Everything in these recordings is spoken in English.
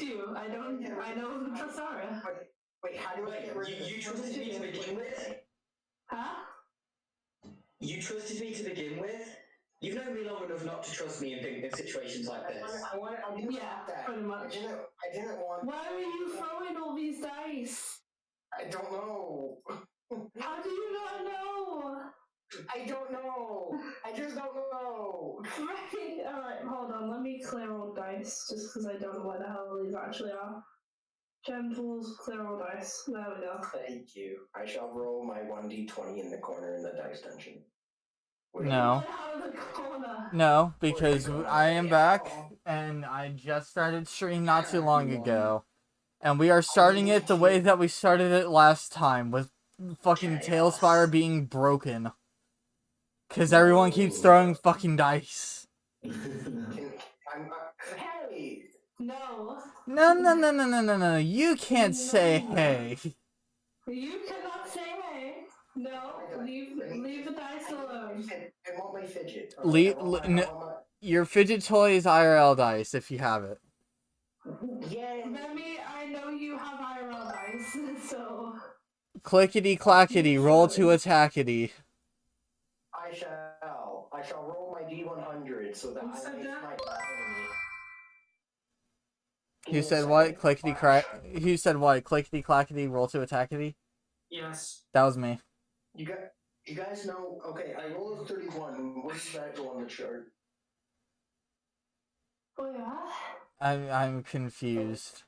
you. I know Trustara. Wait, how do I get rid of You trusted me to begin with? Huh? You trusted me to begin with? You've known me long enough not to trust me in situations like this. I didn't want that. Pretty much. I didn't want. Why are you throwing all these dice? I don't know. How do you not know? I don't know. I just don't know. Right. Alright, hold on. Let me clear all dice, just because I don't know where the hell these actually are. Gem tools, clear all dice. There we go. Thank you. I shall roll my 1d20 in the corner in the dice dungeon. No. No, because I am back, and I just started stream not too long ago. And we are starting it the way that we started it last time, with fucking Tailspire being broken. Because everyone keeps throwing fucking dice. Hey! No. No. You can't say hey. You cannot say hey. No. Leave the dice alone. I want my fidget. Your fidget toy is IRL dice, if you have it. Yeah. Remy, I know you have IRL dice, so... Clickety clackety, roll to attackety. I shall roll my D100 so that I make my enemy. Who said what? Clickety crack. Who said what? Clickety clackety, roll to attackety? Yes. That was me. You guys know. Okay, I rolled a 31. Where does that go on the chart? Oh yeah. I'm confused.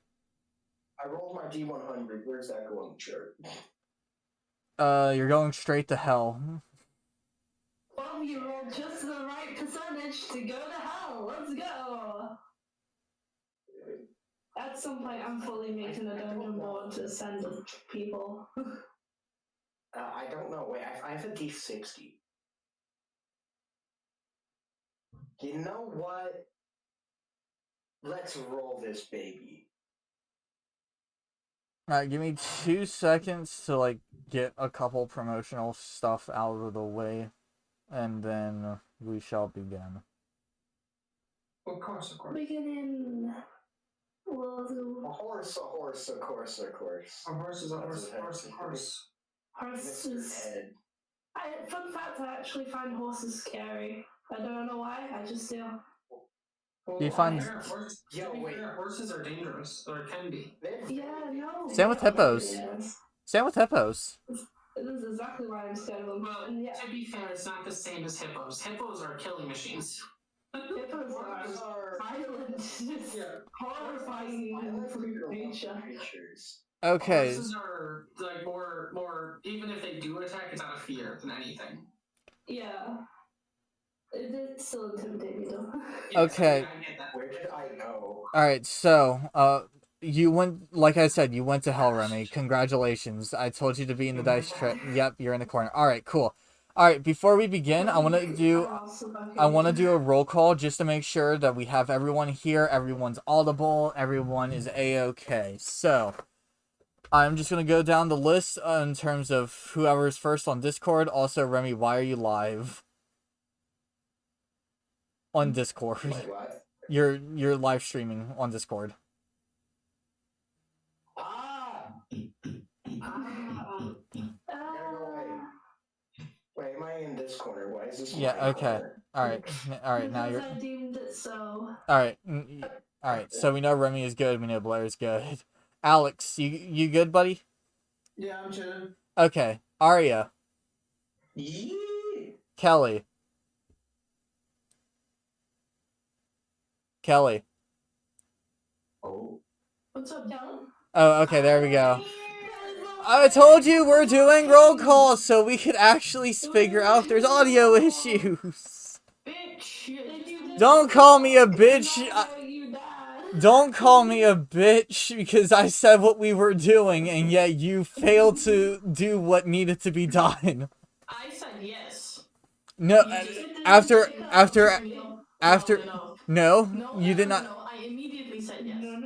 I rolled my D100. Where does that go on the chart? You're going straight to hell. Well, you rolled just the right percentage to go to hell. Let's go. At some point, I'm fully making a dungeon board to send people. I don't know. Wait, I have a D60. You know what? Let's roll this baby. Alright, give me 2 seconds to, like, get a couple promotional stuff out of the way, and then we shall begin. Of course. Beginning. A horse, of course. A horse is a horse. Horses. Fun fact, I actually find horses scary. I don't know why, I just do. Do you find... horses are dangerous, or can be. Yeah, no. Same with hippos. Same with hippos. This is exactly why I'm scared of them. Well, to be fair, it's not the same as hippos. Hippos are killing machines. Hippos are violent, just horrifying creatures. Okay. Horses are like more. Even if they do attack, it's out of fear than anything. Yeah. It's still intimidating though. Okay. Where did I go? Alright, so, you went, like I said, you went to hell, Remy. Congratulations. I told you to be in the dice tray. Yep, you're in the corner. Alright, cool. Alright, before we begin, I want to do a roll call just to make sure that we have everyone here, everyone's audible, everyone is A-okay. So, I'm just going to go down the list in terms of whoever's first on Discord. Also, Remy, why are you live? On Discord. Wait, what? You're live streaming on Discord. Wait, am I in this corner? Why is this? Yeah. Okay. All right. Now you're. I deemed it so. All right. So we know Remy is good. We know Blair is good. Alex, you good, buddy? Yeah, I'm chilling. Okay. Arya. Yeah. Kelly. Oh. What's up, Kelly? Oh, okay. There we go. I told you we're doing roll calls so we could actually figure out if there's audio issues. Bitch. Don't call me a bitch. Don't call me a bitch because I said what we were doing and yet you failed to do what needed to be done. I said yes. No, no, you did not. No, I immediately said yes. No.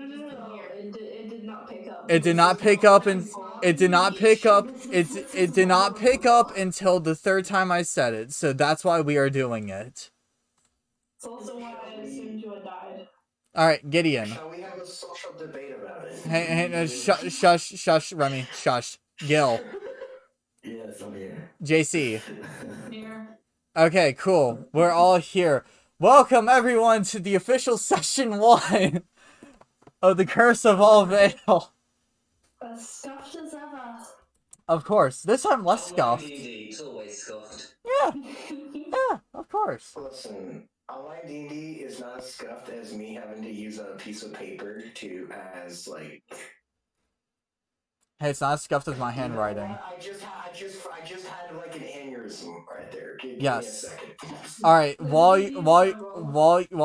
It did not pick up. It did not pick up and it did not pick up. It did not pick up until the third time I said it. So that's why we are doing it. It's also why I assumed you had died. All right, Gideon. Shall we have a social real debate about it. Hey, shush, Remy, shush. Gil. Yes, I'm here. JC. Here. Okay, cool. We're all here. Welcome everyone to the official session 1 of the Curse of All Vale. As scuffed as ever. Of course. This time less scuffed. It's always scuffed. Yeah, of course. Listen, online D&D is not as scuffed as me having to use a piece of paper as like. Hey, it's not as scuffed as my handwriting. I just had like an aneurysm right there. Give me a Yes. second. All right. While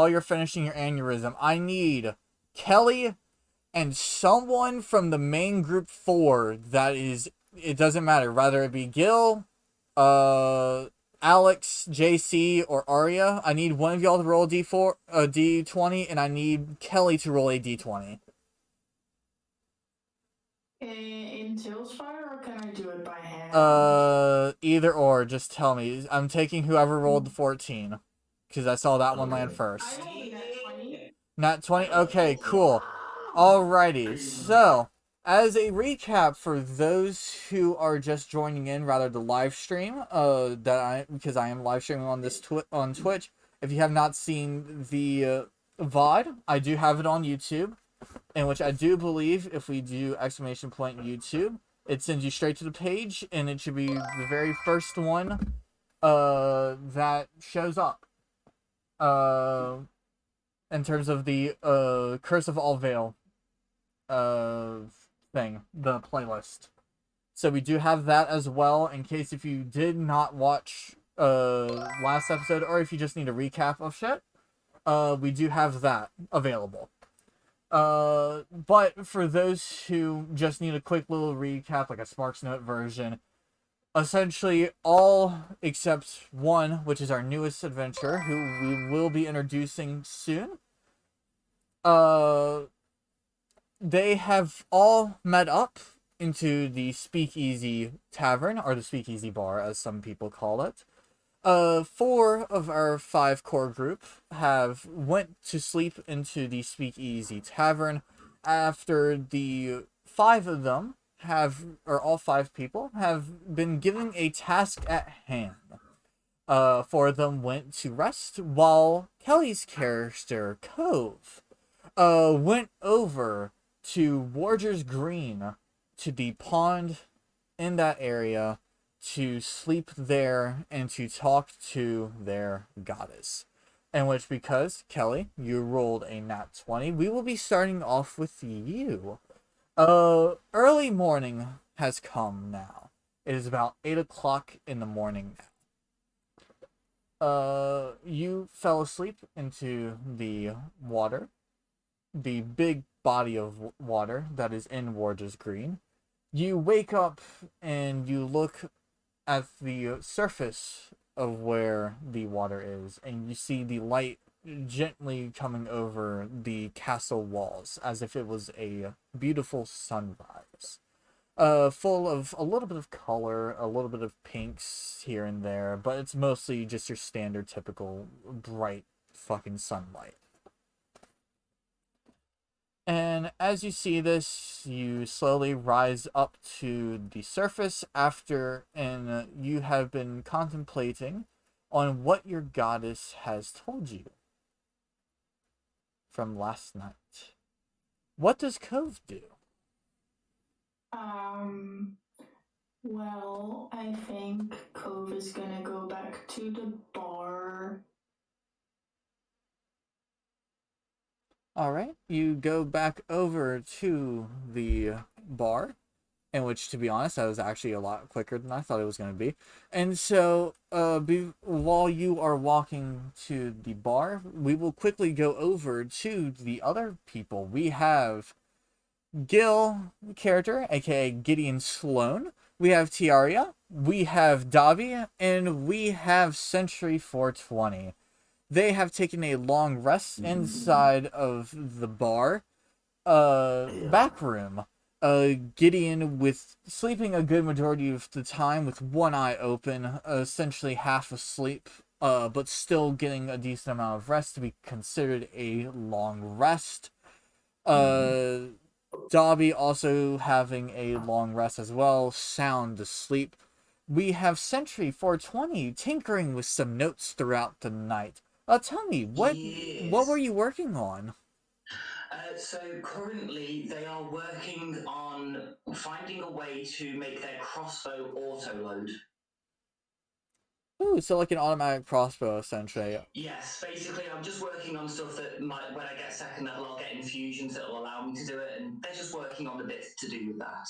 you're finishing your aneurysm, I need Kelly and someone from the main group 4 that is. It doesn't matter. Rather it be Gil, Alex, JC, or Arya. I need one of y'all to roll a D20, and I need Kelly to roll a D20. In Tailspire, or can I do it by hand? Either or. Just tell me. I'm taking whoever rolled the 14, because I saw that one land first. I rolled a nat 20. Nat 20. Okay, cool. Alrighty. So, as a recap for those who are just joining in, rather the live stream, because I am live streaming on this on Twitch. If you have not seen the VOD, I do have it on YouTube, in which I do believe if we do exclamation point YouTube, it sends you straight to the page, and it should be the very first one that shows up. In terms of the Curse of All Vale thing, the playlist. So we do have that as well, in case if you did not watch last episode, or if you just need a recap of shit, we do have that available. But for those who just need a quick little recap, like a Sparks Note version, essentially all except one, which is our newest adventurer, who we will be introducing soon, they have all met up into the Speakeasy Tavern, or the Speakeasy Bar, as some people call it. 4 of our 5 core group have went to sleep into the Speakeasy Tavern after the 5 of them all 5 people have been given a task at hand. 4 of them went to rest, while Kelly's character, Cove, went over to Warger's Green, to the pond in that area, to sleep there and to talk to their goddess. In which, because, Kelly, you rolled a nat 20, we will be starting off with you. Early morning has come now. It is about 8 o'clock in the morning now. You fell asleep into the water, the big body of water that is in Warger's Green. You wake up and you look at the surface of where the water is, and you see the light gently coming over the castle walls, as if it was a beautiful sunrise. Full of a little bit of color, a little bit of pinks here and there, but it's mostly just your standard typical bright fucking sunlight. And as you see this, you slowly rise up to the surface and you have been contemplating on what your goddess has told you from last night. What does Cove do? Well, I think Cove is gonna go back to the bar. Alright, you go back over to the bar, in which, to be honest, that was actually a lot quicker than I thought it was going to be. And so, while you are walking to the bar, we will quickly go over to the other people. We have Gil, character, aka Gideon Sloan. We have Tiaria, we have Davi, and we have Century 420. They have taken a long rest inside of the bar, back room. Gideon with sleeping a good majority of the time with one eye open, essentially half asleep, but still getting a decent amount of rest to be considered a long rest. Dobby also having a long rest as well, sound asleep. We have Sentry 420 tinkering with some notes throughout the night. Tell me, what were Yes. you working on? So currently they are working on finding a way to make their crossbow auto-load. Ooh, so like an automatic crossbow, essentially. Yes, basically I'm just working on stuff that might, when I get second level, I'll get infusions that will allow me to do it, and they're just working on the bits to do with that.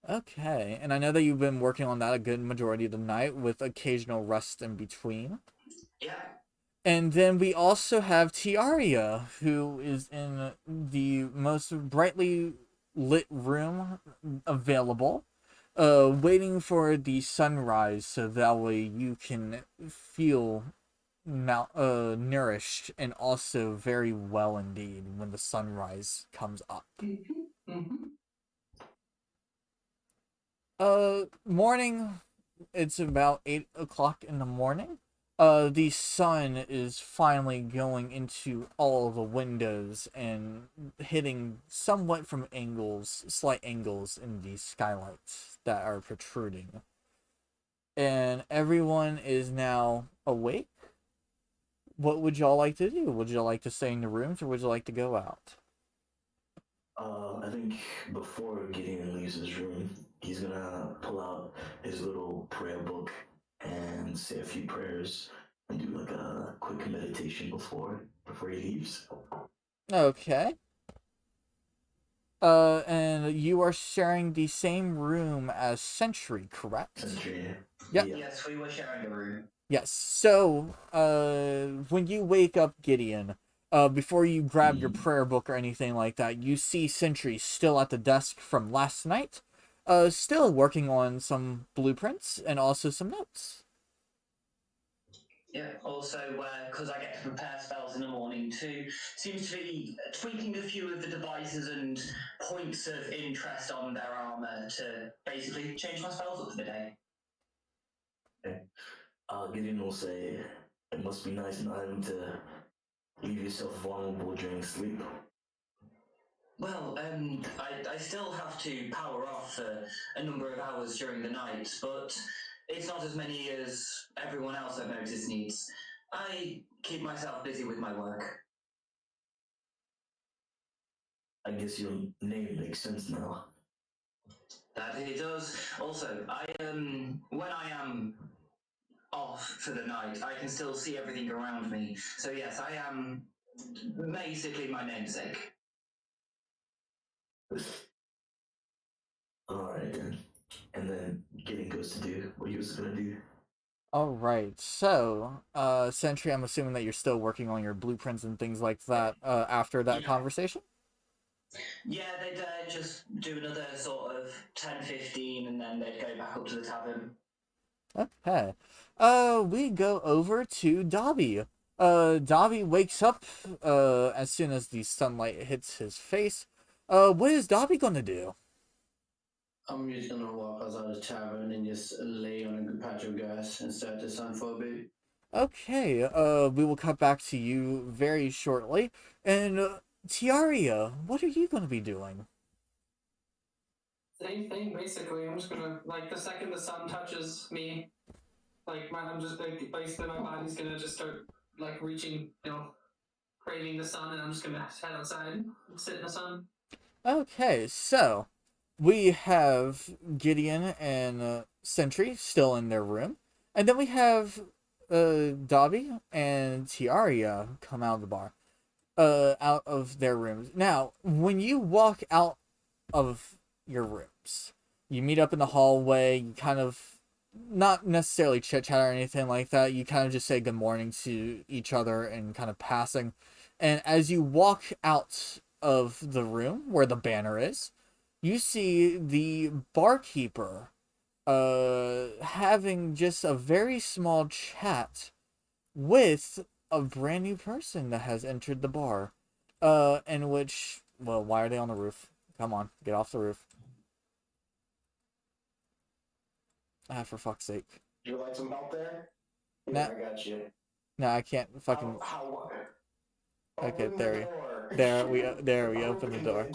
Okay, and I know that you've been working on that a good majority of the night with occasional rest in between. Yeah. And then we also have Tiaria, who is in the most brightly lit room available, waiting for the sunrise so that way you can feel nourished and also very well indeed when the sunrise comes up. Morning. It's about 8 o'clock in the morning. The sun is finally going into all the windows and hitting somewhat from angles, slight angles in the skylights that are protruding. And everyone is now awake. What would y'all like to do? Would y'all like to stay in the rooms or would you like to go out? I think before Gideon leaves his room, he's gonna pull out his little prayer book and say a few prayers and do like a quick meditation before he leaves. Okay. And you are sharing the same room as Sentry, correct? Sentry. Yep. Yeah. Yes, we were sharing a room. Yes. So, when you wake up, Gideon, before you grab your prayer book or anything like that, you see Sentry still at the desk from last night, still working on some blueprints and also some notes. Yeah, also, because I get to prepare spells in the morning too, seems to be tweaking a few of the devices and points of interest on their armor to basically change my spells up for the day. Okay. Gideon will say, "It must be nice not having to leave yourself vulnerable during sleep." Well, I still have to power off for a number of hours during the night, but it's not as many as everyone else I've noticed needs. I keep myself busy with my work. I guess your name makes sense now. That it does. Also, when I am off for the night, I can still see everything around me. So yes, I am basically my namesake. Alright then. And then Gideon goes to do what he was gonna do. Alright, so, Sentry, I'm assuming that you're still working on your blueprints and things like that, after that Yeah. conversation? Yeah, they'd just do another sort of 10, 15, and then they'd go back up to the tavern. Okay. We go over to Dobby. Dobby wakes up, as soon as the sunlight hits his face. What is Dobby gonna do? I'm just gonna walk outside the tavern and just lay on a good patch of grass and stare at the sun for a bit. Okay, we will cut back to you very shortly. And, Tiaria, what are you gonna be doing? Same thing, basically. I'm just gonna, like, the second the sun touches me, like, I'm just, like, basically my body's gonna just start, like, reaching, craving the sun, and I'm just gonna head outside and sit in the sun. Okay, so, we have Gideon and, Sentry still in their room. And then we have, Dobby and Tiaria come out of the bar. Out of their rooms. Now, when you walk out of your rooms, you meet up in the hallway, you kind of, not necessarily chit-chat or anything like that, you kind of just say good morning to each other and kind of passing. And as you walk out of the room where the banner is, you see the barkeeper having just a very small chat with a brand new person that has entered the bar. In which, well, why are they on the roof? Come on, get off the roof. Ah, for fuck's sake. You would like some help there? Nah. Yeah, I got you. No, I can't fucking. How? Okay, Open there the you. door. There we open the door.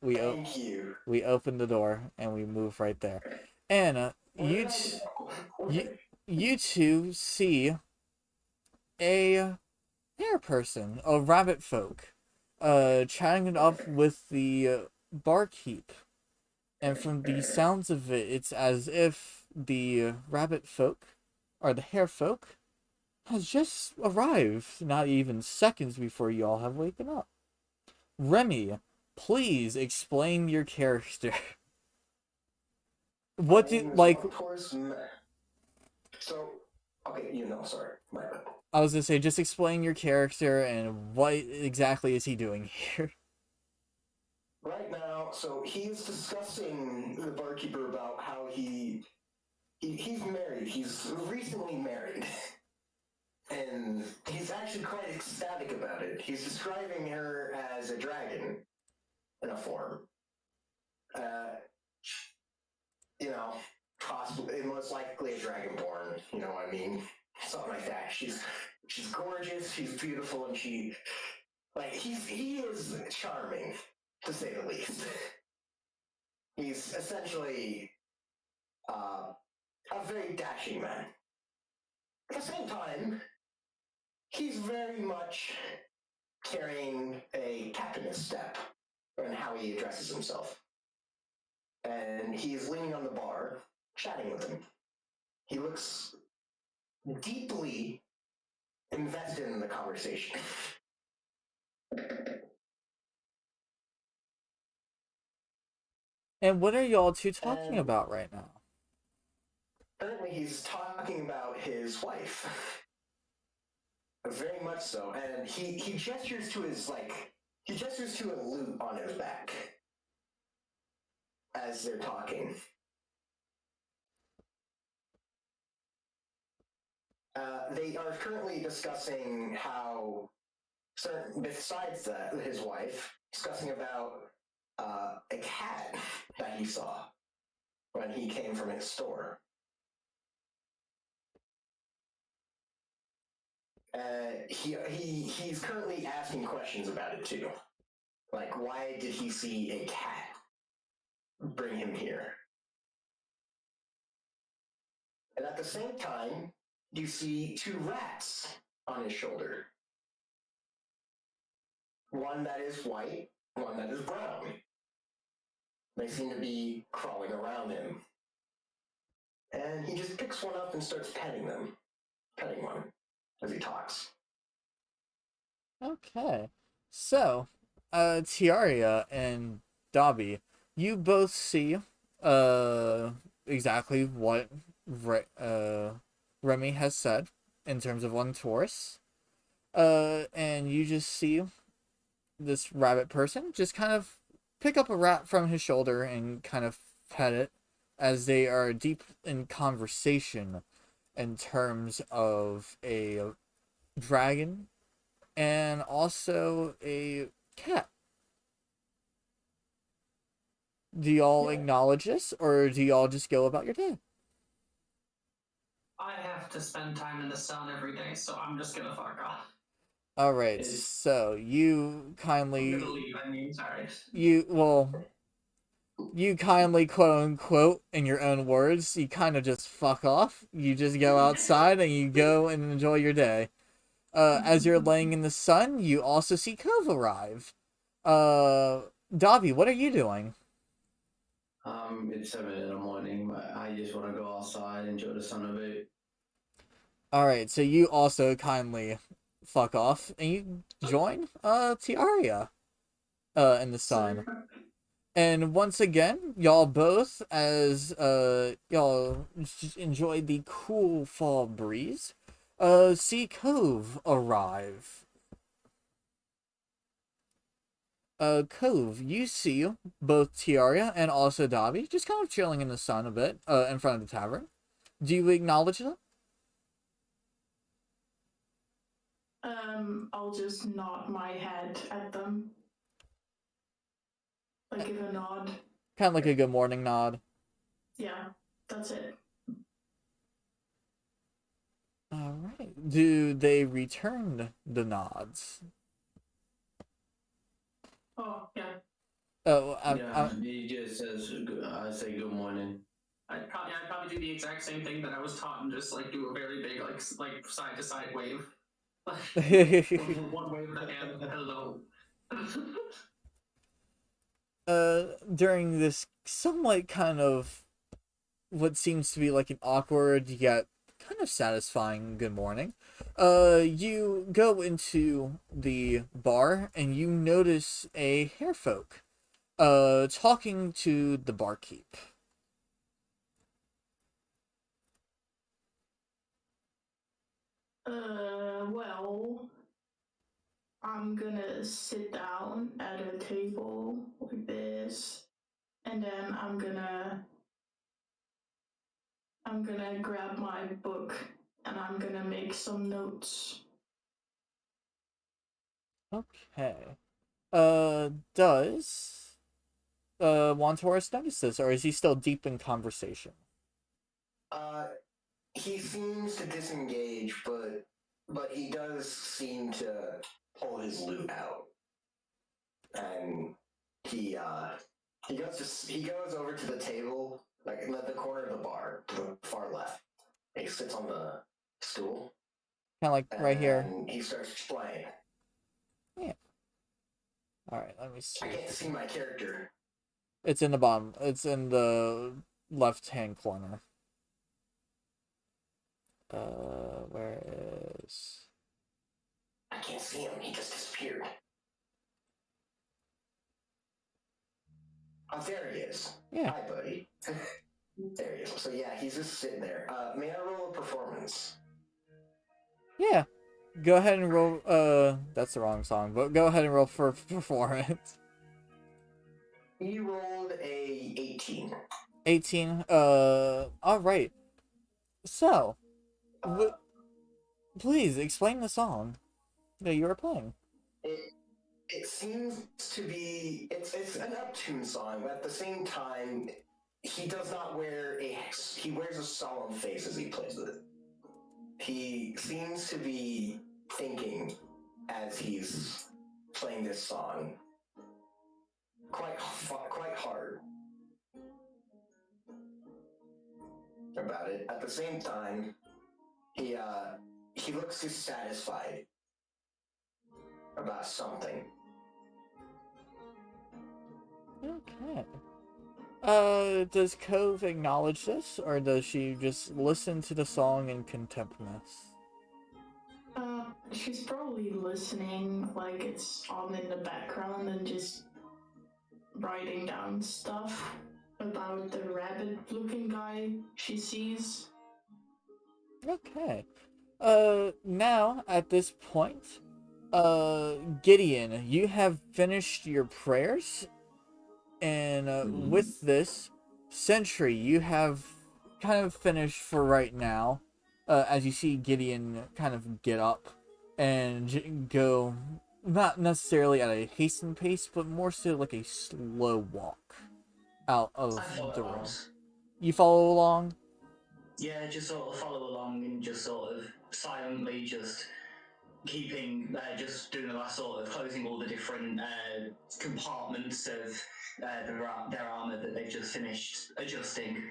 Thank you. We open the door and we move right there. Anna, you you two see a hare person, a rabbit folk, chatting it up with the barkeep. And from the sounds of it, it's as if the rabbit folk, or the hare folk, has just arrived, not even seconds before you all have waken up. Remy, please explain your character. What do, like, Of course. So, okay, sorry, my bad. I was gonna say, just explain your character and what exactly is he doing here? Right now, so he's discussing the barkeeper about how he's married. He's recently married. And he's actually quite ecstatic about it. He's describing her as a dragon in a form. Possibly, most likely a dragonborn, what I mean? Something like that. She's gorgeous, she's beautiful, and he is charming, to say the least. He's essentially a very dashing man. At the same time, he's very much carrying a cap in his step in how he addresses himself. And he's leaning on the bar, chatting with him. He looks deeply invested in the conversation. And what are y'all two talking about right now? Apparently he's talking about his wife. Very much so. And he gestures to he gestures to a lute on his back as they're talking. They are currently discussing how, besides that, his wife, discussing about a cat that he saw when he came from his store. He's currently asking questions about it too. Like, why did he see a cat bring him here? And at the same time, you see two rats on his shoulder. One that is white, one that is brown. They seem to be crawling around him. And he just picks one up and starts petting one, as he talks. Okay. So, Tiaria and Dobby, you both see, exactly what Remy has said in terms of one Taurus. And you just see this rabbit person just kind of pick up a rat from his shoulder and kind of pet it as they are deep in conversation in terms of a dragon and also a cat. Do y'all acknowledge this, or do y'all just go about your day? I have to spend time in the sun every day, so I'm just gonna fuck off. Alright, so you kindly... I'm gonna leave, sorry. You kindly, quote-unquote, in your own words, you kind of just fuck off. You just go outside and you go and enjoy your day. As you're laying in the sun, you also see Cove arrive. Dobby, what are you doing? It's 7 in the morning, but I just want to go outside, enjoy the sun a bit. Alright, so you also kindly fuck off, and you join, Tiaria, in the sun. And once again, y'all both, as, y'all enjoy the cool fall breeze, see Cove arrive. Cove, you see both Tiaria and also Dobby just kind of chilling in the sun a bit, in front of the tavern. Do you acknowledge them? I'll just nod my head at them. Like, give a nod. Kind of like a good morning nod. Yeah, that's it. Alright. Do they return the nods? Oh, yeah. Oh, He just says, I say good morning. I'd probably do the exact same thing that I was taught and just like do a very big like side to side wave. One wave of the hand. Hello. During this somewhat kind of what seems to be like an awkward yet kind of satisfying good morning, you go into the bar and you notice a hairfolk talking to the barkeep. Well, I'm gonna sit down at a table like this, and then I'm gonna grab my book and I'm gonna make some notes. Okay. Does Juan Torres notice this, or is he still deep in conversation? He seems to disengage, but he does seem to pull his loot out, and he goes over to the table, like in the corner of the bar, to the far left. He sits on the stool. Kind of like right here. And he starts playing. Yeah. All right, let me see. I can't see my character. It's in the bottom. It's in the left-hand corner. Where is... I can't see him. He just disappeared. Oh, there he is. Yeah. Hi, buddy. There he is. So yeah, he's just sitting there. May I roll a performance? Yeah. Go ahead and roll, that's the wrong song, but go ahead and roll for performance. He rolled a 18. 18, alright. So, please explain the song that you were playing. It seems to be, it's an uptune song, but at the same time, he does not he wears a solemn face as he plays it. He seems to be thinking as he's playing this song quite hard about it. At the same time, he looks dissatisfied about something. Okay. Does Cove acknowledge this, or does she just listen to the song in contemptness? She's probably listening, like it's on in the background, and just writing down stuff about the rabbit-looking guy she sees. Okay. Now, at this point, Gideon, you have finished your prayers, and with this, Sentry, you have kind of finished for right now, as you see Gideon kind of get up and go, not necessarily at a hastened pace, but more so like a slow walk out of the room. You follow along? Yeah, just sort of follow along and just sort of silently just keeping, just doing the last sort of closing all the different compartments of their armor that they've just finished adjusting.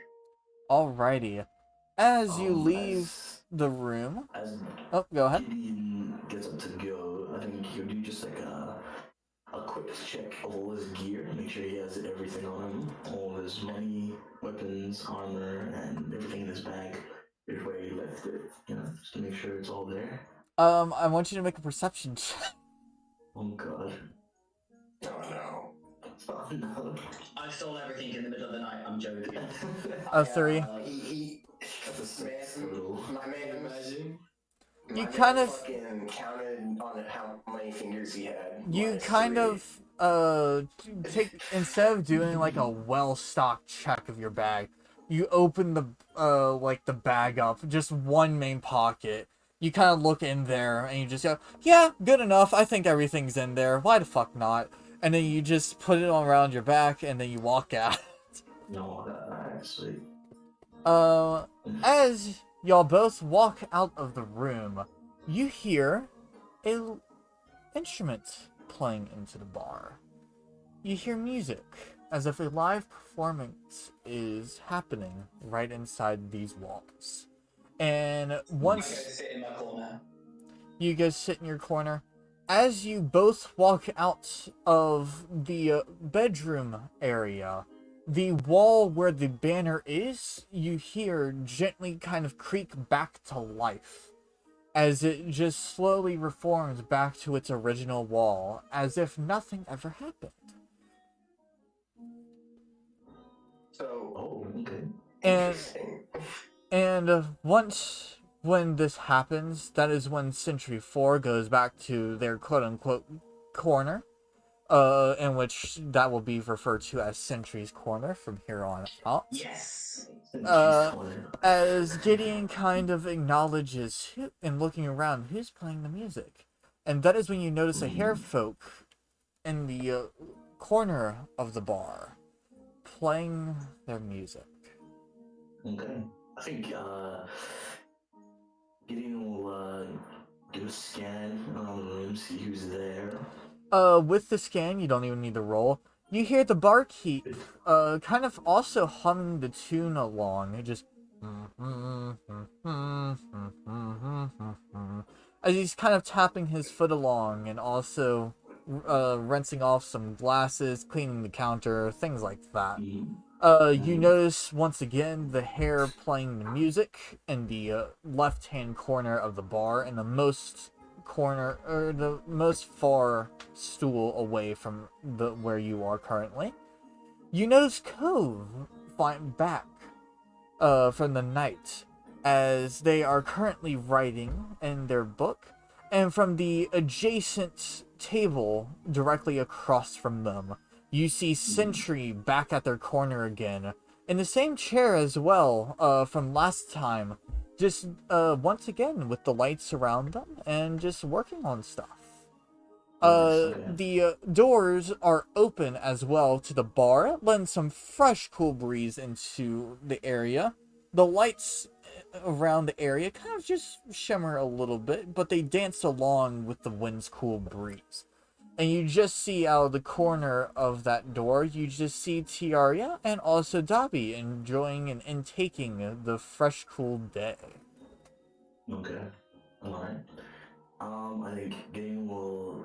Alrighty. As you leave the room... Oh, go ahead. Gideon gets up to go. I think he'll do just like a quick check of all his gear, make sure he has everything on him, all his money, weapons, armor, and everything in his bag is where he left it, just to make sure it's all there. I want you to make a perception check. Oh god. Oh no. Oh no. I stole everything in the middle of the night, I'm joking. A 3. My man, you kind of fucking counted on how many fingers he had. You kind of take, instead of doing like a well-stocked check of your bag, you open the like the bag up, just one main pocket. You kind of look in there and you just go, yeah, good enough. I think everything's in there. Why the fuck not? And then you just put it on around your back and then you walk out. No, sweet. As y'all both walk out of the room, you hear a instrument playing into the bar. you hear music, as if a live performance is happening right inside these walls. And I go once sit in my corner. you guys sit in your corner, as you both walk out of the bedroom area, the wall where the banner is, you hear gently kind of creak back to life as it just slowly reforms back to its original wall, as if nothing ever happened. So, Oh, okay. interesting. And once when this happens, that is when Sentry 4 goes back to their quote-unquote corner, in which that will be referred to as Sentry's Corner from here on out. Yes. As Gideon kind of acknowledges and looking around, who's playing the music? And that is when you notice a hair folk in the corner of the bar playing their music. Okay. I think Gideon will do a scan around the room, see who's there. With the scan, you don't even need to roll. You hear the barkeep, kind of also humming the tune along. It just as he's kind of tapping his foot along and also rinsing off some glasses, cleaning the counter, things like that. You notice once again the hair playing the music in the left-hand corner of the bar, in the most corner or the most far stool away from the where you are currently. You notice Cove find back from the night as they are currently writing in their book, and from the adjacent table directly across from them, you see Sentry back at their corner again, in the same chair as well from last time, just once again with the lights around them and just working on stuff. The doors are open as well to the bar, letting some fresh cool breeze into the area. The lights around the area kind of just shimmer a little bit, but they dance along with the wind's cool breeze. And you just see out of the corner of that door, you just see Tiaria and also Dobby enjoying and intaking the fresh, cool day. Okay. Alright. I think Gideon will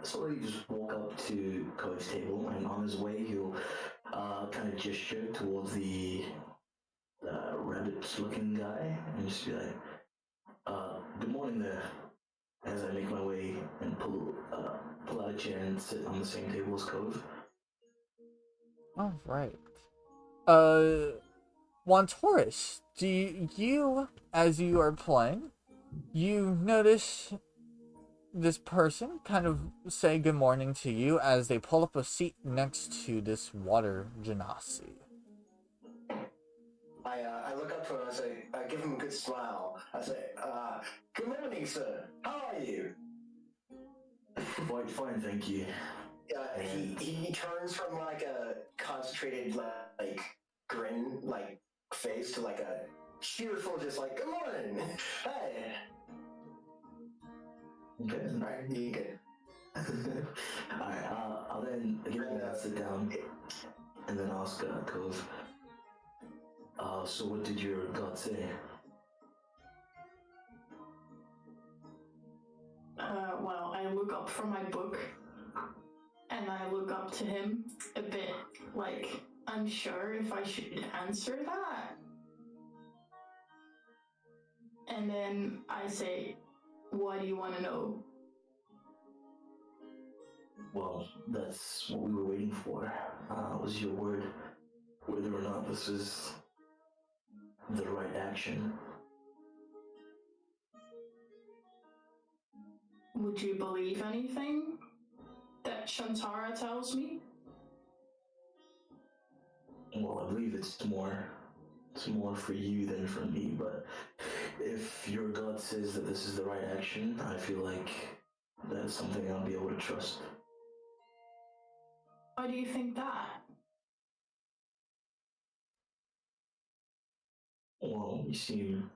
slowly just walk up to Cove's table, and on his way he'll kind of gesture towards the rabbit-looking guy and just be like, good morning there, as I make my way and pull out a chair and sit on the same table as Cove. All right. Juan Taurus, do you, as you are playing, you notice this person kind of say good morning to you as they pull up a seat next to this water genasi. I look up to him and I say, I give him a good smile. I say, good morning, sir. How are you? Fine, thank you. He turns from like a concentrated like grin like face to like a cheerful just like good morning. Hey. Okay. Alright, you good. Alright, I'll then sit down and then ask Cove, so what did your god say? Well, I look up from my book and I look up to him a bit like unsure if I should answer that. And then I say, what do you want to know? Well, that's what we were waiting for. Was your word whether or not this is the right action? Would you believe anything that Shantara tells me? Well, I believe it's more for you than for me, but if your god says that this is the right action, I feel like that's something I'll be able to trust. Why do you think that? Well, you seem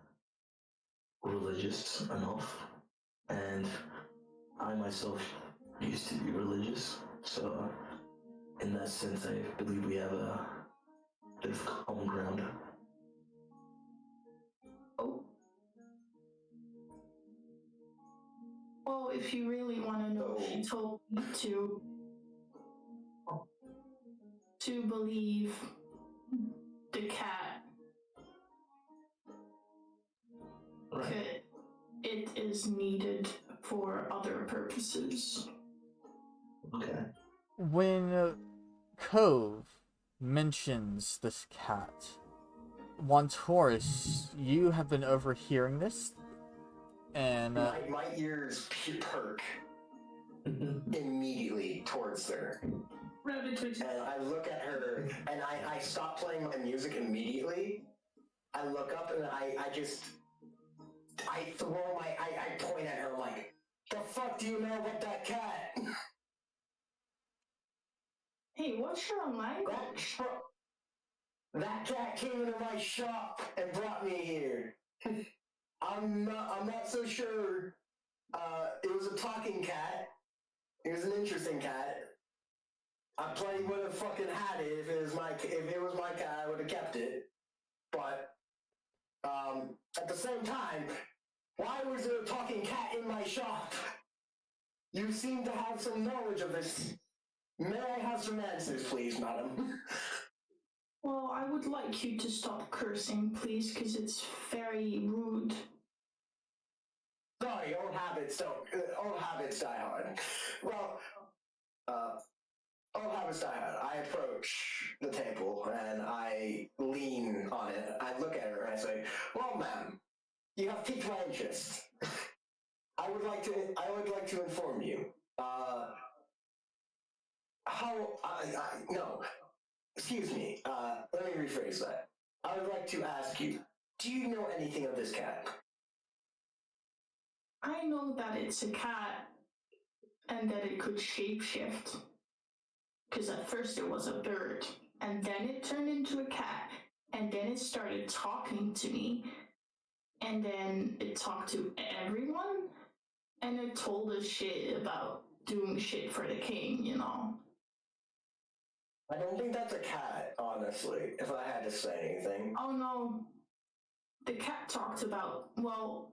religious enough, and I myself used to be religious, so that sense, I believe we have a bit of common ground. Oh. Well, if you really want to know, she told me to believe the cat. Right. It is needed for other purposes. Okay. When Cove mentions this cat, Wantoris, you have been overhearing this, and my ears perk immediately towards her. And I look at her, and I stop playing my music immediately. I look up, and I point at her, I'm like, the fuck do you know about that cat? Hey, what's your language? That cat came into my shop and brought me here. I'm not so sure. It was a talking cat. It was an interesting cat. I probably would have fucking had it if it was my cat. I would have kept it. But at the same time, why was there a talking cat in my shop? You seem to have some knowledge of this. May I have some answers, please, madam? Well, I would like you to stop cursing, please, because it's very rude. Sorry, old habits die hard. Well, old habits die hard. I approach the table and I lean on it. I look at her and I say, "Well, ma'am, you have piqued my interest. I would like to inform you. No, excuse me. Let me rephrase that. I would like to ask you, do you know anything of this cat?" I know that it's a cat and that it could shapeshift. Because at first it was a bird, and then it turned into a cat, and then it started talking to me, and then it talked to everyone, and it told us shit about doing shit for the king, you know? I don't think that's a cat, honestly, if I had to say anything. Oh no. The cat talked about, well,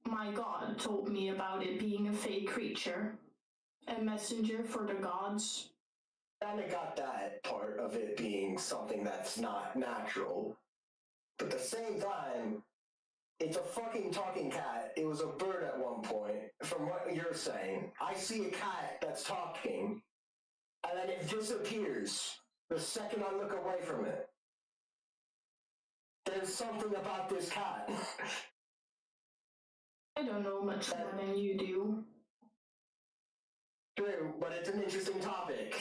my god told me about it being a fey creature, a messenger for the gods. Kinda got that part of it being something that's not natural. But at the same time, it's a fucking talking cat. It was a bird at one point, from what you're saying. I see a cat that's talking, and then it disappears the second I look away from it. There's something about this cat. I don't know much more than you do. True, but it's an interesting topic.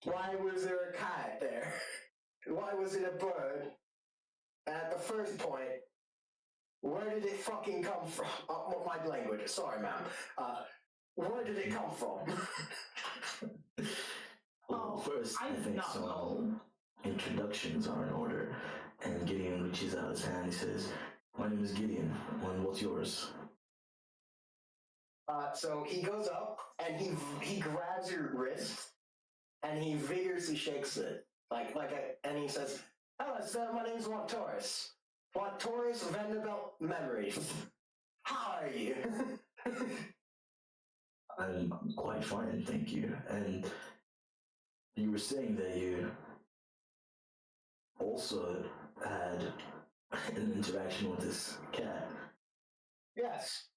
Why was there a cat there? Why was it a bird? At the first point, where did it fucking come from? My language, sorry, ma'am. Where did it come from? Well, first, I think not some know. introductions are in order. And Gideon reaches out his hand. He says, "My name is Gideon. What's yours?" So he goes up and he grabs your wrist and he vigorously shakes it, and he says, "Hello, sir. My name's Wantoris. Wantoris Vanderbilt Memories. How are you?" I'm quite fine, thank you. And you were saying that you also had an interaction with this cat. Yes.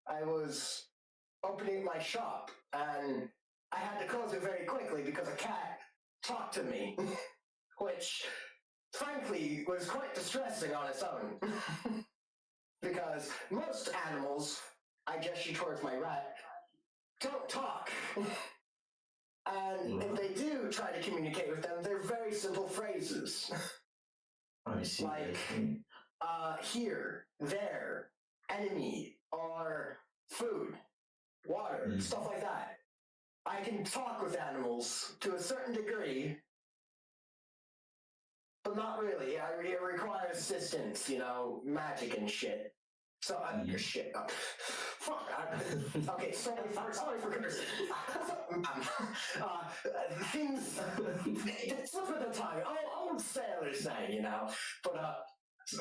I was opening my shop and I had to close it very quickly because a cat talked to me, which frankly was quite distressing on its own. Because most animals, I gesture towards my rat, don't talk. And if they do try to communicate with them, they're very simple phrases. I see. Like, here, there, enemy, or food, water, stuff like that. I can talk with animals to a certain degree, but not really. It requires assistance, magic and shit. So, shit. Fuck. Okay, sorry for cursing. Things. It's slip of the tongue. Old sailors say, you know. But,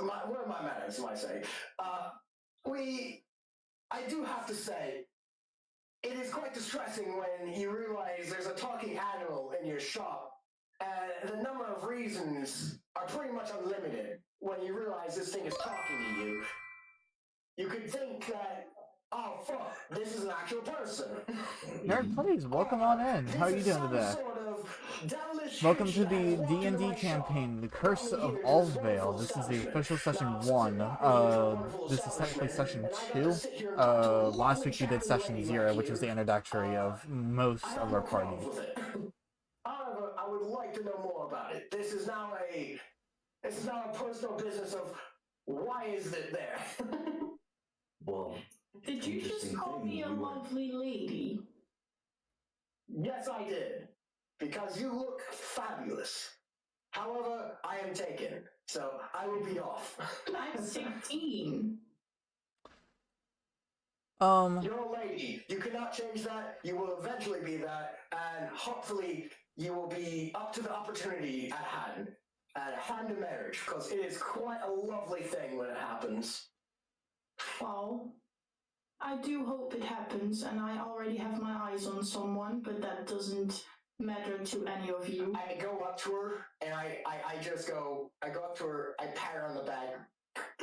where are my manners, might say? I do have to say, it is quite distressing when you realize there's a talking animal in your shop, and the number of reasons are pretty much unlimited when you realize this thing is talking to you. You could think that, oh fuck, this is an actual person. Nerd, please, welcome on in. How are you doing today? Sort of devilish Welcome to creature the that has walked into D&D my campaign, The shop, Curse brought me of here to All this Vale. wonderful This is the establishment. official session Now, 1. since it brought me to this wonderful This is technically session establishment, and I got 2. to sit here and talk to a Last lovely week we did chatty session lady 0, like which was the you, introductory of most I of have our no party. problems with it. However, I would like to know more about it. This is now a personal business of why is it there? Well, Did you just interesting call thing, me a we were- lovely lady? Yes, I did. Because you look fabulous. However, I am taken, so I will be off. I'm 16. You're a lady. You cannot change that. You will eventually be that, and hopefully you will be up to the opportunity at hand in marriage, because it is quite a lovely thing when it happens. Well, I do hope it happens, and I already have my eyes on someone, but that doesn't matter to any of you. I go up to her, and I go up to her, I pat her on the back,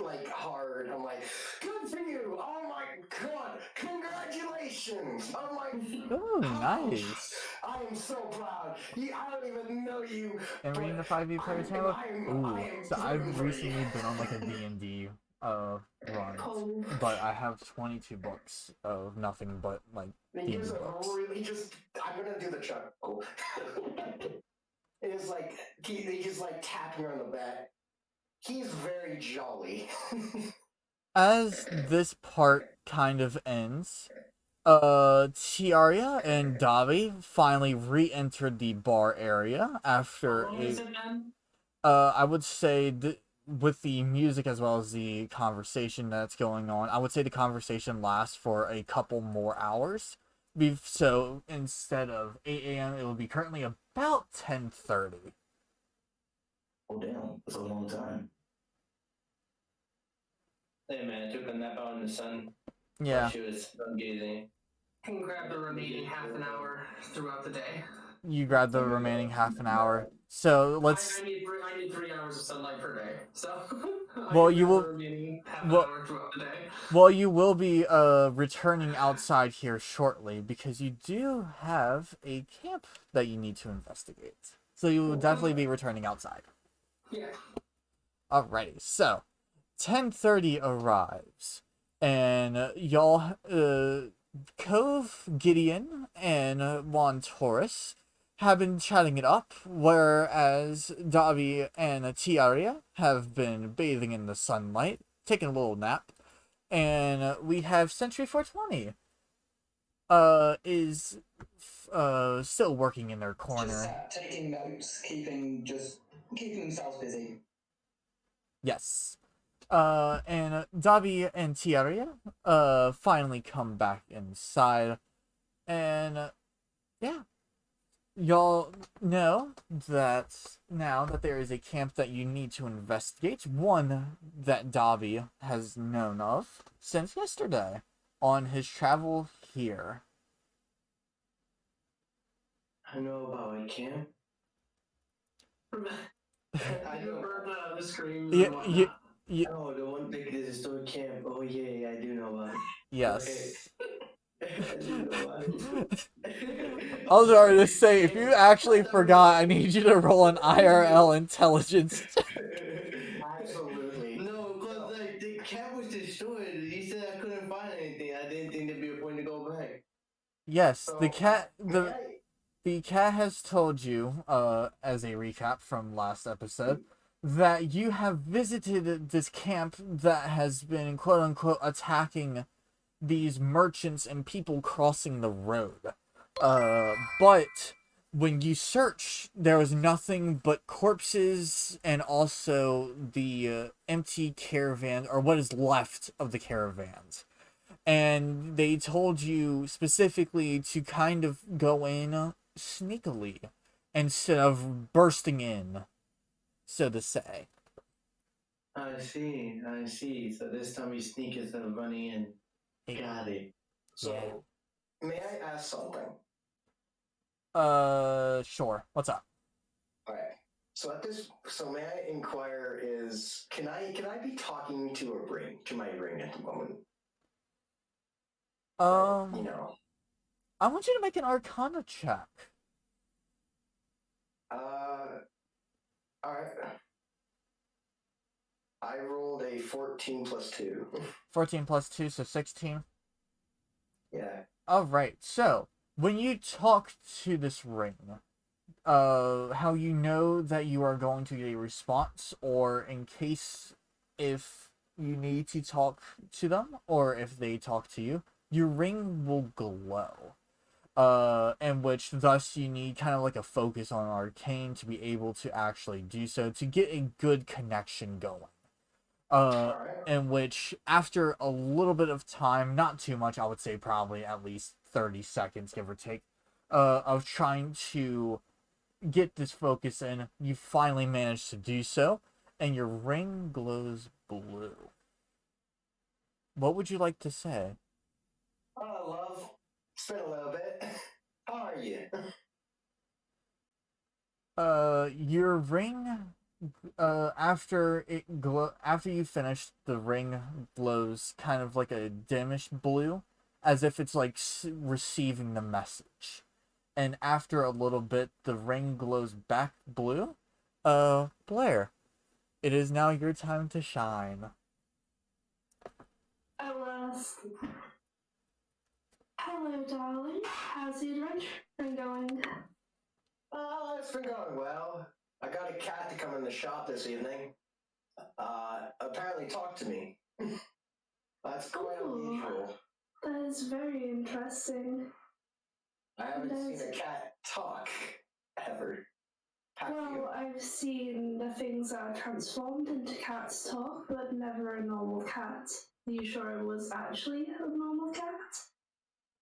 like, hard. I'm like, good for you! Oh my god! Congratulations! Oh my... Ooh, nice. I am so proud. I don't even know you. And reading the 5e player's handbook? Ooh, so I've recently been on like a D&D run, but I have 22 books of nothing but like D&D books. I'm gonna do the chuckle. It's like he's like tapping her on the back. He's very jolly. As this part kind of ends, Tiaria and Davi finally re-entered the bar area after How long has it been? I would say with the music as well as the conversation that's going on, I would say the conversation lasts for a couple more hours. So instead of 8 a.m., it will be currently about 10:30. Oh damn, that's a long time. Hey man, I took a nap out in the sun. Yeah. While she was gazing. I can grab the remaining half an hour throughout the day. You grab the remaining half an hour. So let's. I need 3 hours of sunlight per day. So. Well, you will. The remaining half an hour throughout the day. Well, you will be returning outside here shortly because you do have a camp that you need to investigate. So you will definitely be returning outside. Yeah. Alrighty, so 10:30 arrives, and y'all, Cove, Gideon, and Juan Taurus have been chatting it up, whereas Davi and Tiaria have been bathing in the sunlight, taking a little nap, and we have Sentry 420 is still working in their corner. Just taking notes, keeping themselves busy. Yes. And Davi and Tiaria finally come back inside, and yeah, y'all know that now that there is a camp that you need to investigate, one that Davi has known of since yesterday on his travel here. I know about a camp. I remember the screams. Yeah. Oh, the one thing is a story camp. Oh yeah, I do know about it. Yes. I do know about it. I was already to say, if you actually forgot, I need you to roll an IRL intelligence. Absolutely. No, because like the camp was destroyed. You said I couldn't find anything. I didn't think there'd be a point to go back. Yes, the cat has told you, as a recap from last episode, that you have visited this camp that has been quote-unquote attacking these merchants and people crossing the road. But when you search, there was nothing but corpses and also the empty caravan, or what is left of the caravans. And they told you specifically to kind of go in sneakily instead of bursting in, so to say. I see. So this time we sneak instead of running in. Got it. So, may I ask something? Sure. What's up? All right. So may I inquire? Can I be talking to my ring at the moment? You know. I want you to make an Arcana check. All right. I rolled a 14 plus 2. 14 plus 2, so 16. Yeah. Alright, so, when you talk to this ring, how you know that you are going to get a response, or in case if you need to talk to them, or if they talk to you, your ring will glow. In which thus you need kind of like a focus on arcane to be able to actually do so, to get a good connection going. In which after a little bit of time, not too much, I would say probably at least 30 seconds, give or take, of trying to get this focus in, you finally manage to do so, and your ring glows blue. What would you like to say? Oh, love. It's been a little bit. How are you? Your ring, after you finish, the ring glows kind of like a dimmish blue, as if it's like receiving the message. And after a little bit, the ring glows back blue. Blair, it is now your time to shine. Hello, darling. How's the adventure going? Oh, it's been going well. I got a cat to come in the shop this evening. Apparently talk to me. That's quite unusual. That is very interesting. I haven't seen a cat talk ever. I've seen the things that are transformed into cats talk, but never a normal cat. Are you sure it was actually a normal cat?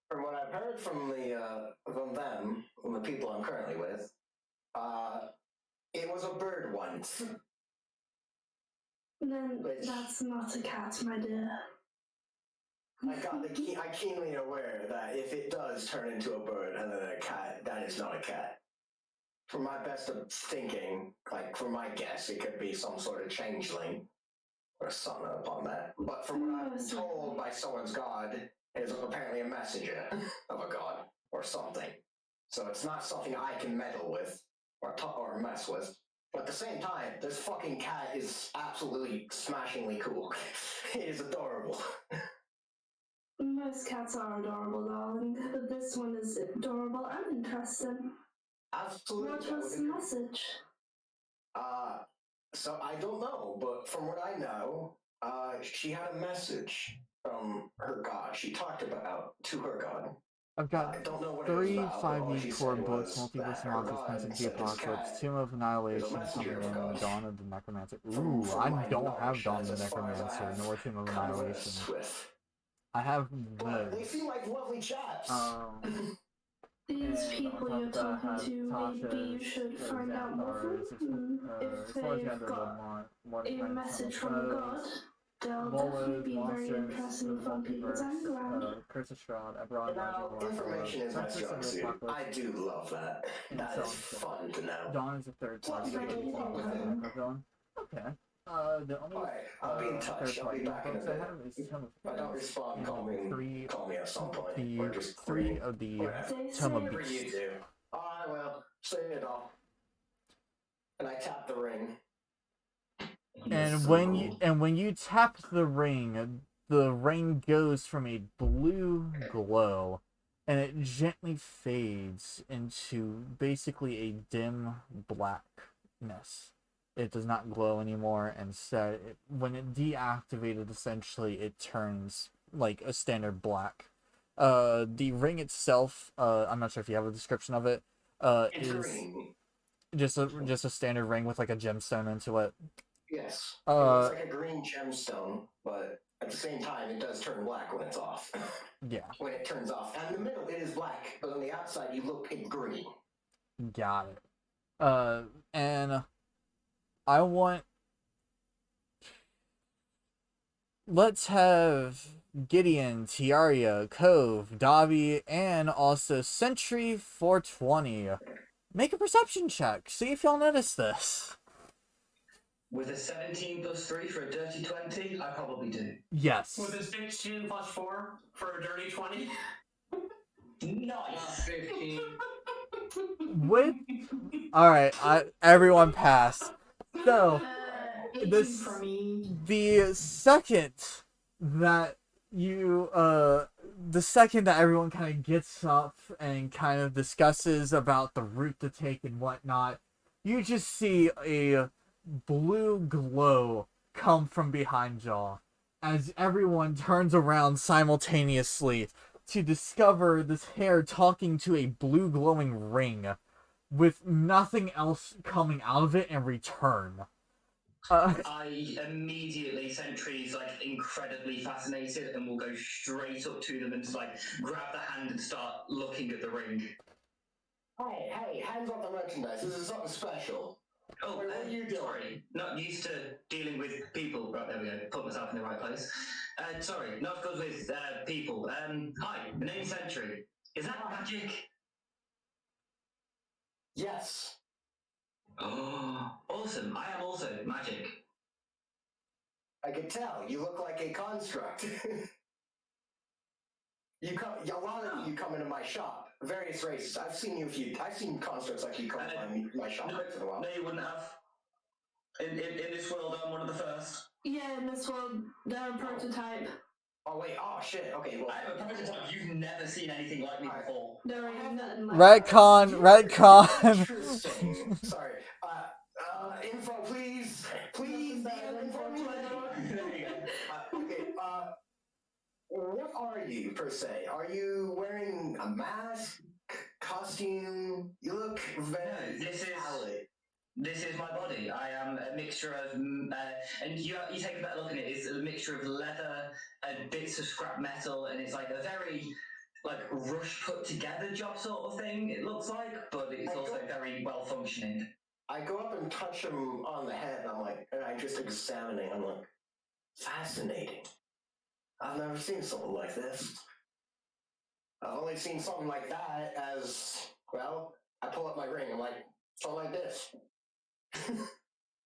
From what I've heard from the people I'm currently with, it was a bird once. Then that's not a cat, my dear. I keenly aware that if it does turn into a bird and then a cat, that is not a cat. For my best of thinking, for my guess, it could be some sort of changeling or something upon that. But from what I've been told by someone's god, it is apparently a messenger of a god or something. So it's not something I can meddle with or mess with. But at the same time, this fucking cat is absolutely smashingly cool. It is adorable. Most cats are adorable, darling, but this one is adorable and interesting. Absolutely. What was the message? So I don't know, but from what I know, she had a message from her god. She talked about to her god. I've got I don't know what 3 it was about, 5e core books, Multiverse her Monsters, god Prince said this Apocalypse, cat Tomb of is a Annihilation messenger coming of in, God. Dawn of the Necromancer. From I my don't have knowledge, Dawn of that's the as far as I Necromancer, have nor Tomb of Annihilation. conversed with. I have But they this. seem like lovely chaps. These And people on you're top of that, talking to, maybe you should find out more from them. If they've got a message from God, they'll definitely be very interesting and fun people to hang around. Curse of Shroud, Ebron, Rising Black Information is my Princess strong of the suit. Apocalypse, I do love that. and That so is on and so forth. fun to know. Dawn is a third party. Very important. Okay. The only Alright, I'll be in touch. third I'll be party back in a books I bit. have is Tome of If I don't Thieves, respond, call me at some point. the Or just 3 of the whatever. Tome of Whatever you Beasts. do. I will. Say it all. And I tap the ring. And when you tap the ring goes from a blue glow, and it gently fades into basically a dim blackness. It does not glow anymore. Instead, when it deactivated, essentially it turns like a standard black. The ring itself, I'm not sure if you have a description of it. It's is green. just a standard ring with like a gemstone into it. Yes. It looks like a green gemstone, but at the same time, it does turn black when it's off. Yeah. When it turns off. And in the middle, it is black, but on the outside, you look it's green. Got it. And I want. Let's have Gideon, Tiaria, Cove, Dobby, and also Sentry 420 make a perception check. See if y'all notice this. With a 17 plus 3 for a dirty 20, I probably do. Yes. With a 16 plus 4 for a dirty 20. Nice. 15. With alright, everyone passed. So 18 for me. the second that everyone kind of gets up and kind of discusses about the route to take and whatnot, you just see a blue glow come from behind y'all as everyone turns around simultaneously to discover this hair talking to a blue glowing ring with nothing else coming out of it in return. I immediately, Sentry's like incredibly fascinated and will go straight up to them and just like grab the hand and start looking at the ring. Hey, hands on the merchandise. This is something special. Oh, Wait, what are you doing? Sorry, not used to dealing with people. Right, there we go. Put myself in the right place. Sorry, not good with people. Hi, my name's Sentry. Is that magic? Yes. Oh, awesome. I am also magic. I can tell. You look like a construct. A lot of you come into my shop. Various races. I've seen constructs like you come into my shop once in a while. No, you wouldn't have. In this world, I'm one of the first. Yeah, in this world, they're a prototype. Oh wait, shit, okay, well... I am a prototype. You've never seen anything like me before. There ain't nothing like Retcon. Interesting. Sorry. Info, please. Please, DM info, please. There you go. Okay, what are you, per se? Are you wearing a mask? Costume? You look very pallid. This is my body. I am a mixture of, and you take a better look at it. It's a mixture of leather and bits of scrap metal, and it's like a very rush put together job sort of thing. It looks like, but it's also very well functioning. I go up and touch him on the head, and I'm just examining. I'm like, fascinating. I've never seen something like this. I've only seen something like that as, well, I pull up my ring. I'm like, something like this.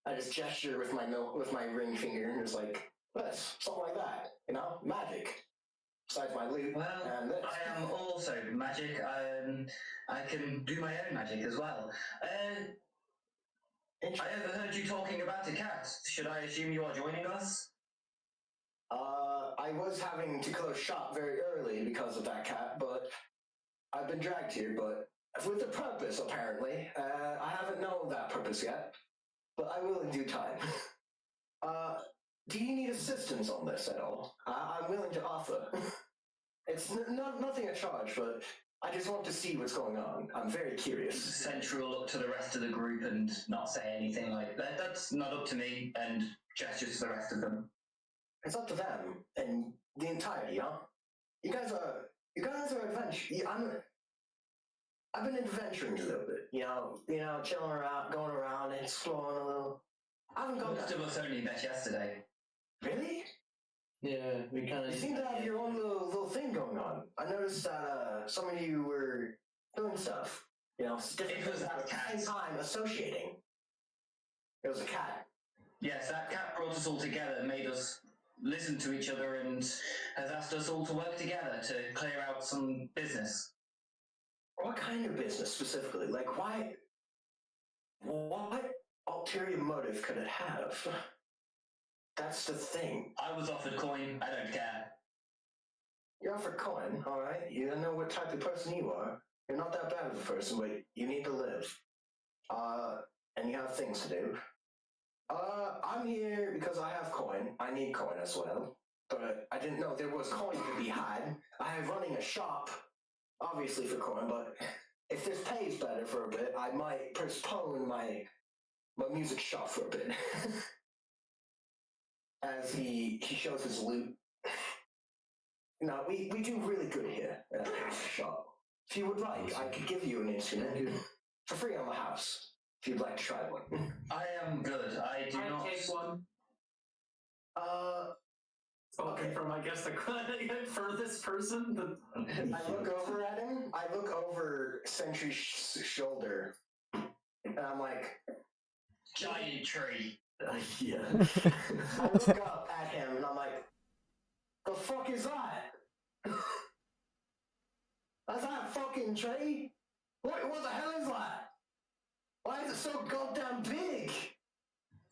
I just gesture with my ring finger and it's like, this, something like that, magic. Besides my loot and this. I am also magic. I can do my own magic as well. I overheard you talking about a cat. Should I assume you are joining us? I was having to close shop very early because of that cat, but I've been dragged here, but with a purpose, apparently. I haven't known that purpose yet, but I will in due time. Do you need assistance on this at all? I'm willing to offer. It's nothing a charge, but I just want to see what's going on. I'm very curious. Sentry will look to the rest of the group and not say anything like that. That's not up to me, and gestures to the rest of them. It's up to them and the entirety, huh? You guys are adventure. I've been adventuring a little bit, chilling around, going around, and exploring a little. I haven't gone. Most of us only met yesterday. Really? Yeah, we kind of. You seem to have your own little thing going on. I noticed that some of you were doing stuff. Different things at the same time associating. It was a cat. Yes, that cat brought us all together and made us listen to each other and has asked us all to work together to clear out some business. What kind of business specifically? Like, why? What ulterior motive could it have? That's the thing. I was offered coin. I don't care. You're offered coin, all right? You don't know what type of person you are. You're not that bad of a person, but you need to live. And you have things to do. I'm here because I have coin. I need coin as well. But I didn't know there was coin to be had. I am running a shop, obviously for coin, but if this pays better for a bit, I might postpone my music shop for a bit. As he shows his loot. No, we do really good here at the shop. If you would like, I could give you an instrument for free on the house. If you'd like to try one. I am good. I do not take one. Okay. From, I guess, the furthest person. I look over at him. I look over Sentry's shoulder, and I'm like, giant tree. Yeah. I look up at him, and I'm like, the fuck is that? That's that fucking tree? What the hell is that? Why is it so goddamn big?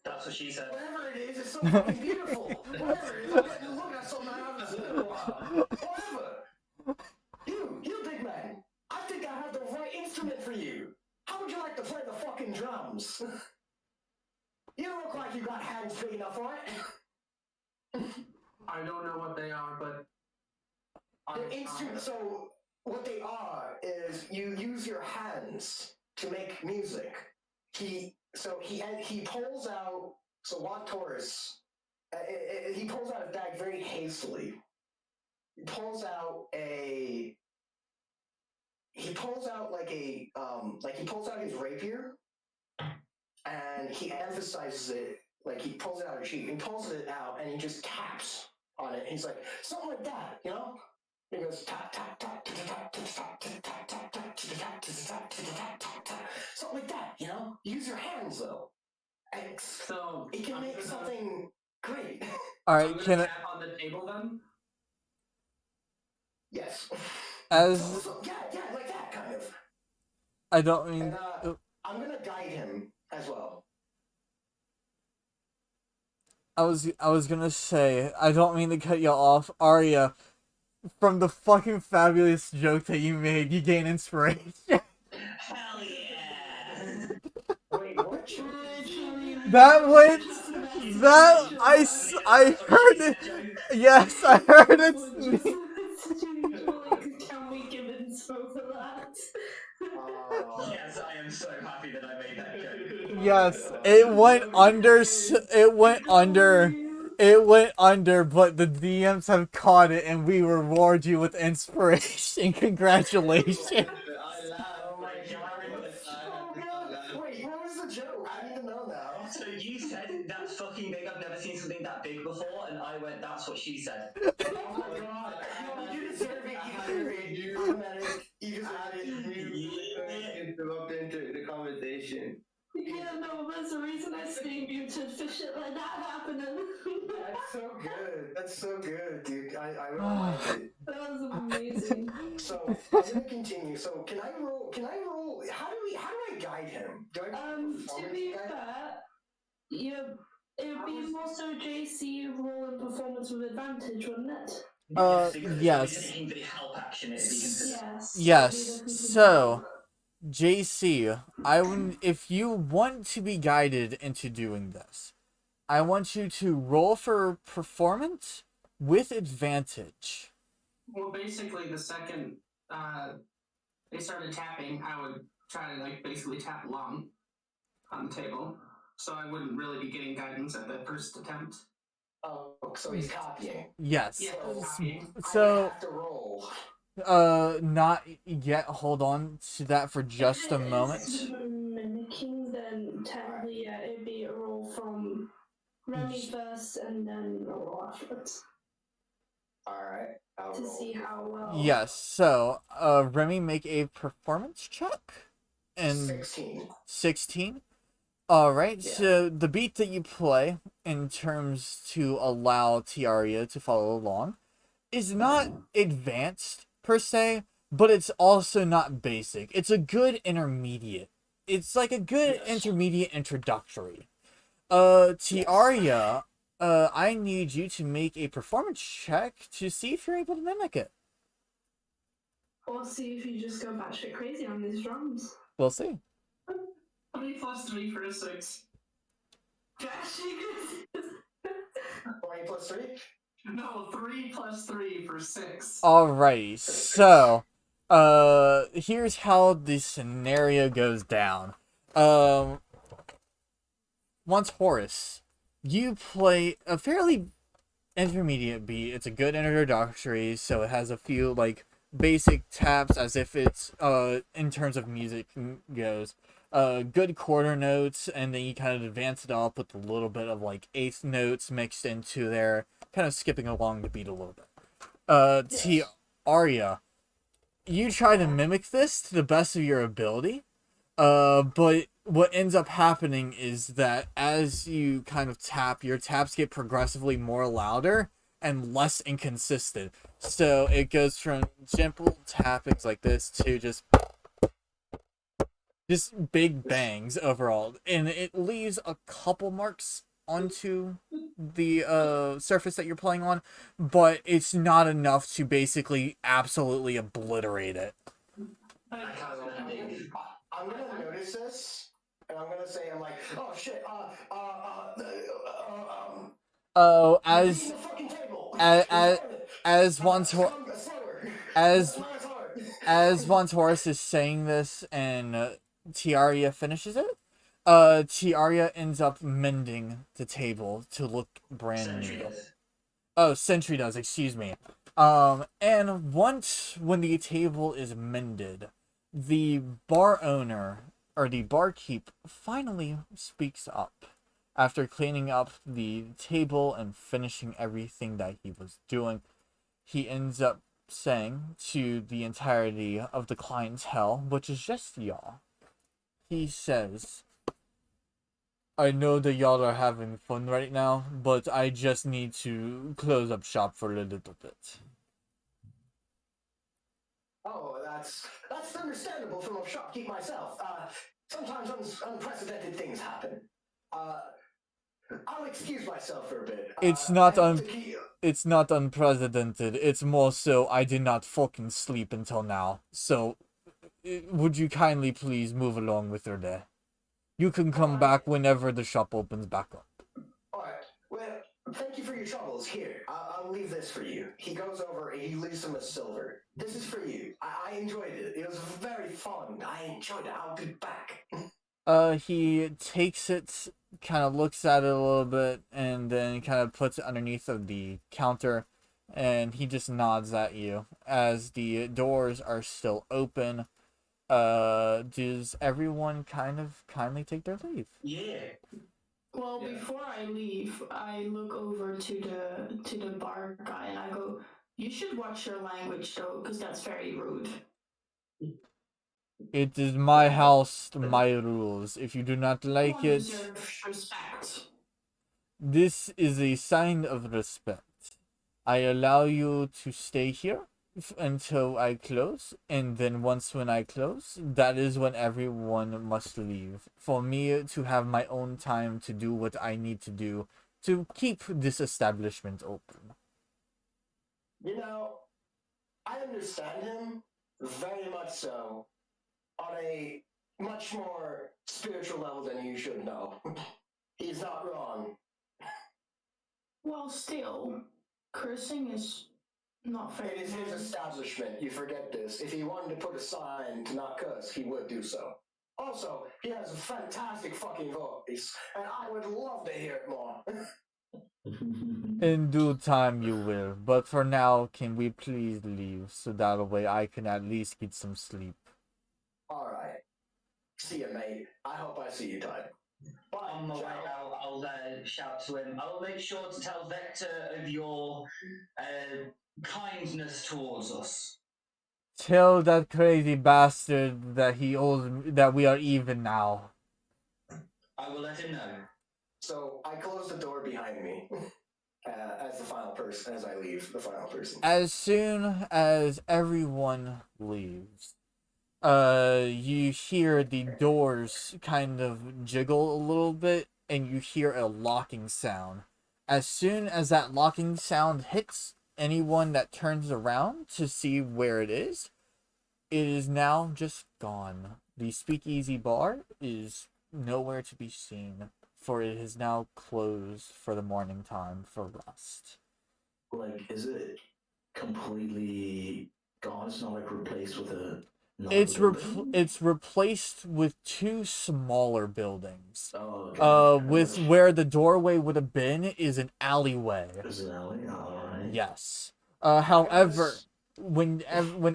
That's what she said. Whatever it is, it's so fucking beautiful. Whatever it is, I'm getting to look at something I haven't seen in a while. Whatever. You big man. I think I have the right instrument for you. How would you like to play the fucking drums? You look like you got hands big enough for it. I don't know what they are, but The instrument. So what they are is you use your hands to make music. He pulls out. So Juan Torres, he pulls out a bag very hastily. He pulls out his rapier, and he emphasizes it. Like he pulls it out of a sheet. He pulls it out, and he just taps on it. He's like something like that, you know. He goes tap tap tap tap tap tap tap tap tap tap tap tap tap tap, something like that, you know. Use your hands though. So it can make something great. All right, I'm can gonna it? tap on the table then. Yes. As yeah, like that kind of. I don't mean. And, I'm gonna guide him as well. I was gonna say, I don't mean to cut you off, Arya. From the fucking fabulous joke that you made, you gain inspiration. Hell yeah! Wait, what? That went. That I heard it. Yes, I heard it. Can we give inspo for that? Yes, I am so happy that I made that joke. Yes, it went under. It went under. It went under, but the DMs have caught it, and we reward you with inspiration. Congratulations. I laughed. Oh my god. Wait, what was the joke? I need to know now. So you said that's fucking big. I've never seen something that big before, and I went, that's what she said. Oh my god. No, you deserve it. You automatic. You deserve it. Interrupt into the conversation. Yeah, no, there's a reason I stay muted for shit like that happening. That's so good, dude. I really like it. That was amazing. So I'm gonna continue. So can I roll? How do I guide him? Do I To be fair, it would be more so JC role and performance with advantage, wouldn't it? Yes. Anything that help action is Yes. Yes. So, JC, if you want to be guided into doing this, I want you to roll for performance with advantage. Well, basically, the second they started tapping, I would try to basically tap along on the table, so I wouldn't really be getting guidance at the first attempt. Oh, so he's copying. Yes. Yeah, copying. So I have to roll. not yet. Hold on to that for just a moment. If it's mimicking, then technically, yeah, it'd be a roll from Remy first and then a roll afterwards. Alright. To see how well. Yes. So, Remy, make a performance check. And 16. All right. Yeah. So the beat that you play, in terms to allow Tiaria to follow along, is not advanced per se, but it's also not basic. It's a good intermediate. It's like a good intermediate introductory. Tiaria, I need you to make a performance check to see if you're able to mimic it. Or see if you just go batshit crazy on these drums. We'll see. 3 + 3 for a 6. Batshit crazy. 20 + 3? No, 3 + 3 for 6. Alrighty, so, Here's how the scenario goes down. Once Horace, you play a fairly intermediate beat. It's a good introductory, so it has a few like basic taps as if it's in terms of music goes. Good quarter notes, and then you kind of advance it up with a little bit of like eighth notes mixed into there, kind of skipping along the beat a little bit. T Aria, you try to mimic this to the best of your ability. But what ends up happening is that as you kind of tap, your taps get progressively more louder and less inconsistent. So it goes from gentle tappings like this to just big bangs overall, and it leaves a couple marks onto the surface that you're playing on, but it's not enough to basically absolutely obliterate it. I'm gonna notice this, and I'm gonna say, I'm like, oh shit, Oh, as the fucking table. as once slower. as Not as hard. as once Horace is saying this and Tiaria finishes it, Tiaria ends up mending the table to look brand new. Oh, Sentry does, excuse me. And once when the table is mended, the bar owner or the barkeep finally speaks up after cleaning up the table and finishing everything that he was doing. He ends up saying to the entirety of the clientele, which is just y'all, he says, I know that y'all are having fun right now, but I just need to close up shop for a little bit. Oh, that's understandable from a shopkeep myself. Sometimes unprecedented things happen. I'll excuse myself for a bit. It's not unprecedented. It's more so I did not fucking sleep until now. So, would you kindly please move along with your day? You can come back whenever the shop opens back up. Alright, well, thank you for your troubles. Here, I'll leave this for you. He goes over and he leaves some of silver. This is for you. I enjoyed it. It was very fun. I enjoyed it. I'll be back. He takes it, kind of looks at it a little bit, and then kind of puts it underneath of the counter, and he just nods at you as the doors are still open. Does everyone kind of kindly take their leave? Yeah. Well, before I leave, I look over to the bar guy and I go, "You should watch your language, though, because that's very rude." It is my house, my rules. If you do not like it, respect. This is a sign of respect. I allow you to stay here until I close, and then once when I close, that is when everyone must leave. For me to have my own time to do what I need to do to keep this establishment open. You know, I understand him very much so on a much more spiritual level than you should know. He's not wrong. Well, still, cursing is not fair. It is his establishment. You forget this. If he wanted to put a sign to not curse, he would do so. Also, he has a fantastic fucking voice, and I would love to hear it more. In due time you will, but for now, can we please leave so that way I can at least get some sleep? Alright. See you, mate. I hope I see you, Todd. On the way out, I'll shout to him. I'll make sure to tell Vector of your kindness towards us. Tell that crazy bastard that he owes that we are even now. I will let him know. So I close the door behind me as the final person, as I leave, the final person. As soon as everyone leaves, you hear the doors kind of jiggle a little bit, and you hear a locking sound. As soon as that locking sound hits anyone that turns around to see where it is now just gone. The speakeasy bar is nowhere to be seen, for it is now closed for the morning time for rest. Like, is it completely gone? It's not like replaced with another It's building? it's replaced with two smaller buildings. Oh, okay. With where the doorway would have been is an alleyway. Is it alley? Alright. Yes. However, when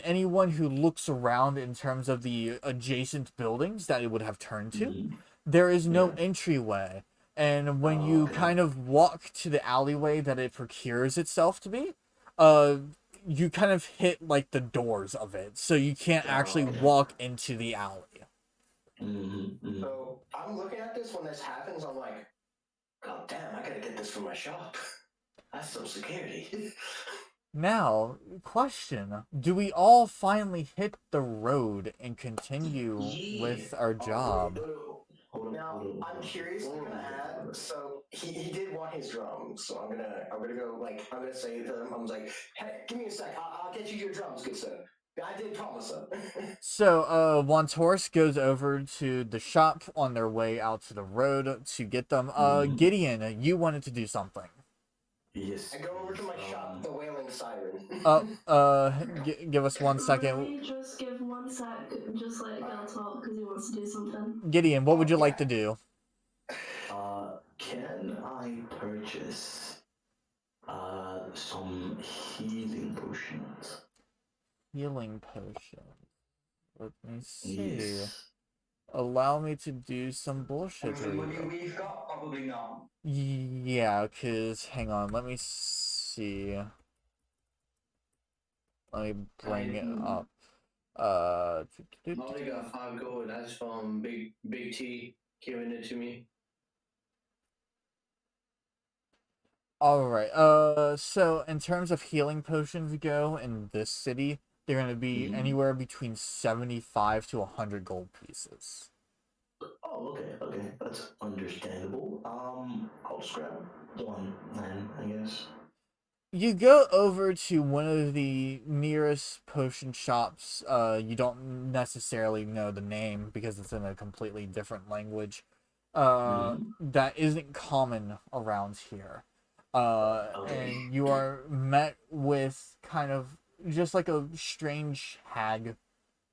anyone who looks around in terms of the adjacent buildings that it would have turned to, there is no entryway. And when you kind of walk to the alleyway that it procures itself to be, you kind of hit like the doors of it, so you can't actually walk into the alley. So I'm looking at this when this happens. I'm like, God damn! I gotta get this from my shop. That's some security. Now, question: do we all finally hit the road and continue with our job? Now I'm curiously gonna add. So he did want his drums, so I'm gonna go I'm gonna say to him, I'm like, hey, give me a sec. I'll get you your drums, good sir. I did promise him. So, Wantorse goes over to the shop on their way out to the road to get them. Gideon, you wanted to do something. Yes. I go over to my shop, the wailing siren. Give us 1 second. Let me just give 1 sec, just let Gil talk because he wants to do something. Gideon, what would you like to do? Can I purchase some healing potions? Healing potion. Let me see. Yes. Allow me to do some bullshit. With the money we've got, probably not. Yeah, because, hang on, let me see. Let me bring it up. I only got 5 gold. That's from Big T giving it to me. Alright, so in terms of healing potions go in this city, they're going to be anywhere between 75 to 100 gold pieces. Oh, okay, that's understandable. I'll just grab one then, I guess. You go over to one of the nearest potion shops. You don't necessarily know the name because it's in a completely different language. That isn't common around here. And you are met with kind of just like a strange hag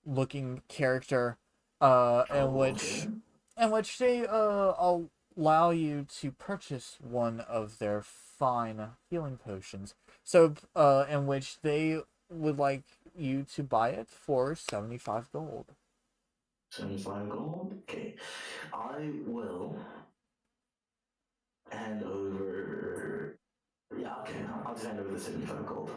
looking character, in which they allow you to purchase one of their fine healing potions. So, in which they would like you to buy it for 75 gold. 75 gold? Okay. I will hand over. Yeah, okay. I'll just hand over the 75 gold.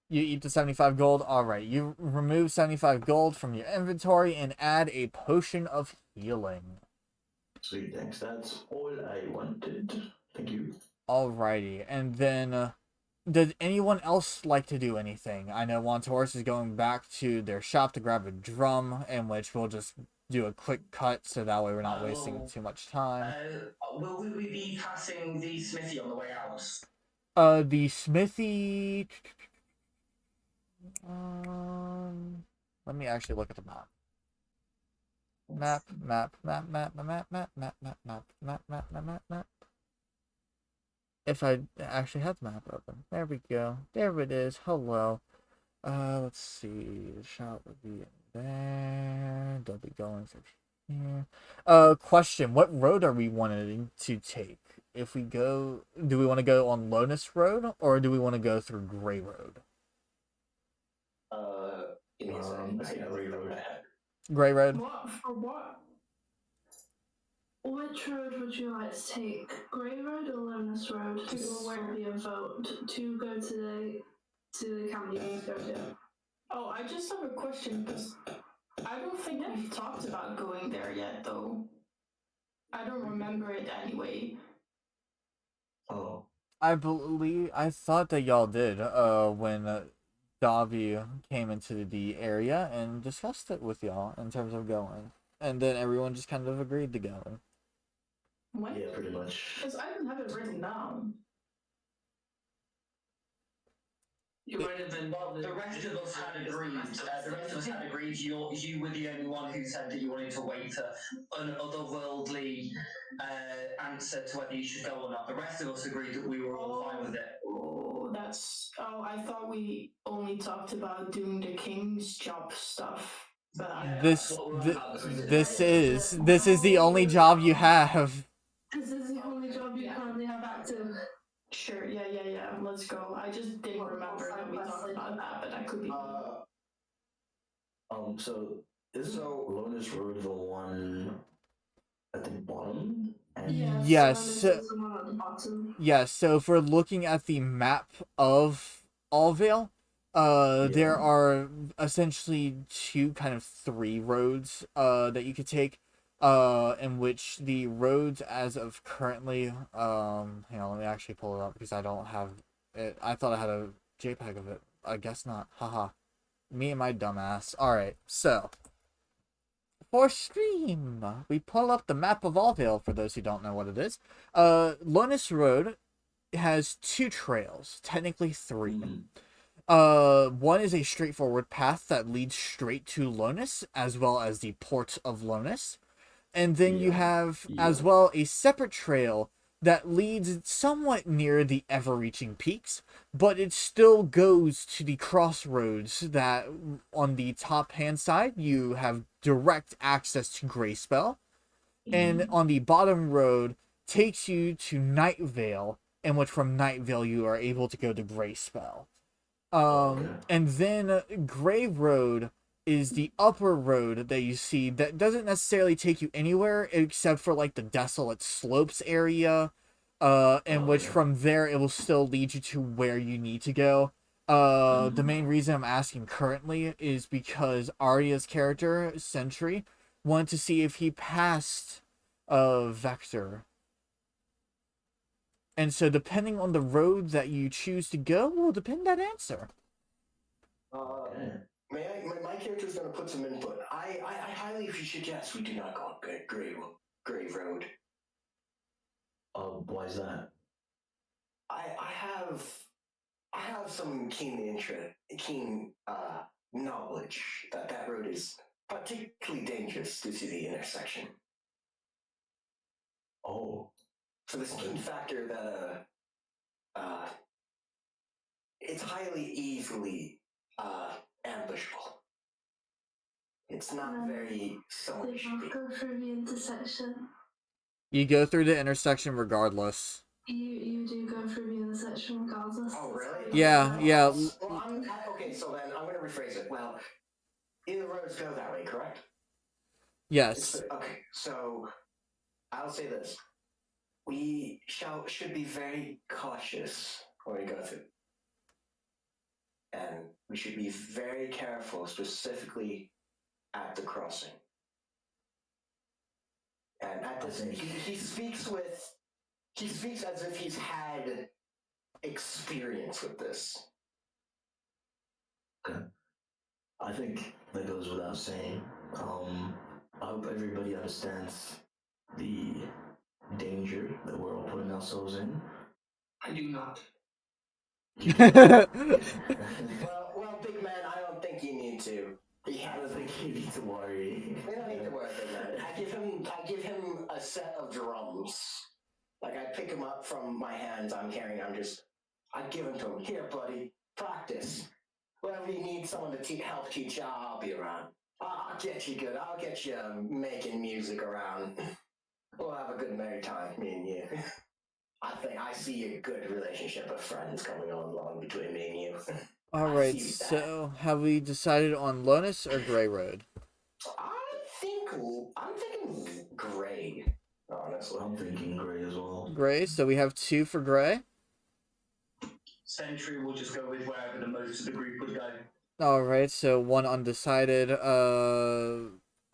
You eat the 75 gold. Alright, you remove 75 gold from your inventory and add a potion of healing. Sweet, thanks. That's all I wanted. Thank you. Alrighty, and then, does anyone else like to do anything? I know Wantorse is going back to their shop to grab a drum, in which we'll just do a quick cut so that way we're not wasting too much time. Will we be passing the smithy on the way out? The smithy... let me actually look at the map. Map. If I actually had the map open. There we go. There it is. Hello. Let's see. The shop would be in there. They'll be going through here. Question. What road are we wanting to take? If we go... Do we want to go on Lonus Road, or do we want to go through Grey Road? Give me a second. I gotta read over that. Grey Road? What? For what? Which road would you like to take? Grey Road or Lonus Road? It will be a vote to go to the camp you need to go to. Oh, I just have a question because I don't think we've talked about going there yet, though. I don't remember it anyway. Oh. I thought that y'all did, when Davi came into the area and discussed it with y'all in terms of going. And then everyone just kind of agreed to go. When? Yeah, pretty much. Because I don't have it written down. You might have been. Well, the rest of us had agreed. You were the only one who said that you wanted to wait for an otherworldly answer to whether you should go or not. The rest of us agreed that we were all fine with it. Oh, that that's. Oh, I thought we only talked about doing the king's job stuff. But This What we're th- about to do. this is the only job you have. This is the only job you currently have active. Sure, yeah. Let's go. I just didn't remember that we talked about that, but I could be. So is Lotus Road the one at the bottom? Yes. There's someone at the bottom. Yes, so if we're looking at the map of All Vale, there are essentially three roads that you could take, in which the roads as of currently, hang on, let me actually pull it up because I don't have it. I thought I had a JPEG of it. I guess not. Haha. Me and my dumbass. Alright, so for stream, we pull up the map of All Vale for those who don't know what it is. Lonis Road has two trails, technically three. One is a straightforward path that leads straight to Lonis, as well as the port of Lonis. And then you have, as well, a separate trail that leads somewhat near the ever-reaching peaks, but it still goes to the crossroads that, on the top-hand side, you have direct access to Greyspell. And on the bottom road, takes you to Night Vale, in which from Night Vale you are able to go to Greyspell. And then Grave Road is the upper road that you see that doesn't necessarily take you anywhere except for like the desolate slopes area, in which from there it will still lead you to where you need to go. The main reason I'm asking currently is because Arya's character, Sentry, wanted to see if he passed Vector. And so depending on the road that you choose to go will depend that answer. My character's going to put some input. I highly suggest we do not go up Grave Road. Why is that? I have some keen knowledge that road is particularly dangerous due to the intersection. Oh. For this keen factor that it's highly easily ambushable. It's not very so. They both go through the intersection. You go through the intersection regardless. You do go through the intersection regardless. Oh, really? Yeah. Well, okay, so then I'm going to rephrase it. Well, either roads go that way, correct? Yes. Okay, so I'll say this. We should be very cautious when we go through. And we should be very careful, specifically at the crossing. And at this, he speaks as if he's had experience with this. Okay. I think that goes without saying. I hope everybody understands the danger that we're all putting ourselves in. I do not. Well, big man, I don't think you need to. I don't think you need to worry. We don't need to worry, big man. I give him a set of drums. Like I pick him up from my hands I'm carrying. I give him to him. Here, buddy, practice. Whenever you need someone to help teach you, I'll be around. I'll get you good. I'll get you making music around. We'll have a good merry time, me and you. I see a good relationship of friends coming along between me and you. Alright, so have we decided on Lonis or Grey Road? I'm thinking Grey, honestly. I'm thinking Grey as well. Grey, so we have 2 for Grey. Sentry will just go with wherever the most of the group would go. Alright, so 1 undecided.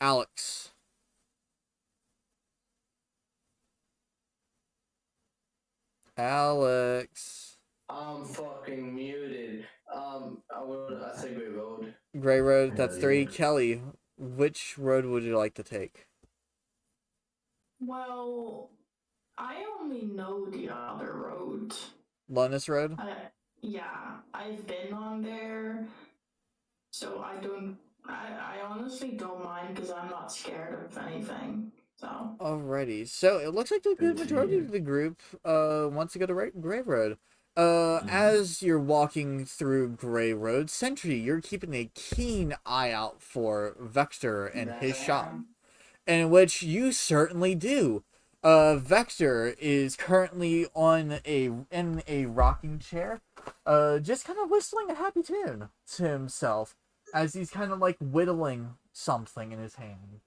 Alex. Alex. I'm fucking muted. I say Grey Road. Grey Road, that's 3. Kelly, which road would you like to take? Well, I only know the other road. Lonis Road? Yeah, I've been on there, so I honestly don't mind because I'm not scared of anything. So. Alrighty, so it looks like the good majority of the group wants to go to Grey Road. As you're walking through Gray Road, Sentry, you're keeping a keen eye out for Vector and That his I shop, am. in which you certainly do. Vector is currently in a rocking chair, just kind of whistling a happy tune to himself as he's kind of like whittling something in his hand.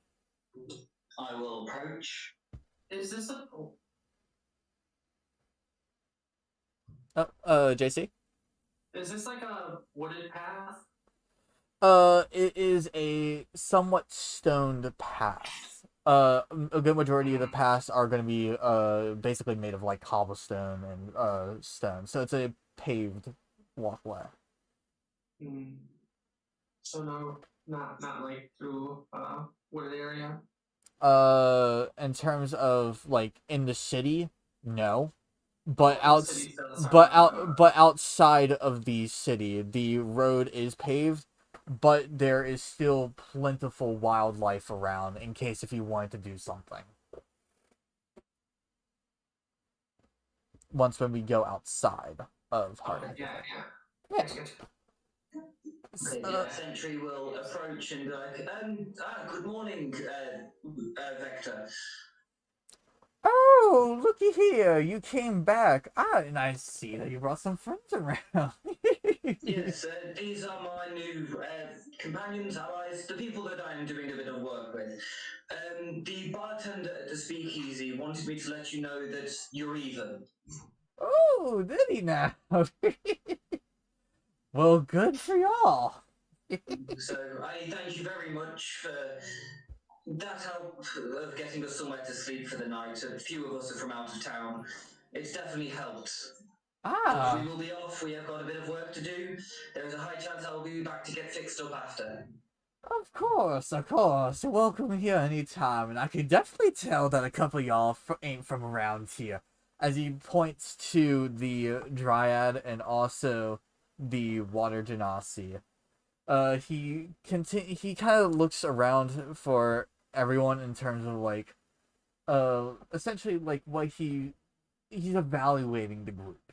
I will approach. Is this a? JC? Is this like a wooded path? It is a somewhat stoned path. A good majority of the paths are going to be basically made of like cobblestone and stone, so it's a paved walkway. Hmm. So no, not like through wooded area. In terms of like in the city, no, but Oh, the city still surrounded. but outside of the city, the road is paved, but there is still plentiful wildlife around in case if you wanted to do something. Once when we go outside of Harding. Yeah. Yeah. Gotcha. Sentry will approach and be like, good morning, Vector. Oh, looky here! You came back. And I see that you brought some friends around. Yes, these are my new companions, allies, the people that I am doing a bit of work with. The bartender at the speakeasy wanted me to let you know that you're even. Oh, did he now? Well, good for y'all. So I thank you very much for that help of getting us somewhere to sleep for the night. A few of us are from out of town. It's definitely helped. But we will be off. We have got a bit of work to do. There is a high chance I will be back to get fixed up after. Of course, of course. You're welcome here anytime, and I can definitely tell that a couple of y'all ain't from around here. As he points to the Dryad and also the Water Genasi. He kind of looks around for everyone in terms of like, essentially like what he's evaluating the group.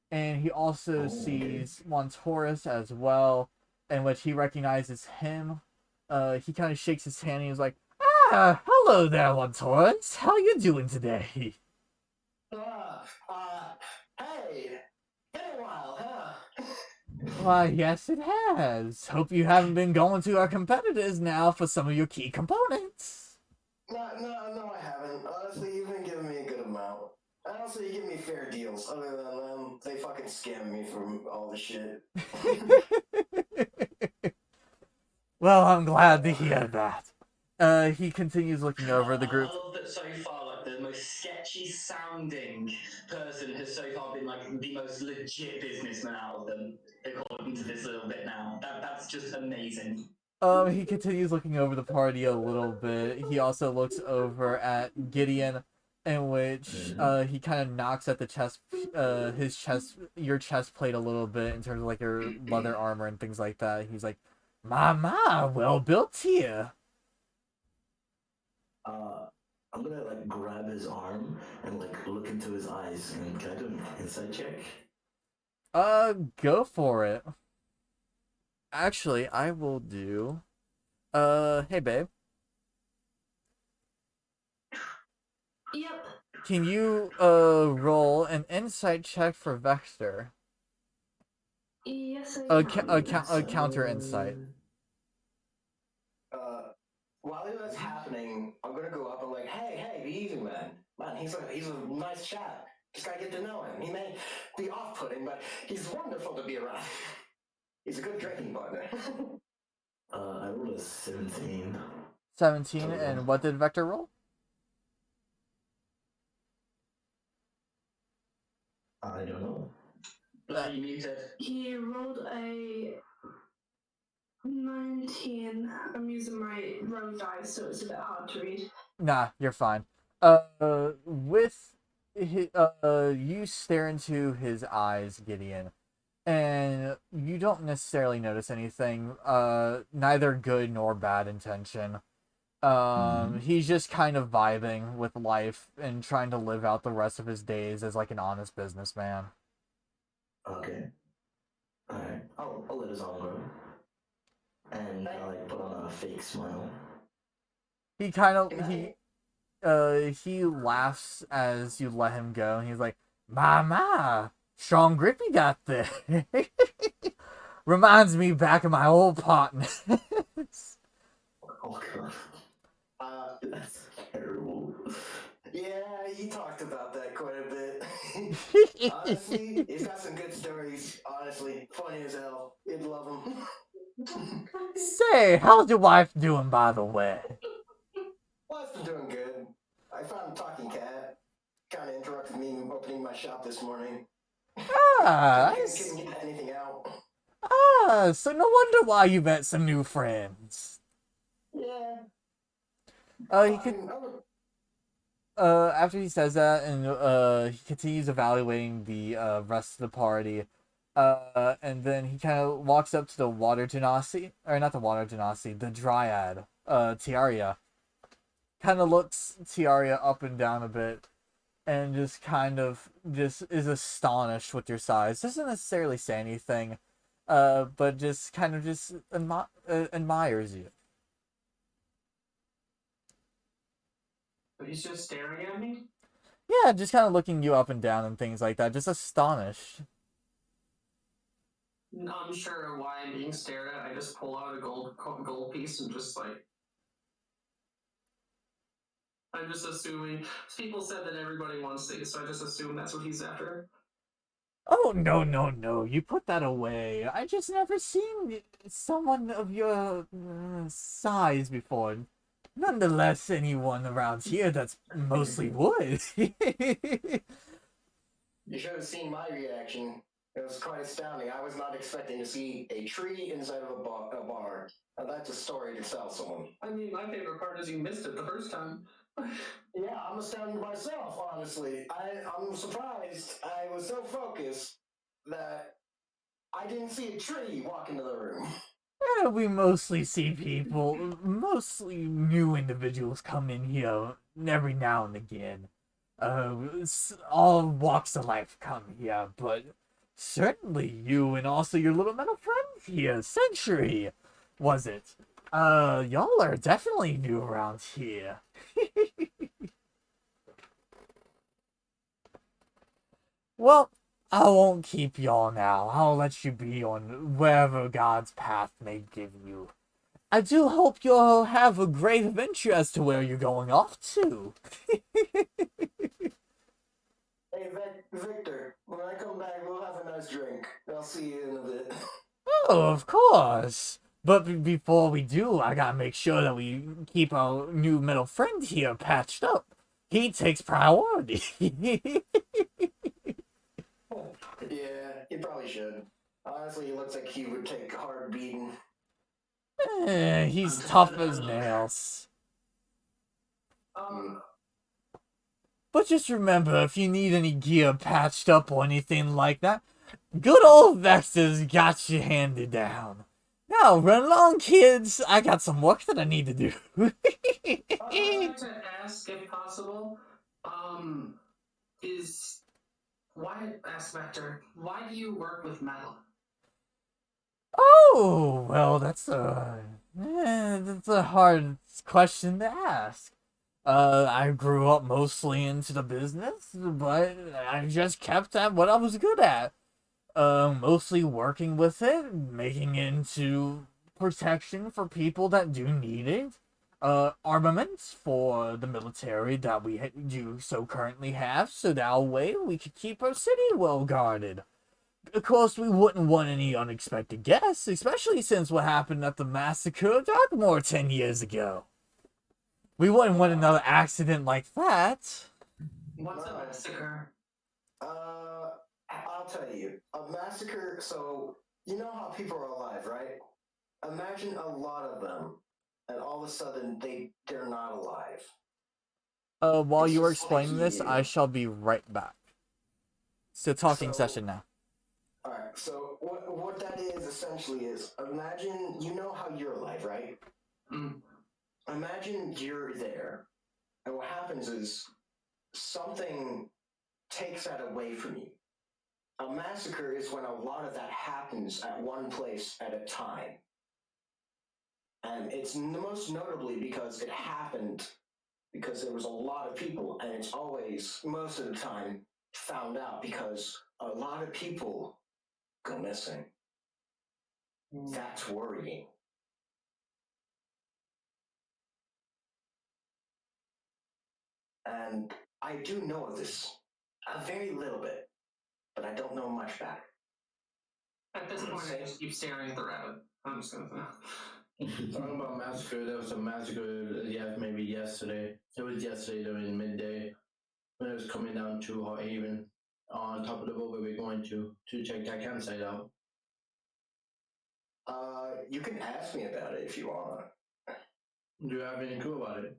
And he also sees Montoris as well, in which he recognizes him. He kind of shakes his hand and he's like, hello there, Montoris. How you doing today? Hey, been a while, huh? Why, yes, it has. Hope you haven't been going to our competitors now for some of your key components. No, I haven't. Honestly, you've been giving me a good amount. And also, you give me fair deals. Other than them, they fucking scam me from all the shit. Well, I'm glad to hear that. He continues looking over the group. I love that so far, like, the most sketchy sounding person has so far been, like, the most legit businessman out of them, according to this little bit now. That's just amazing. He continues looking over the party a little bit. He also looks over at Gideon, in which he kind of knocks at your chest plate a little bit in terms of like your leather armor and things like that. He's like, "Ma, well built here." I'm gonna like grab his arm and like look into his eyes and can I do an insight check? Go for it. Actually, I will do. Hey babe. Yep. Can you roll an insight check for Vector? Yes, I can. A counter insight. While that's happening, I'm gonna go up and like, hey, be easy, man. Man, he's a nice chap. Just gotta get to know him. He may be off-putting, but he's wonderful to be around. He's a good drinking partner. I rolled a 17. 17, and what did Vector roll? I don't know. You muted. He rolled a 19. I'm using my rogue dice, so it's a bit hard to read. Nah, you're fine. With you stare into his eyes, Gideon, and you don't necessarily notice anything, neither good nor bad intention. He's just kind of vibing with life and trying to live out the rest of his days as like an honest businessman. Okay. Alright. I'll let his arm grow. And I like put on a fake smile. He kind of he laughs as you let him go, and he's like, "My, strong grip you got there. Reminds me back of my old partners." Oh god. That's terrible. Yeah, he talked about that quite a bit. Honestly, he's got some good stories. Honestly, funny as hell. You'd love him. Say, how's your wife doing, by the way? Wife's been doing good. I found a talking cat. Kind of interrupted me opening my shop this morning. Ah, Couldn't get anything out. So no wonder why you met some new friends. Yeah. He could. After he says that, and he continues evaluating the rest of the party, and then he kind of walks up to the water genasi, or not the water genasi, the dryad, Tiaria. Kind of looks Tiaria up and down a bit, and just kind of just is astonished with your size. Doesn't necessarily say anything, but just kind of just admires you. He's just staring at me? Yeah, just kind of looking you up and down and things like that. Just astonished. Unsure of why I'm being stared at, I just pull out a gold piece and just like. I'm just assuming. People said that everybody wants these, so I just assume that's what he's after. Oh, no. You put that away. I just never seen someone of your size before. Nonetheless, anyone around here that's mostly wood. You should have seen my reaction. It was quite astounding. I was not expecting to see a tree inside of a bar. Now that's a story to tell someone. I mean, my favorite part is you missed it the first time. Yeah, I'm astounded myself, honestly. I'm surprised. I was so focused that I didn't see a tree walk into the room. We mostly see people, mostly new individuals come in here every now and again. All walks of life come here, but certainly you and also your little metal friend here, Century, was it? Y'all are definitely new around here. Well, I won't keep y'all now. I'll let you be on wherever God's path may give you. I do hope you'll have a great adventure as to where you're going off to. Hey, Victor, when I come back, we'll have a nice drink. I'll see you in a bit. Oh, of course. But before we do, I gotta make sure that we keep our new metal friend here patched up. He takes priority. Yeah, you probably should. Honestly, he looks like he would take a hard beating. He's tough as nails. But just remember, if you need any gear patched up or anything like that, good old Vex's got you handed down. Now, run along, kids. I got some work that I need to do. I'd like to ask, if possible, why do you work with metal? Oh, well, that's a hard question to ask. I grew up mostly into the business, but I just kept at what I was good at. Mostly working with it, making it into protection for people that do need it. Armaments for the military that we do so currently have, so that way we could keep our city well guarded. Of course, we wouldn't want any unexpected guests, especially since what happened at the massacre of Darkmoor 10 years ago. We wouldn't want another accident like that. What's a massacre? I'll tell you. A massacre, so you know how people are alive, right? Imagine a lot of them, and all of a sudden they're not alive. While It's you are just explaining like this, you. I shall be right back. So talking session now. Alright, so what that is essentially is, imagine, you know how you're alive, right? Imagine you're there, and what happens is something takes that away from you. A massacre is when a lot of that happens at one place at a time. And it's most notably because it happened because there was a lot of people, and it's always, most of the time, found out because a lot of people go missing. That's worrying. And I do know of this a very little bit, but I don't know much about it. At this point, I just keep staring at the rabbit. I'm just gonna. Talking about massacre, there was a massacre, yeah, maybe yesterday. It was yesterday during midday when it was coming down to Hot Haven on top of the boat where we're going to check that campsite out. You can ask me about it if you want. Do you have any clue about it?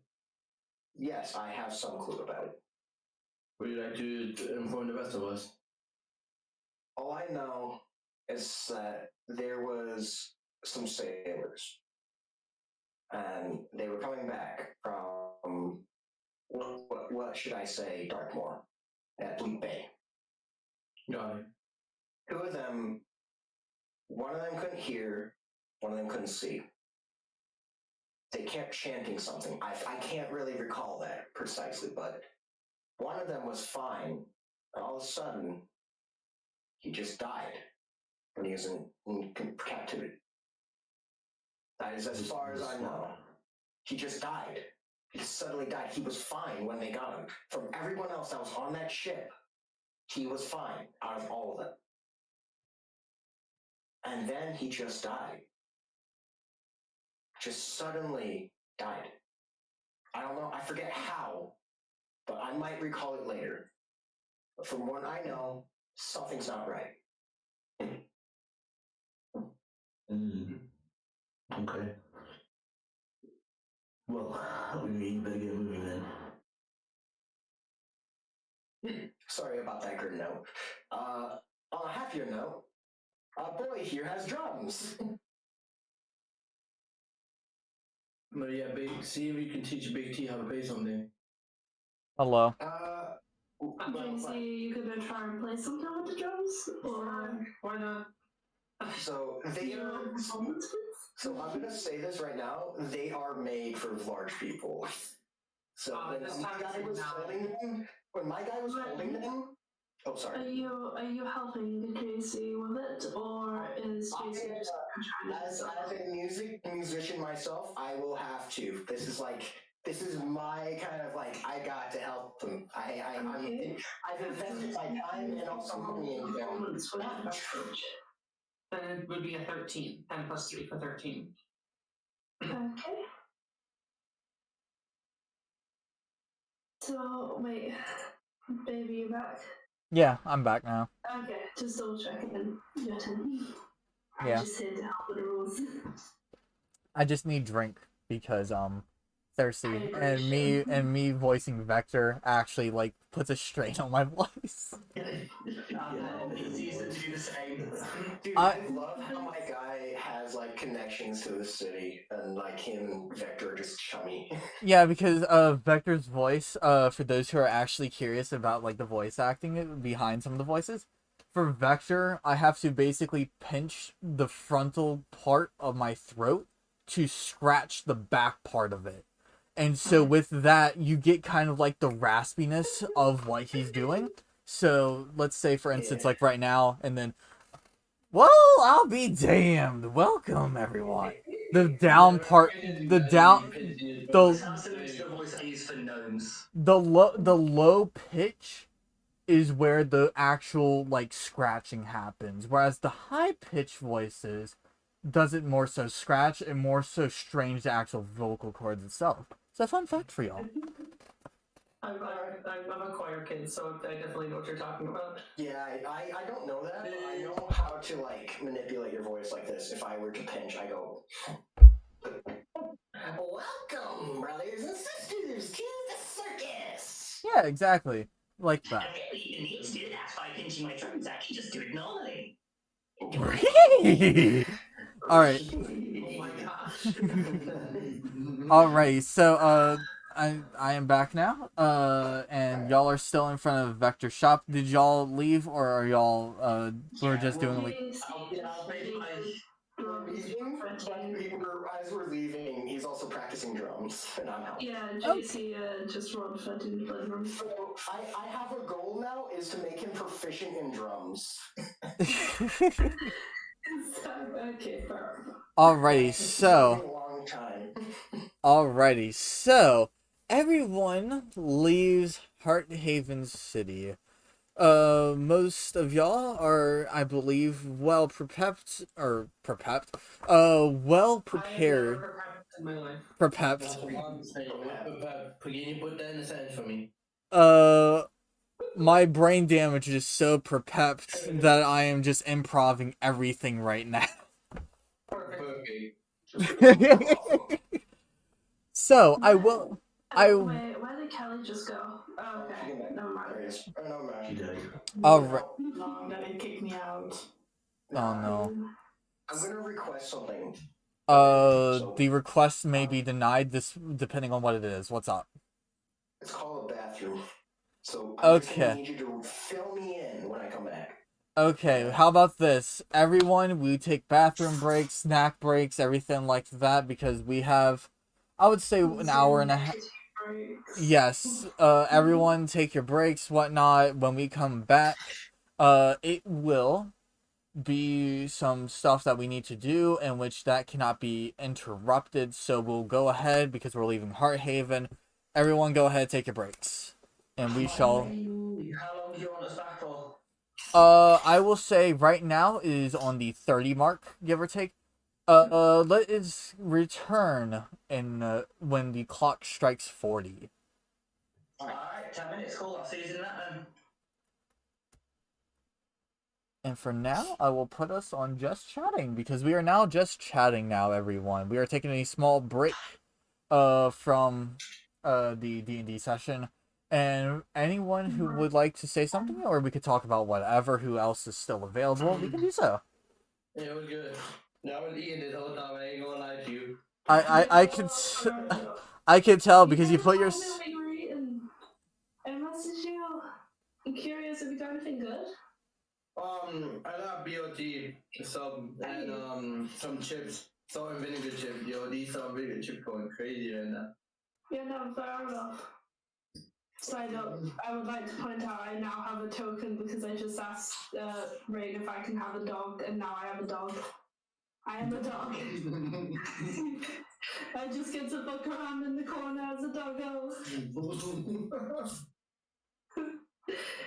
Yes, I have some clue about it. Would you like to inform the rest of us? All I know is that there was some sailors, and they were coming back from what should I say, Dartmoor, at Bleak Bay. Got it. Two of them, one of them couldn't hear, one of them couldn't see. They kept chanting something. I can't really recall that precisely, but one of them was fine, and all of a sudden, he just died when he was in captivity. That is as far as I know. He just died. He suddenly died. He was fine when they got him. From everyone else that was on that ship, he was fine out of all of them. And then he just died. Just suddenly died. I don't know, I forget how, but I might recall it later. But from what I know, something's not right. Okay. Well, we better get moving then. Sorry about that grim note. On a happier note, a boy here has drums. No, yeah, see if you can teach Big T how to play something. Hello. JC, you gonna try and play something with the drums? Or Why not? So they are. So I'm gonna say this right now. They are made for large people. So when my guy was holding them, oh sorry. Are you helping JC with it, or is JC just trying to As a musician myself, I will have to. This is my kind of like I got to help them. I've invested my time and also money into them. Then it would be a 13. 10 plus 3 for 13. Okay. So, wait. Baby, you back? Yeah, I'm back now. Okay, just double checking. Your turn. I'm Yeah. just here to help with the rules. I just need drink because thirsty, and me voicing Vector actually like puts a strain on my voice. It's easy to do the same. Dude, I love how my guy has like connections to the city, and like him and Vector are just chummy. Yeah, because Vector's voice, for those who are actually curious about like the voice acting behind some of the voices, for Vector, I have to basically pinch the frontal part of my throat to scratch the back part of it. And so with that, you get kind of like the raspiness of what he's doing. So let's say, for instance, like right now, and then, well, I'll be damned. Welcome, everyone. The down part, the voice I use for gnomes. the low pitch is where the actual like scratching happens, whereas the high pitch voices doesn't more so scratch and more so strange the actual vocal cords itself. It's a fun fact for y'all. I'm a choir kid, so I definitely know what you're talking about. Yeah, I don't know that, but I know how to like manipulate your voice like this. If I were to pinch, I go, "Welcome, brothers and sisters, to the circus." Yeah, exactly. Like that. I barely even need to do that by pinching my throat. I can just do it normally. Alright. Oh my gosh. Alright, so I am back now. And y'all are still in front of Vector Shop. Did y'all leave, or are y'all we're just doing like? I'll pay my. We're leaving, as we're leaving, he's also practicing drums, and I'm helping. Yeah, JC just rolled 13 drums. So I have a goal now, is to make him proficient in drums. Okay, fair. Alrighty, It's so. taken me a long time. Alrighty, so everyone leaves Hearthaven City. Most of y'all are, I believe, well prepared. Well prepared. In my life. Prepared. That's what I'm saying. Can you put that in a sentence for me? My brain damage is so prepared that I am just improving everything right now. Perfect. So I will. Wait, where did Kelly just go? Oh, okay, never mind. There he is. Oh, no, man. He died. Alright. No, that it kicked me out. Oh no. I'm gonna request something. The request may be denied. This depending on what it is. What's up? It's called a bathroom. So I'm just gonna Okay. need you to fill me in when I come back. Okay. How about this? Everyone, we take bathroom breaks, snack breaks, everything like that because we have, I would say, an hour and a half. Yes. Everyone, take your breaks, whatnot. When we come back, it will be some stuff that we need to do in which that cannot be interrupted, so we'll go ahead because we're leaving Hearthaven. Everyone go ahead, take your breaks, and we shall. How long do you want us back for? I will say right now is on the 30 mark, give or take. Let us return in when the clock strikes 40. Alright, 10 minutes, cool, I'll see you in that then. And for now, I will put us on just chatting because we are now just chatting now, everyone. We are taking a small break from the D&D session. And anyone who would like to say something, or we could talk about whatever, who else is still available, we can do so. Yeah, it was good. I was eating this whole time, I ain't gonna lie to you. I can tell because you put your... I messaged you. I'm curious if you got anything good. I got BOT sub and some chips, salt and vinegar chips. Yo, these salt and vinegar chips going crazy right now. Yeah, no, fair enough. Side note, I would like to point out I now have a token because I just asked Rain if I can have a dog, and now I have a dog. I am a dog. I just get to fuck around in the corner as a doggo.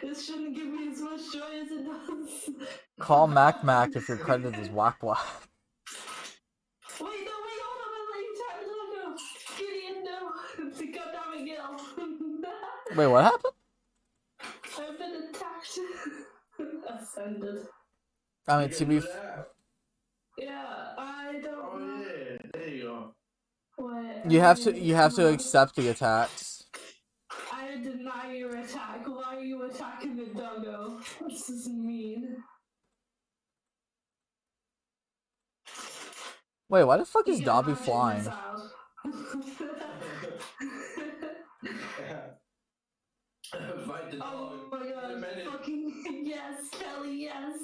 This shouldn't give me as much joy as it does. Call Mac if you're credited as Whack Whack. Wait, hold on, I let you tap the doggo. Gideon, no. Goddammit, Gil. Wait, what happened? I've been attacked. Offended. I mean, to be... Yeah, I don't know. Oh yeah, there you go. What? You have to accept the attacks. I deny your attack. Why are you attacking the doggo? This is mean. Wait, why the fuck is Dobby flying? Fight the dog. Oh my god, fucking yes, Kelly, yes.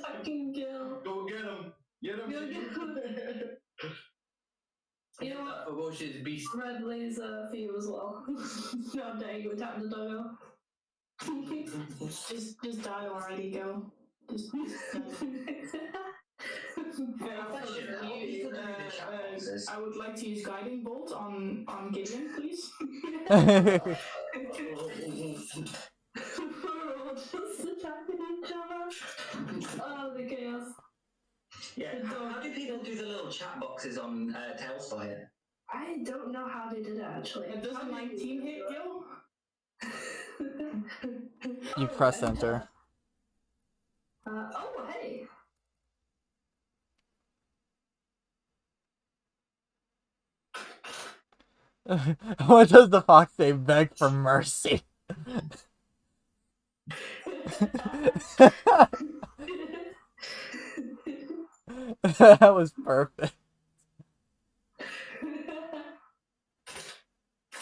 fucking Gil. Go get him. Get him. Go get him. You know what? Ferocious beast. Red laser for you as well. How dare you attack the doggo? Just die already, go. Just die. I would like to use Guiding Bolt on Gideon, please. We're all just attacking each other. Oh, the chaos. Yeah, how do people do the little chat boxes on Tailspire? I don't know how they did it actually. It doesn't 19 hit, Gil? You press enter. Oh, hey. What does the fox say? Beg for mercy. That was perfect.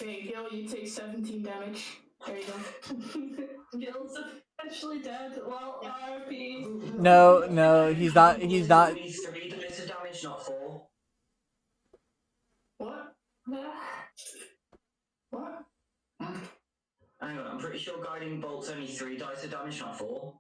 Okay, Gil, you take 17 damage. There you go. Gil's officially dead. Well, RP. No, he's not. He's not. Only 3 dice of damage, not 4. What? What? Hang on, I'm pretty sure Guiding Bolt's only 3 dice of damage, not 4.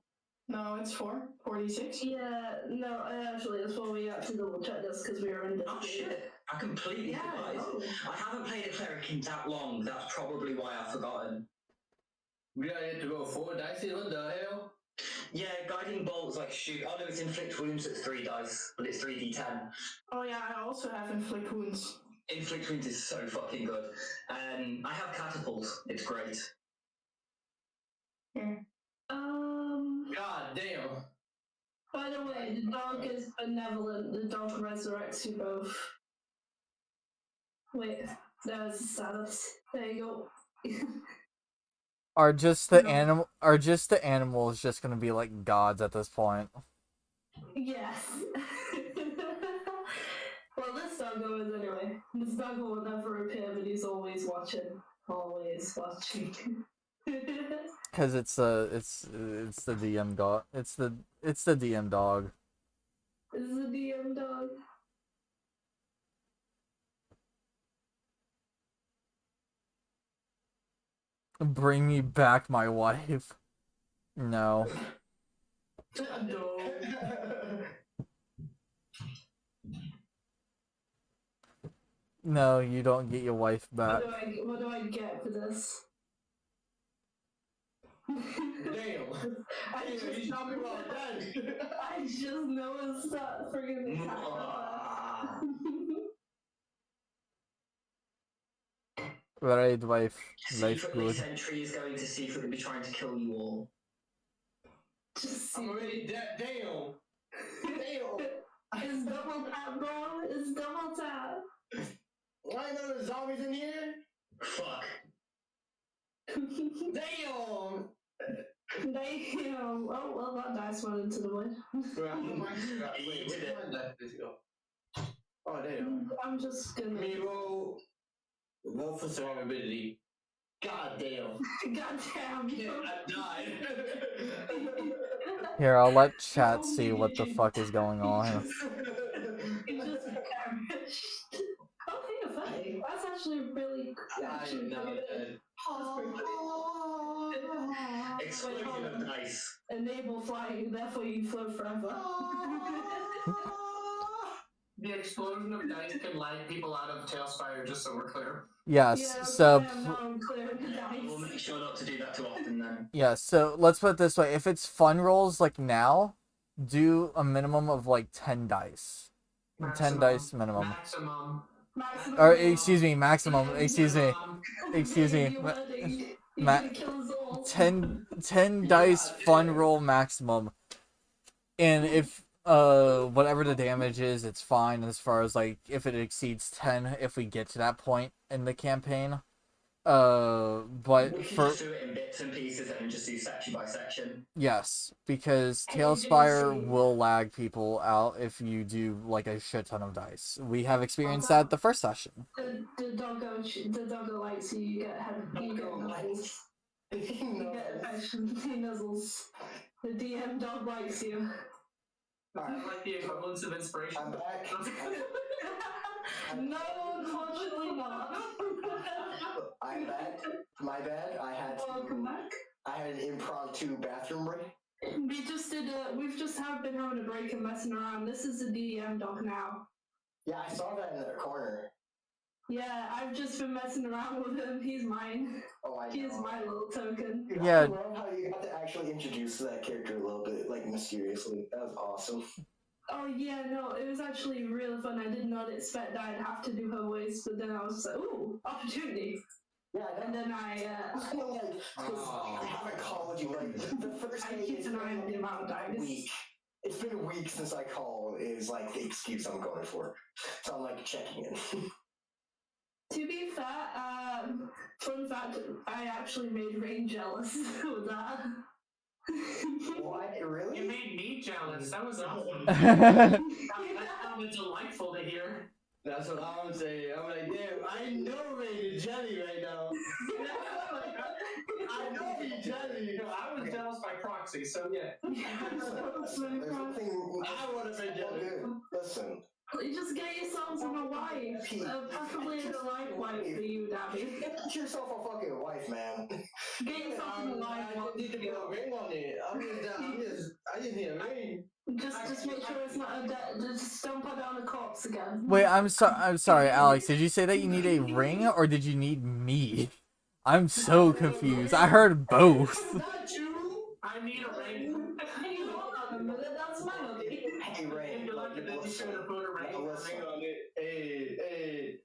No, it's 4. 46. Yeah, no, actually, that's why we actually double checked this because we were in this. Oh shit, I completely forgot. I haven't played a cleric in that long, that's probably why I've forgotten. We gotta get to go 4 dice, what the hell? Yeah, Guiding Bolt's like shoot. Oh no, it's Inflict Wounds at 3 dice, but it's 3d10. Oh yeah, I also have Inflict Wounds. Inflict Wounds is so fucking good. I have Catapult, it's great. Yeah. God damn. By the way, the dog is benevolent. The dog resurrects you both. Wait, there's the status. There you go. Are just the animals just gonna be like gods at this point? Yes. Well, this doggo is anyway. This doggo will never appear, but he's always watching. Always watching. Because it's the DM god. It's the DM dog. This is a DM dog. Bring me back my wife. No. No. No, you don't get your wife back. What do I get for this? Damn. You shot me while dead. I just noticed that friggin' attack. Right, wife. Life Secretly, good. Sentry is going to secretly be trying to kill you all. Just I'm already dead. Damn. It's double tap, bro. It's double tap. I know there's zombies in here. Fuck. Damn. Damn. Oh, well, that dice went into the wind. Oh, damn. I'm just gonna. Me roll for survivability. God damn. God damn. I died. Here, I'll let chat see what the fuck is going on. You just perished. Oh, hey, a funny. That's actually really. Actually, now pretty good. dead. That's pretty good. Explosion of dice. Enable flying, therefore you float forever. The explosion of dice can light people out of Tailspire, just so we're clear. Yes, Yeah, so I'm clearing the We'll dice. make sure not to do that too often then. yeah, so let's put it this way. If it's fun rolls like now, do a minimum of like 10 dice. 10 dice minimum. Maximum. Or excuse me, maximum. Excuse me. Excuse me. Ma- 10 dice fun roll maximum. And if whatever the damage is, it's fine as far as like if it exceeds 10 if we get to that point in the campaign. But We can for just do it in bits and pieces and just do section by section. yes, because Tailspire will lag people out if you do like a shit ton of dice. We have experienced that the first session. The doggo likes you. You get nuzzles. You get affection. He nuzzles. The DM dog likes you. I like the equivalence of inspiration. I'm back. No, unfortunately not. I'm back. My bad. Welcome back. I had an impromptu bathroom break. We just did we've just been having a break and messing around. This is the DM dog now. Yeah, I saw that in the corner. Yeah, I've just been messing around with him. He's mine. Oh, I know. He's my little token. Dude, Yeah. I love how you got to actually introduce that character a little bit, like, mysteriously. That was awesome. Oh yeah, no, it was actually really fun. I did not expect that I'd have to do her voice, but then I was like, ooh, opportunity. Yeah, And then I feel like, because I haven't called you, like, the first I day keep is an eye on the amount of dice. week. It's been a week since I called, is, like, the excuse I'm going for. So I'm, like, checking in. To be fair, fun fact, I actually made Rain jealous with that. What? Really? You made me jealous. That was awesome. That sounded delightful to hear. That's what I'm saying. I'm like, damn, I know Ray is jelly right now. I know he's jelly. No, I was jealous by proxy, so yeah. There's nothing. I want to be jelly. Good. Listen, You just get yourselves a wife, preferably a life wife for you, Dabby. get yourself a fucking wife, man. Get yourself a life I just need to put a wife. ring on it. I just need a ring. Just make sure it's not a just don't put down a corpse again. Wait, I'm sorry, Alex. Did you say that you need a ring or did you need me? I'm so confused. I heard both. Not you. I need a ring. That's melody. Hey, Ray, You're lucky that you should have put a ring. listen. Ring on it. Hey.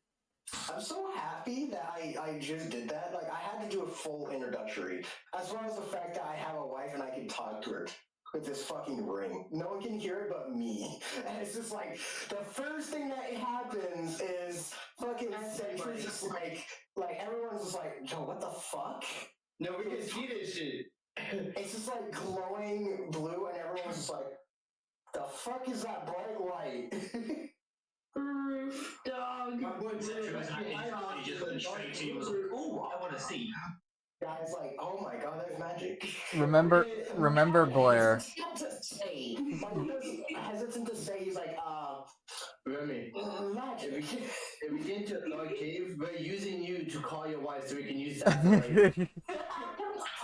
I'm so happy that I just did that. Like, I had to do a full introductory, as well as the fact that I have a wife and I can talk to her with this fucking ring. No one can hear it but me. And it's just like, the first thing that happens is fucking Sentry's just like everyone's just like, yo, what the fuck? No, we can see this shit. It's just like glowing blue, and everyone's just like, the fuck is that bright light? Roof dog. My boy He was acting funny, just went straight to you and was like, oh, I want to see. Guys, like, oh my god, there's magic. Remember Blair. Hesitant to say, he's like, Remy, magic. if we get into a log cave, we're using you to call your wife so we can use that.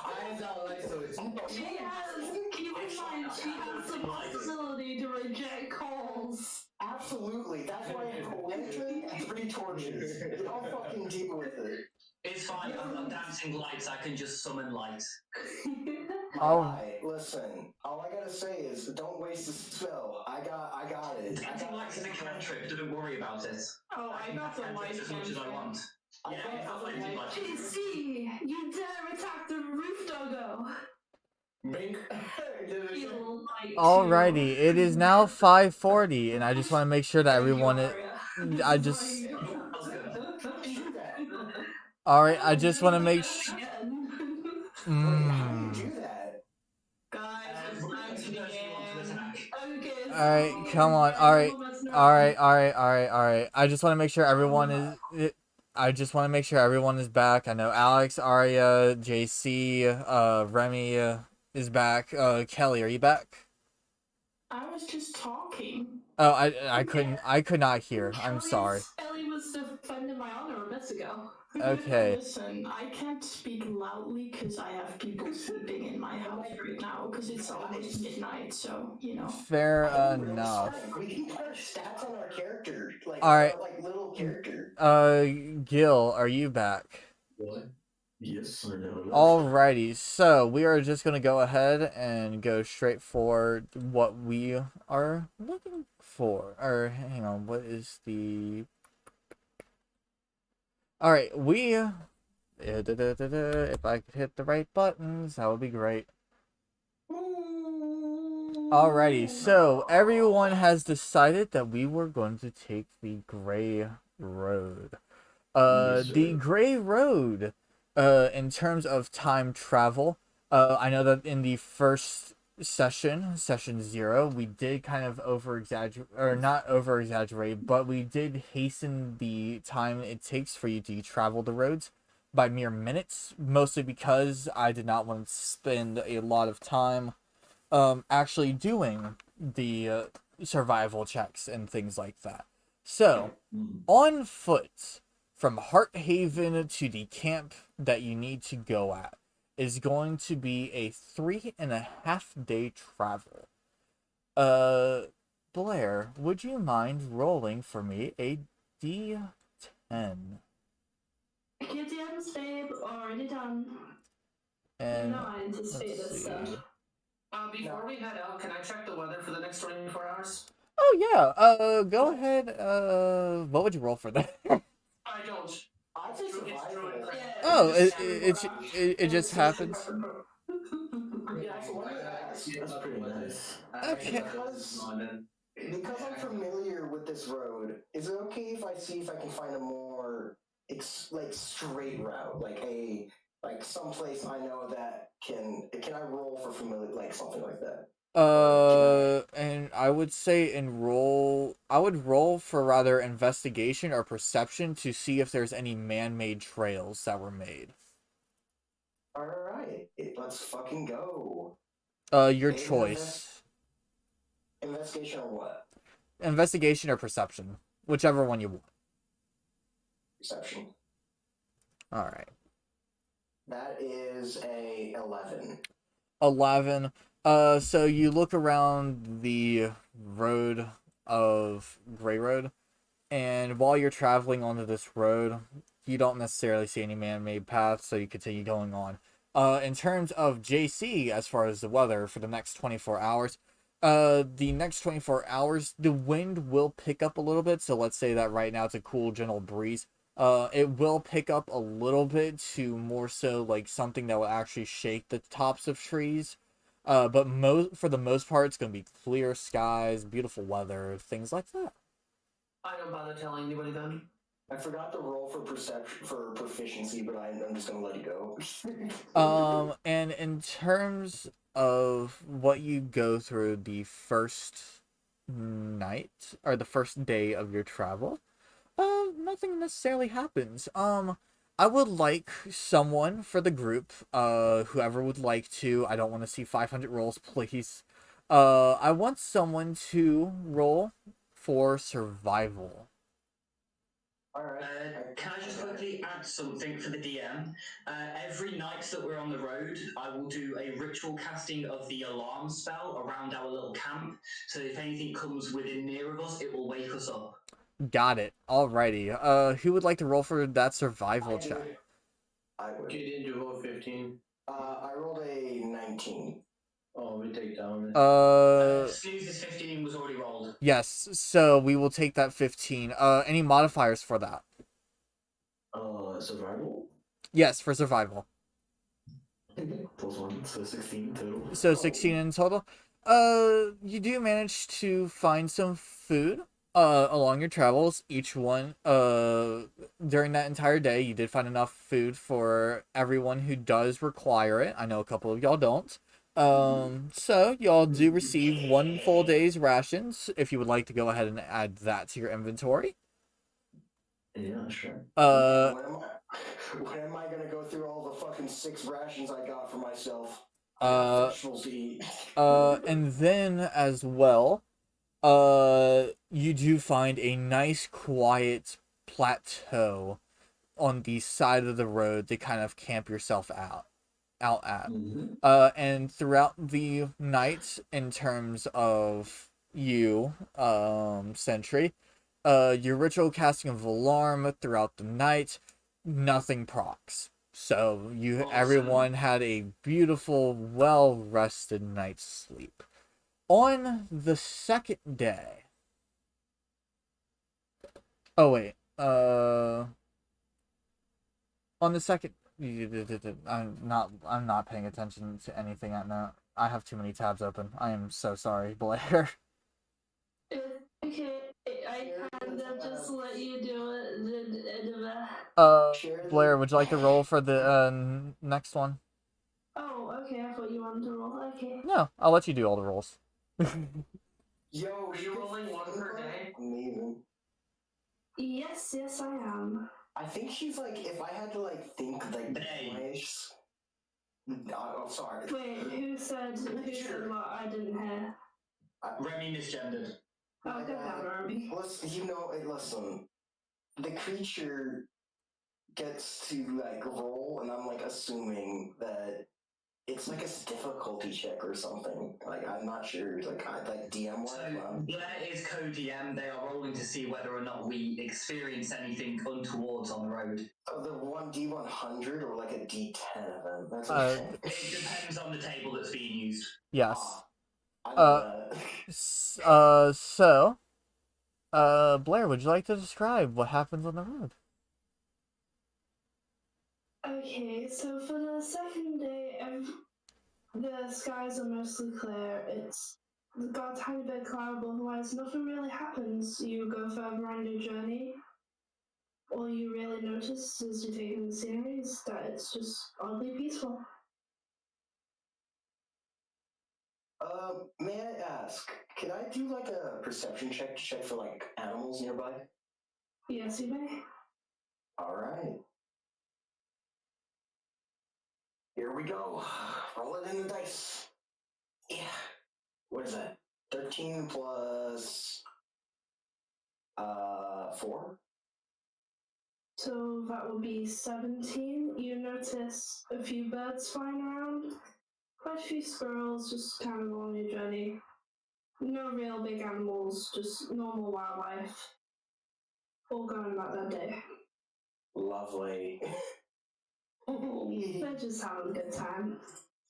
Eyes out like so. She has, keep in mind, she has the possibility to reject calls. Absolutely. That's why I have a lantern and 3 torches. Y'all fucking deal with it. It's fine, I'm dancing lights, I can just summon light. Alright, listen. All I gotta say is, don't waste the spell. I got it. Dancing lights is a cantrip, don't worry about it. Oh, I got the light as much as I want. Yeah, it's not limited by JC, you dare attack the roof doggo. Bink. Feel like Alrighty, it is now 5:40, and I just want to make sure that everyone I just Alright, I just want to make sure. How do you do that? Guys, it's time to begin. Okay, Alright, come on. Alright. I just want to make sure everyone is back. I know Alex, Arya, JC, Remy is back. Kelly, are you back? I was just talking. Oh, I could not hear. I'm sorry. Ellie was defending my honor a bit ago. Okay. Listen, I can't speak loudly because I have people sleeping in my house right now because it's almost midnight, so, you know. Fair enough. We can put our stats on our character, like, Alright. like little character. Gil, are you back? What? Yes, I never left. Alrighty, so we are just gonna go ahead and go straight for what we are looking for. Or, hang on, what is the... Alright, if I could hit the right buttons, that would be great. Alrighty, so everyone has decided that we were going to take the Gray Road. The Gray Road, in terms of time travel, I know that in the first session 0, we did kind of not over-exaggerate, but we did hasten the time it takes for you to travel the roads by mere minutes, mostly because I did not want to spend a lot of time actually doing the survival checks and things like that. So, on foot, from Hearthaven to the camp that you need to go at, is going to be a 3.5-day travel. Blair, would you mind rolling for me a D10? KTM's babe, already done. And No, I anticipate let's this see. stuff. Before we head out, can I check the weather for the next 24 hours? Oh yeah, go ahead. What would you roll for that? I don't. I'd say survival. Oh, it just happens. Yeah, so what do you ask? That's pretty nice. Okay. Because I'm familiar with this road, is it okay if I see if I can find a more straight route, like someplace I know that can I roll for familiar, like something like that? And I would say I would roll for rather investigation or perception to see if there's any man-made trails that were made. Alright, let's fucking go. Your choice. Investigation or what? Investigation or perception. Whichever one you want. Perception. Alright. That is a 11. 11. So you look around the road of Grey Road, and while you're traveling onto this road, you don't necessarily see any man-made paths, so you continue going on. In terms of JC, as far as the weather for the next 24 hours, the next 24 hours, the wind will pick up a little bit, so let's say that right now it's a cool, gentle breeze. It will pick up a little bit to more so like something that will actually shake the tops of trees. But for the most part, it's going to be clear skies, beautiful weather, things like that. I don't bother telling anybody then. I forgot to roll for perception for proficiency, but I'm just gonna let it go. And in terms of what you go through the first night or the first day of your travel, nothing necessarily happens. I would like someone for the group, whoever would like to. I don't want to see 500 rolls, please. I want someone to roll for survival. Can I just quickly add something for the DM? Every night that we're on the road, I will do a ritual casting of the alarm spell around our little camp. So if anything comes within near of us, it will wake us up. Got it. Alrighty. Who would like to roll for that survival check? I would. You didn't roll 15. I rolled a 19. Oh, we take down. Snooze's 15 was already rolled. Yes, so we will take that 15. Any modifiers for that? Survival? Yes, for survival. Plus 1, so 16 total. So 16 in total. You do manage to find some food along your travels. Each one during that entire day, you did find enough food for everyone who does require it. I know a couple of y'all don't. So y'all do receive 1 full day's rations if you would like to go ahead and add that to your inventory. Yeah, sure. When am I gonna go through all the fucking 6 rations I got for myself? I got vegetables to eat. And then as well, you do find a nice quiet plateau on the side of the road to kind of camp yourself out at. Mm-hmm. And throughout the night, in terms of you, Sentry, your ritual casting of alarm throughout the night, nothing procs. So everyone had a beautiful, well-rested night's sleep. On the second day. Oh wait. On the second. I'm not paying attention to anything at now. I have too many tabs open. I am so sorry, Blair. Okay, I kind of just let you do it. Blair, would you like to roll for the next one? Oh, okay. I thought you wanted to roll. Okay. No, I'll let you do all the rolls. Yo, Are you rolling 1 per day? Amazing. Yes, I am. I think she's like, if I had to like think like twice. Oh, sorry. Wait, who said what? I didn't hear. Remy misgendered. Oh, good that, Remy. Listen. The creature gets to like roll, and I'm like assuming that it's like a difficulty check or something. Like I'm not sure. Like DM. So Blair is co-DM. They are rolling to see whether or not we experience anything untowards on the road. Oh, the 1D100 or like a D10 of them. That's okay. It depends on the table that's being used. Yes. I know that. Blair, would you like to describe what happens on the road? Okay, so for the second day, the skies are mostly clear. It's got a tiny bit cloud, but otherwise nothing really happens. You go further on your journey. All you really notice as you take in the scenery is that it's just oddly peaceful. May I ask, can I do like a perception check to check for like animals nearby? Yes, you may. Alright. Here we go. Roll it in the dice. Yeah. What is that? 13 plus 4? So that would be 17. You notice a few birds flying around, quite a few squirrels just kind of on your journey. No real big animals, just normal wildlife. All going about their day. Lovely. They're just having a good time.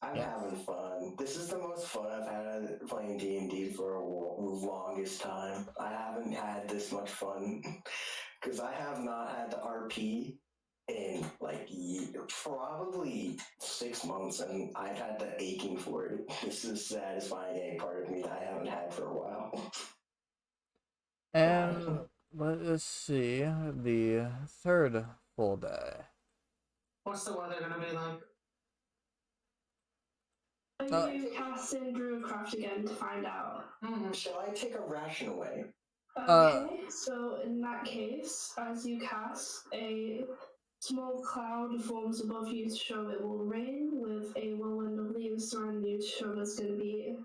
I'm having fun. This is the most fun I've had playing D&D for the longest time. I haven't had this much fun because I have not had the RP in like probably 6 months, and I've had the aching for it. This is satisfying a part of me that I haven't had for a while. And let us see the third full day. What's the weather gonna be like? Are you casting Druidcraft again to find out? Shall I take a ration away? Okay, so in that case, as you cast, a small cloud forms above you to show it will rain, with a whirlwind of leaves surrounding you to show there's going to be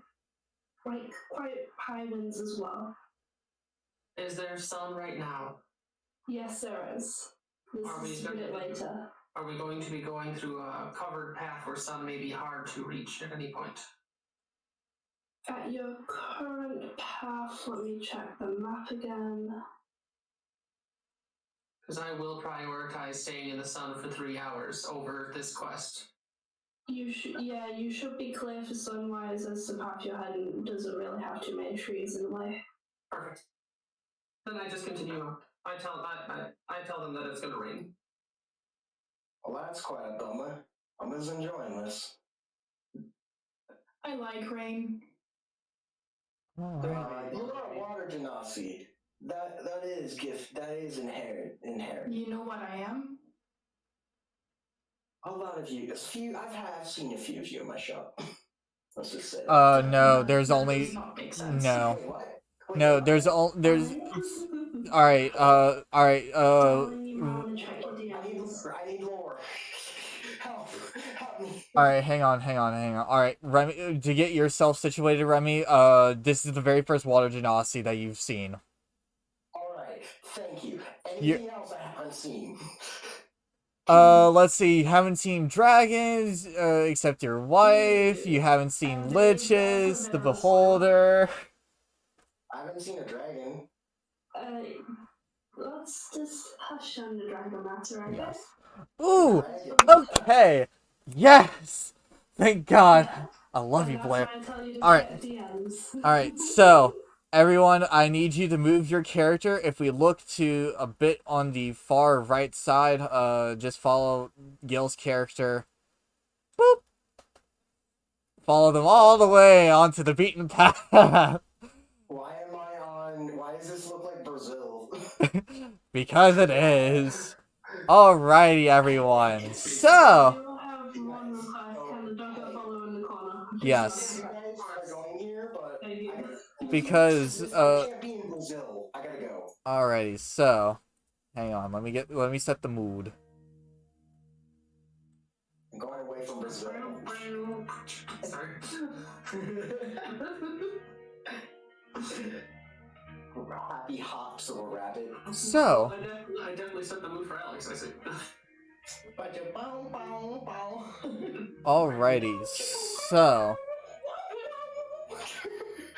like quite high winds as well. Is there sun right now? Yes, there is. This is a bit later. Are we going to be going through a covered path where sun may be hard to reach at any point? At your current path, let me check the map again. Because I will prioritize staying in the sun for 3 hours over this quest. You should be clear for sunrise, as the path you're heading doesn't really have too many trees in the way. Perfect. Then I just continue on. I tell them that it's going to rain. Well, that's quite a bummer. I'm just enjoying this. I like rain. You are a water genasi. That is gift. That is inherent. You know what I am? A lot of you. I've seen a few of you in my shop. Let's just say. No, there's that only does not make sense. no. Wait, what? Wait, No, what? there's all alright, Darling, you might want to check your DMs. I need lore. Help me. alright, hang on. Alright, Remy, to get yourself situated, Remy, this is the very first water genasi that you've seen. Alright, thank you. Anything else I haven't seen? Let's see, you haven't seen dragons, except your wife, you haven't seen liches, the beholder. I haven't seen a dragon. Let's just hush on the dragon matter, I guess. Ooh, okay, yes! Thank God. I love you, Blair. Alright, so, everyone, I need you to move your character. If we look to a bit on the far right side, just follow Gil's character. Boop! Follow them all the way onto the beaten path. Why does this look like Brazil? Because it is. Alrighty, everyone. So... Yes. Because, I can't be in Brazil. I gotta go. Alrighty, so... Hang on, let me set the mood. I'm going away from Brazil. Sorry. Happy hops of a rabbit. So... I definitely set the mood for Alex, I see. Alrighty, so...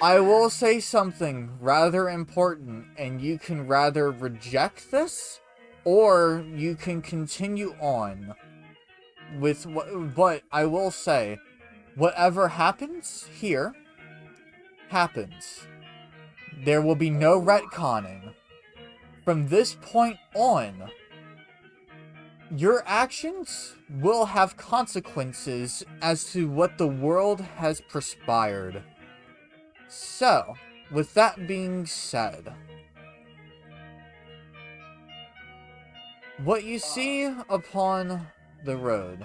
I will say something rather important, and you can rather reject this, or you can continue on with what. But I will say, whatever happens here, happens. There will be no retconning. From this point on, your actions will have consequences as to what the world has perspired. So, with that being said, what you see upon the road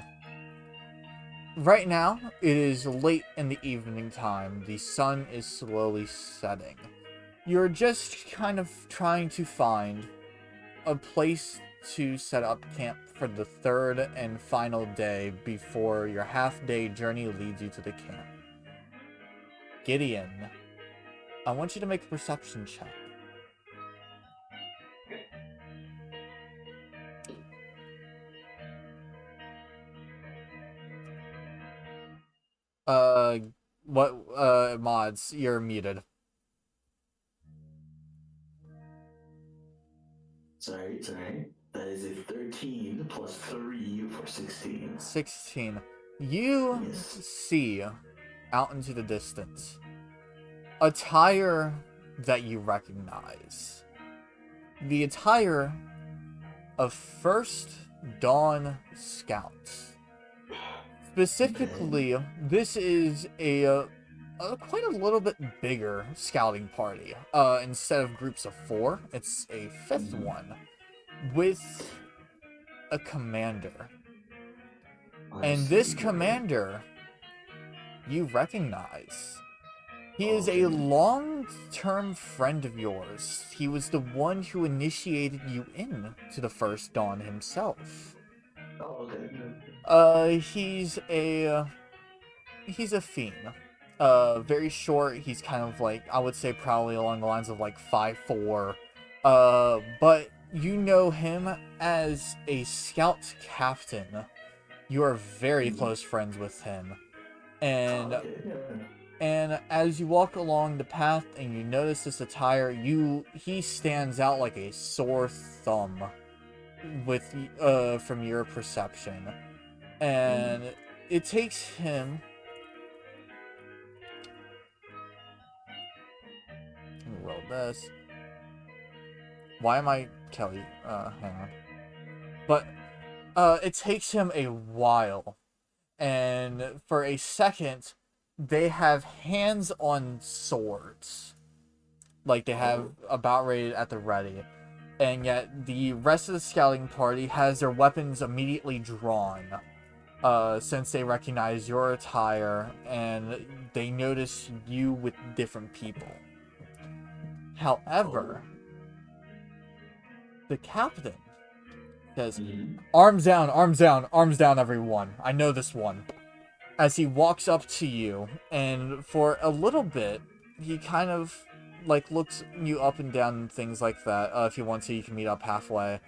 right now, it is late in the evening time. The sun is slowly setting. You're just kind of trying to find a place to set up camp for the third and final day before your half-day journey leads you to the camp. Gideon, I want you to make a perception check. Mods? You're muted. Sorry. That is a 13 plus 3 for 16. 16. You Yes. see, out into the distance, a attire that you recognize. The attire of First Dawn Scouts. Specifically, this is a quite a little bit bigger scouting party. Instead of groups of 4, it's a 5th one with a commander. And this commander, you recognize. He is a long-term friend of yours. He was the one who initiated you into the First Dawn himself. Oh, okay. He's a fiend. Very short. He's kind of like, I would say probably along the lines of like 5'4". But you know him as a scout captain. You are very close friends with him. And and as you walk along the path and you notice this attire, he stands out like a sore thumb with from your perception. And it takes him, let me roll this. Why am I Kelly? Hang on. But it takes him a while, and for a second they have hands on swords, like they have about ready at the ready, and yet the rest of the scouting party has their weapons immediately drawn, since they recognize your attire and they notice you with different people. However, the captain says, arms down, arms down, arms down, everyone. I know this one. As he walks up to you, and for a little bit, he kind of, like, looks you up and down and things like that. If you want to, you can meet up halfway.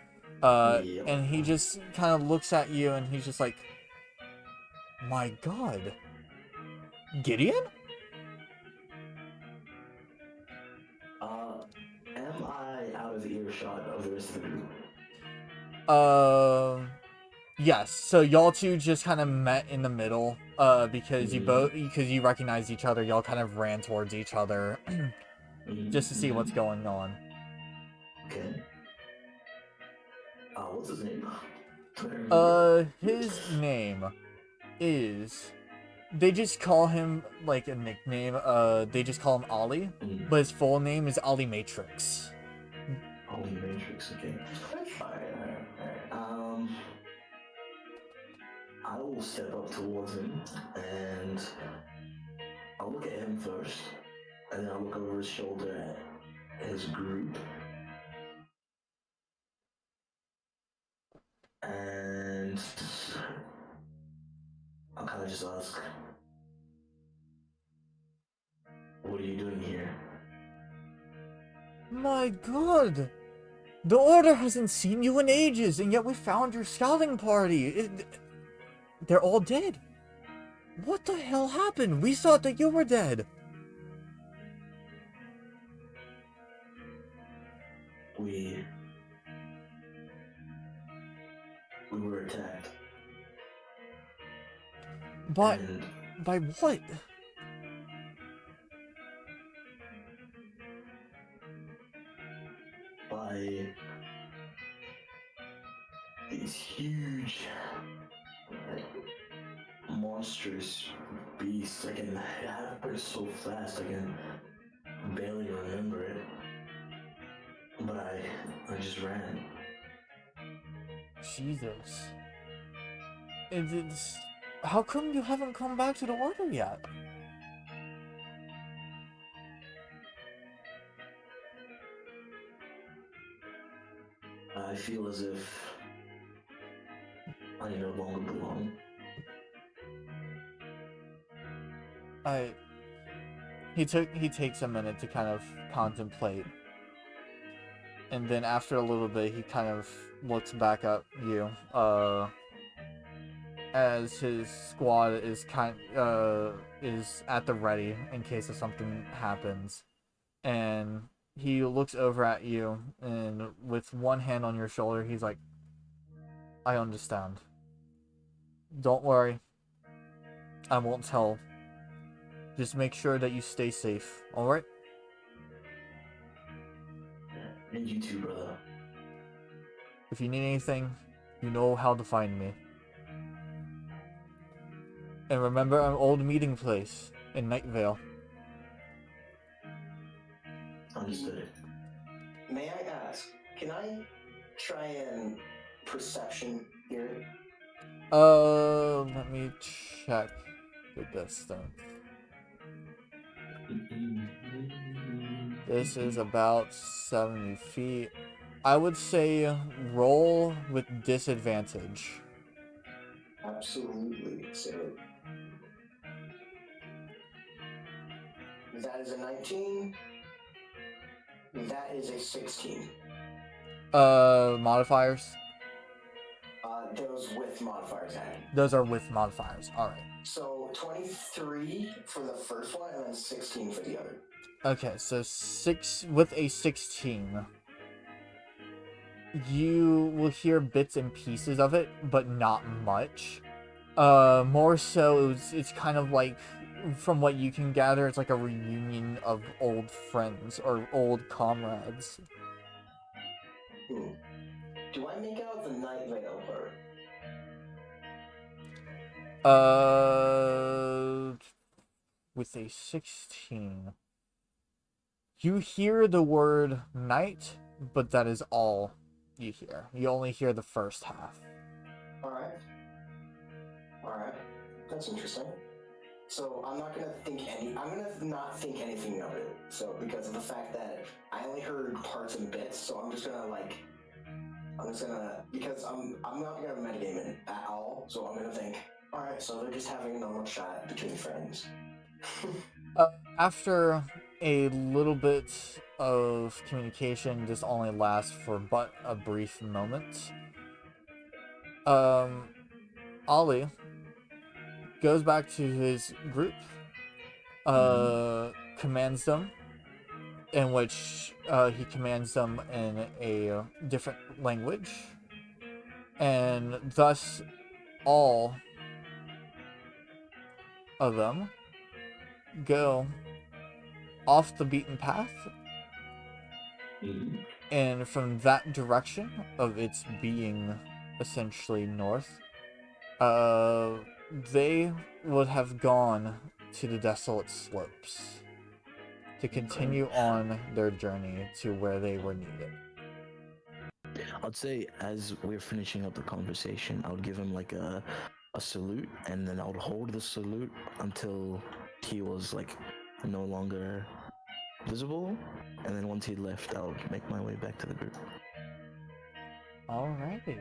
And he just kind of looks at you, and he's just like, my god. Gideon? Am I out of earshot of the rest of the group? Yes. So y'all two just kind of met in the middle, because you recognize each other. Y'all kind of ran towards each other, just to see what's going on. Okay. What's his name? His name is, they just call him, like, a nickname. They just call him Ollie, but his full name is Ollie Matrix. Ollie Matrix, okay. Alright. I will step up towards him, and I'll look at him first, and then I'll look over his shoulder at his group. And I'll kind of just ask, what are you doing here? My god! The Order hasn't seen you in ages, and yet we found your scouting party! They're all dead! What the hell happened? We thought that you were dead! We were attacked. By what? By these huge, monstrous beasts. It happened so fast I can barely remember it. But I just ran. Jesus. It's... How come you haven't come back to the order yet? I feel as if I no longer belong. He takes a minute to kind of contemplate. And then after a little bit, he kind of looks back at you, as his squad is is at the ready in case if something happens. And he looks over at you, and with one hand on your shoulder, he's like, I understand. Don't worry. I won't tell. Just make sure that you stay safe, alright? And you too, brother. If you need anything, you know how to find me. And remember our old meeting place in Night Vale. Understood. May I ask, can I try and perception here? Let me check the distance. This is about 70 feet. I would say roll with disadvantage. Absolutely. So that is a 19. That is a 16. Modifiers? Those with modifiers added. Those are with modifiers. Alright. So 23 for the first one and then 16 for the other. Okay, so 6 with a 16. You will hear bits and pieces of it, but not much. More so, it's kind of like, from what you can gather, it's like a reunion of old friends or old comrades. Do I make out the Night Vale part? With a 16. You hear the word night, but that is all you hear. You only hear the first half. Alright. That's interesting. So I'm not gonna not think anything of it. So because of the fact that I only heard parts and bits, so I'm just gonna because I'm not gonna metagame it at all, so I'm gonna think, alright, so they're just having a normal chat between friends. After a little bit of communication, this only lasts for but a brief moment. Ollie goes back to his group, commands them, in which he commands them in a different language, and thus all of them go off the beaten path, and from that direction of its being essentially north, they would have gone to the desolate slopes to continue on their journey to where they were needed. I'd say as we're finishing up the conversation, I would give him like a salute, and then I would hold the salute until he was like no longer visible, and then once he left, I would make my way back to the group. Alrighty.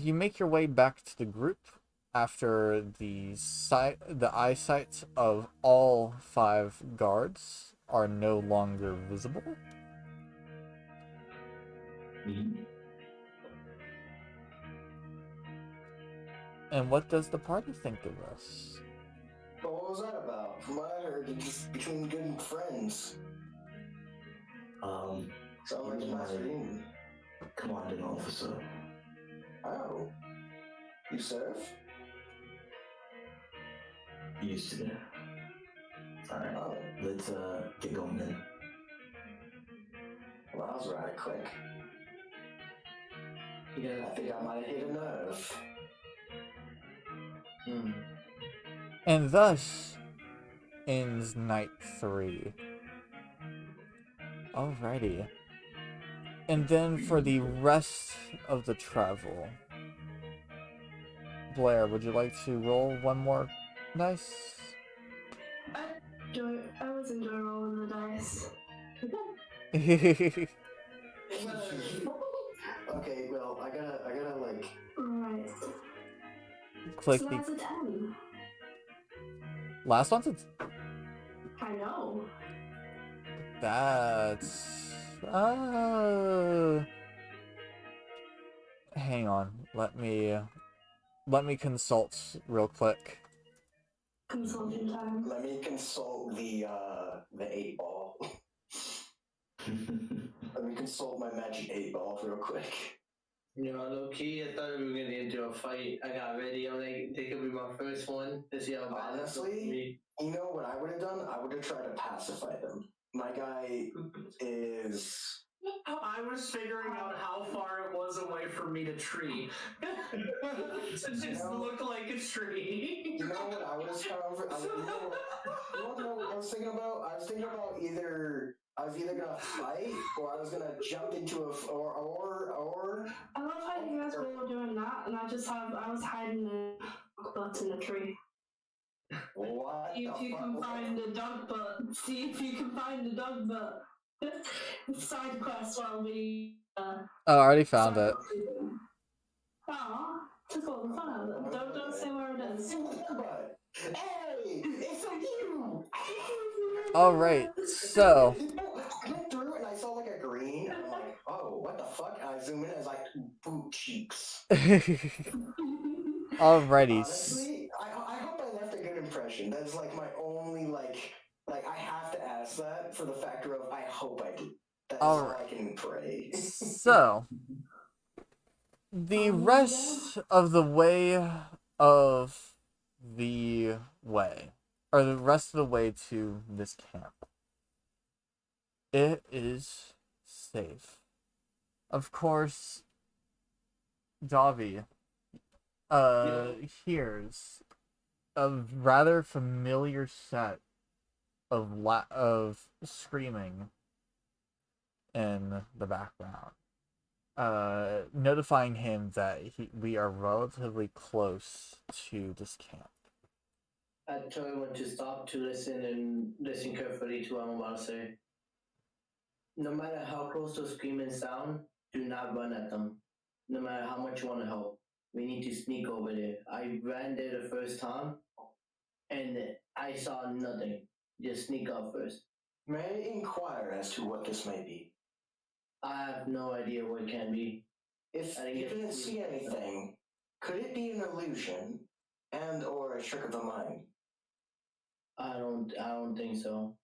You make your way back to the group after the eyesight of all 5 guards are no longer visible. And what does the party think of this? But what was that about? From what I heard, it's just between good friends. Sounds like a nice reunion. Commanding officer. Oh. You serve? Used to. Alright, let's get going then. Well, that was rather quick. Yeah. I think I might have hit a nerve. And thus ends night 3. Alrighty. And then for the rest of the travel, Blair, would you like to roll one more dice? I always enjoy rolling the dice. Okay, well, I gotta like. Alright. Click So the that's a 10. last one's I know. that's hang on. Let me consult real quick. Consulting time. Let me consult the 8-ball. Let me consult my magic 8-ball real quick. You know, low key, I thought we were gonna get into a fight. I got ready. I'm like, this could be my first one to see how bad it's going to be. You know what I would have done? I would have tried to pacify them. My guy is. I was figuring out how far it was away from me to tree. To just look like a tree. You know what I was kind of. You want to know what I was thinking about? I was thinking about either I was either gonna fight or I was gonna jump into a or. I love how you guys were all doing that, and I was hiding a dog butt in a tree. What? See if you can find a dog butt. See if you can find a dog butt. Side quest while we. Oh, I already found it. Aw, took all the fun out of it. Don't say where it is. Hey, it's like you. All right, so. I went through and I saw like a green, and I'm like, oh, what the fuck? And I zoom in and it's like boot cheeks. Alrighty. Honestly, I hope I left a good impression. That's like my only like I have to ask that for the factor of I hope I did. That's all I can pray. So, the rest of the way of the way, or the rest of the way to this camp, it is safe. Of course, Davi hears a rather familiar set of screaming in the background, notifying him that we are relatively close to this camp. I tell everyone to stop to listen and listen carefully to what I'm about to say. No matter how close those screaming sound, do not run at them. No matter how much you want to help, we need to sneak over there. I ran there the first time, and I saw nothing. Just sneak up first. May I inquire as to what this may be? I have no idea what it can be. If you didn't see anything, could it be an illusion and or a trick of the mind? I don't think so.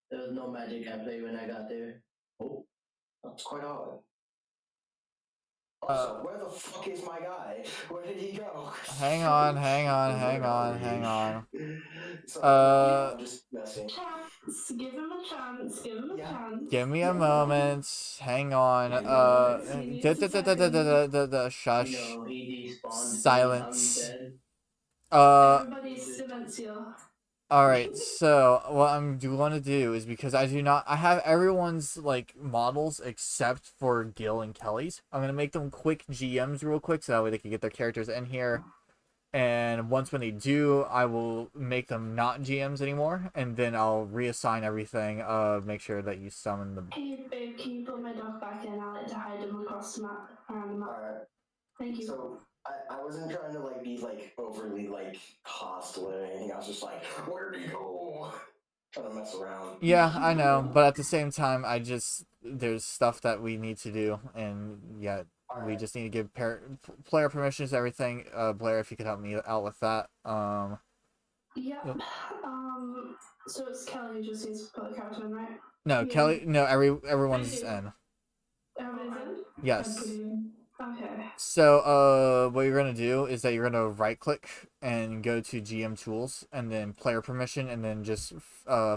There was no magic at play when I got there. Oh, that's quite odd. Also, where the fuck is my guy? Where did he go? Hang on. Sorry, I'm just messing. Give him a chance. Give me a moment. Hang on. Shush. No, he despawned. Silence. Everybody's silencio. Alright, so what I'm going to do is, because I have everyone's like models except for Gil and Kelly's. I'm going to make them quick GMs real quick so that way they can get their characters in here. And once when they do, I will make them not GMs anymore, and then I'll reassign everything, make sure that you summon them. Hey babe, can you put my dog back in? I like to hide him across the map, around the map. Alright. Thank you. So I wasn't trying to like be like overly like hostile or anything. I was just like, where did he go? Trying to mess around. Yeah, I know, but at the same time, there's stuff that we need to do, and yet we just need to give player permissions to everything. Blair, if you could help me out with that. Yep. So it's Kelly who just needs to put a character in, right? No, Yeah. Kelly. No, everyone's in. Everybody's in? Yes. Okay. So, what you're gonna do is that you're gonna right click and go to GM tools, and then player permission, and then just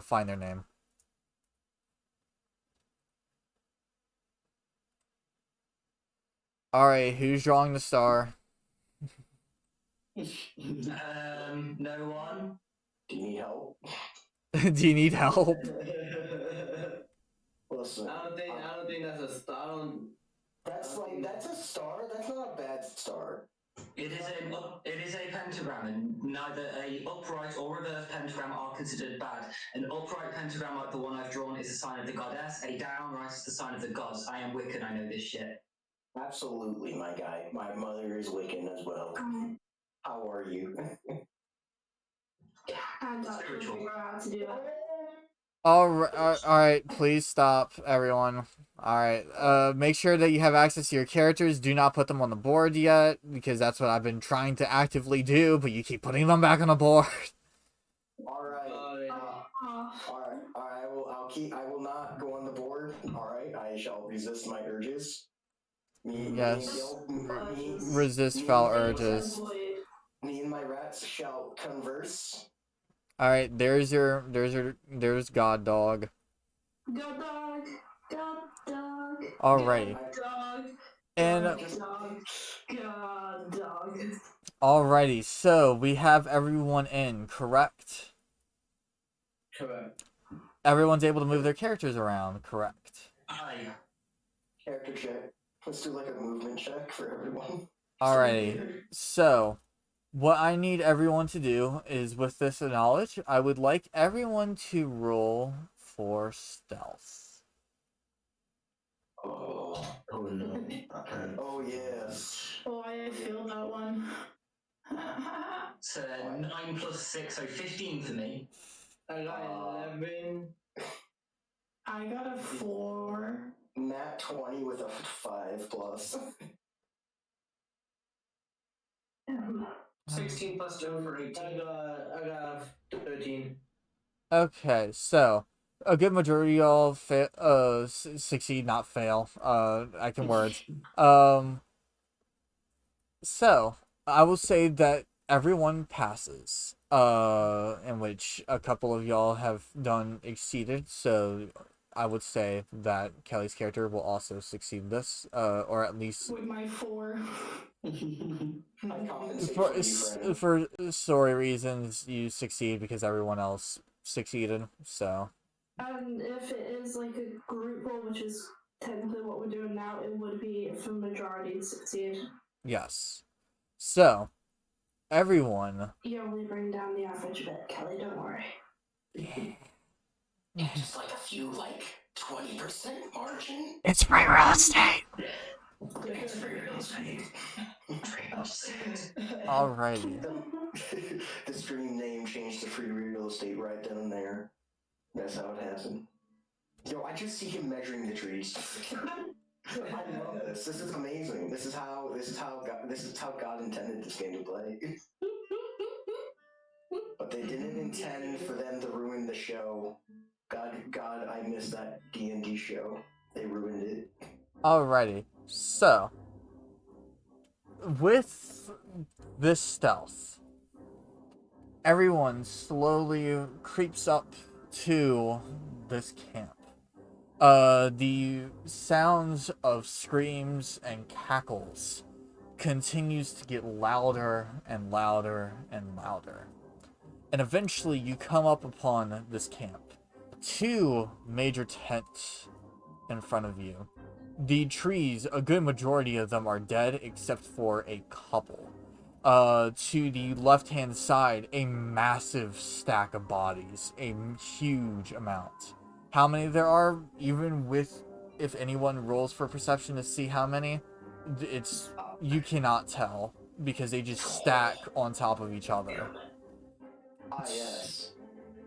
find their name. All right, who's drawing the star? No one. Do you need help? Do you need help? Listen, I don't think that's a star. that's a star. That's not a bad star. It is a pentagram, and neither a upright or reverse pentagram are considered bad. An upright pentagram, like the one I've drawn, is a sign of the goddess. A downright is the sign of the gods. I am Wiccan. I know this shit. Absolutely, my guy. My mother is Wiccan as well. How are you? Can't actually figure out how to do that. Alright, please stop, everyone. Alright, make sure that you have access to your characters. Do not put them on the board yet, because that's what I've been trying to actively do, but you keep putting them back on the board. Alright. Alright, I will not go on the board. Alright, I shall resist my urges. Resist foul urges. Me and my rats shall converse. Alright, there's God Dog. God dog. God dog. Alrighty. God dog. And God dog. alrighty, so we have everyone in, correct? Correct. Everyone's able to move their characters around, correct? Aye. Character check. Let's do like a movement check for everyone. Alrighty, so what I need everyone to do is, with this knowledge, I would like everyone to roll for stealth. Oh no. Oh yes. Oh, I failed that one. So 9 plus 6, so 15 for me. I got 11. I got a 4. Nat 20 with a 5 plus. 16 plus 2 for 18. I got 13. Okay, so a good majority of y'all succeed, not fail. I can words. So I will say that everyone passes. In which a couple of y'all have done exceeded. So I would say that Kelly's character will also succeed this, or at least With my 4. I compensate for you, friend. for story reasons you succeed because everyone else succeeded. So. And if it is like a group roll, which is technically what we're doing now, it would be if a majority succeed. Yes. So, everyone. You only bring down the average a bit, Kelly, don't worry. Yeah, just like a few, 20% margin. It's free real estate. It's free real estate. Alrighty. The stream name changed to free real estate right then and there. That's how it happened. Yo, I just see him measuring the trees. I love this. This is amazing. This is how God intended this game to play. But they didn't intend for them to ruin the show. God, I missed that D&D show. They ruined it. Alrighty. So, with this stealth, everyone slowly creeps up to this camp. The sounds of screams and cackles continues to get louder and louder and louder. And eventually you come up upon this camp. 2 major tents in front of you. The trees, a good majority of them are dead except for a couple. To the left-hand side, a massive stack of bodies. A huge amount. How many there are, even with, if anyone rolls for perception to see how many, you cannot tell, because they just stack on top of each other. Ah, yes.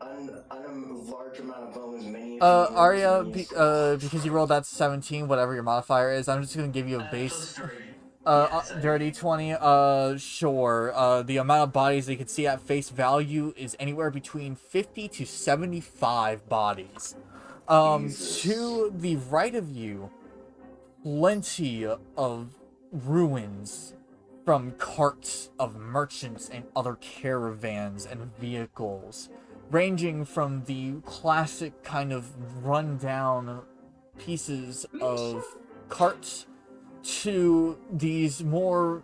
A large amount of bones, many Arya, because you rolled that 17, whatever your modifier is, I'm just gonna give you a base. Dirty 20, sure. The amount of bodies they could see at face value is anywhere between 50 to 75 bodies. To the right of you, plenty of ruins from carts of merchants and other caravans and vehicles, ranging from the classic kind of rundown pieces of carts to these more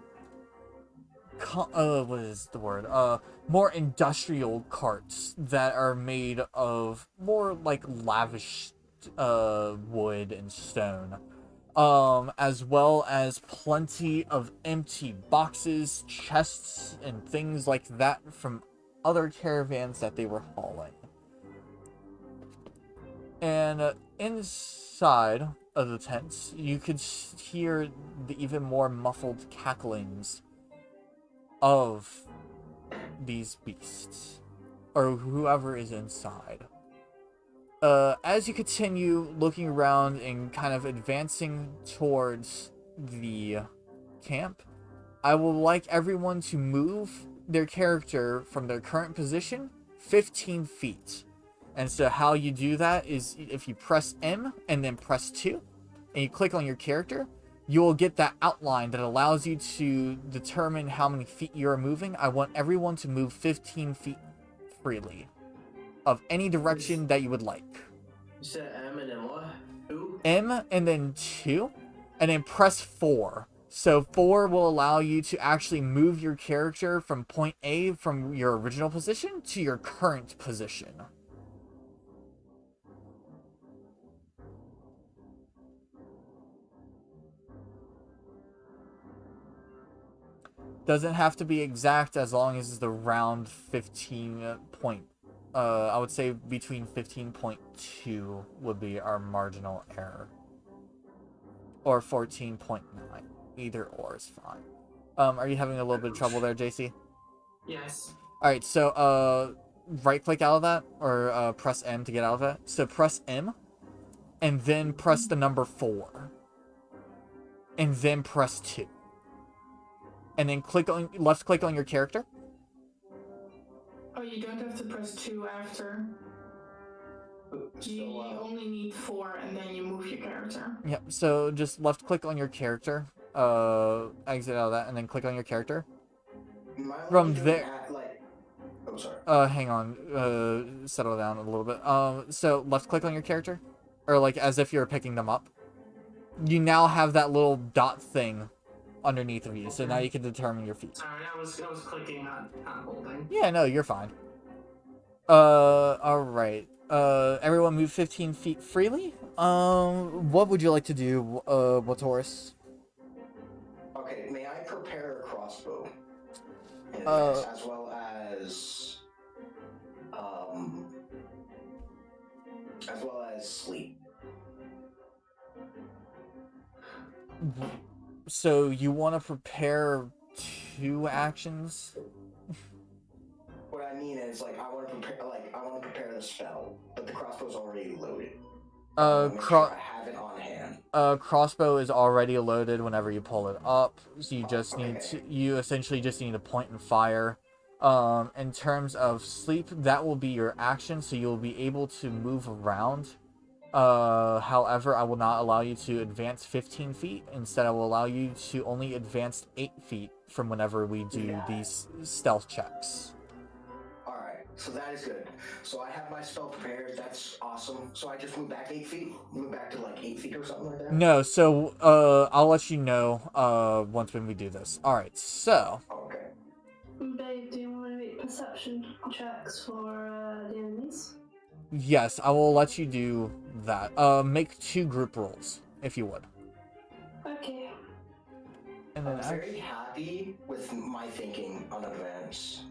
more industrial carts that are made of more like lavish wood and stone. as well as plenty of empty boxes, chests, and things like that from other caravans that they were hauling. And inside of the tents, you could hear the even more muffled cacklings of these beasts, or whoever is inside. As you continue looking around and kind of advancing towards the camp, I would like everyone to move their character from their current position 15 feet. And so how you do that is if you press M and then press 2 and you click on your character, you will get that outline that allows you to determine how many feet you are moving. I want everyone to move 15 feet freely of any direction that you would like. You said M and then what? 2? M and then 2 and then press 4. So 4 will allow you to actually move your character from point A from your original position to your current position. Doesn't have to be exact as long as it's around 15 point. I would say between 15.2 would be our marginal error. Or 14.9. Either or is fine. Are you having a little bit of trouble there, JC? Yes. Alright, so right click out of that, or press M to get out of it. So press M, and then press the number 4. And then press 2. And then left click on your character. Oh, you don't have to press 2 after. You only need 4 and then you move your character. Yep, so just left click on your character. Exit out of that and then click on your character. From there. Oh, sorry. Hang on. Settle down a little bit. So left click on your character. Or like as if you're picking them up. You now have that little dot thing underneath of you, so now you can determine your feet. Sorry, I was clicking, not holding. Yeah, no, you're fine. Alright. Everyone move 15 feet freely. What would you like to do, Botoris? Okay, may I prepare a crossbow? In advance, as well as sleep. So you want to prepare 2 actions? What I mean is, I want to prepare the spell, but the crossbow's already loaded. I have it on hand. Crossbow is already loaded whenever you pull it up. So you just need to, you essentially just need to point and fire. In terms of sleep, that will be your action, so you'll be able to move around. However, I will not allow you to advance 15 feet. Instead, I will allow you to only advance 8 feet from whenever we do these stealth checks. Alright, so that is good. So I have my spell prepared, that's awesome. So I just move back 8 feet? Move back to 8 feet or something like that? No, so, I'll let you know, once when we do this. Alright, so. Okay. Babe, do you want to make perception checks for the enemies? Yes, I will let you do that. Make 2 group rolls, if you would. Okay. And then I'm very happy with my thinking on advance.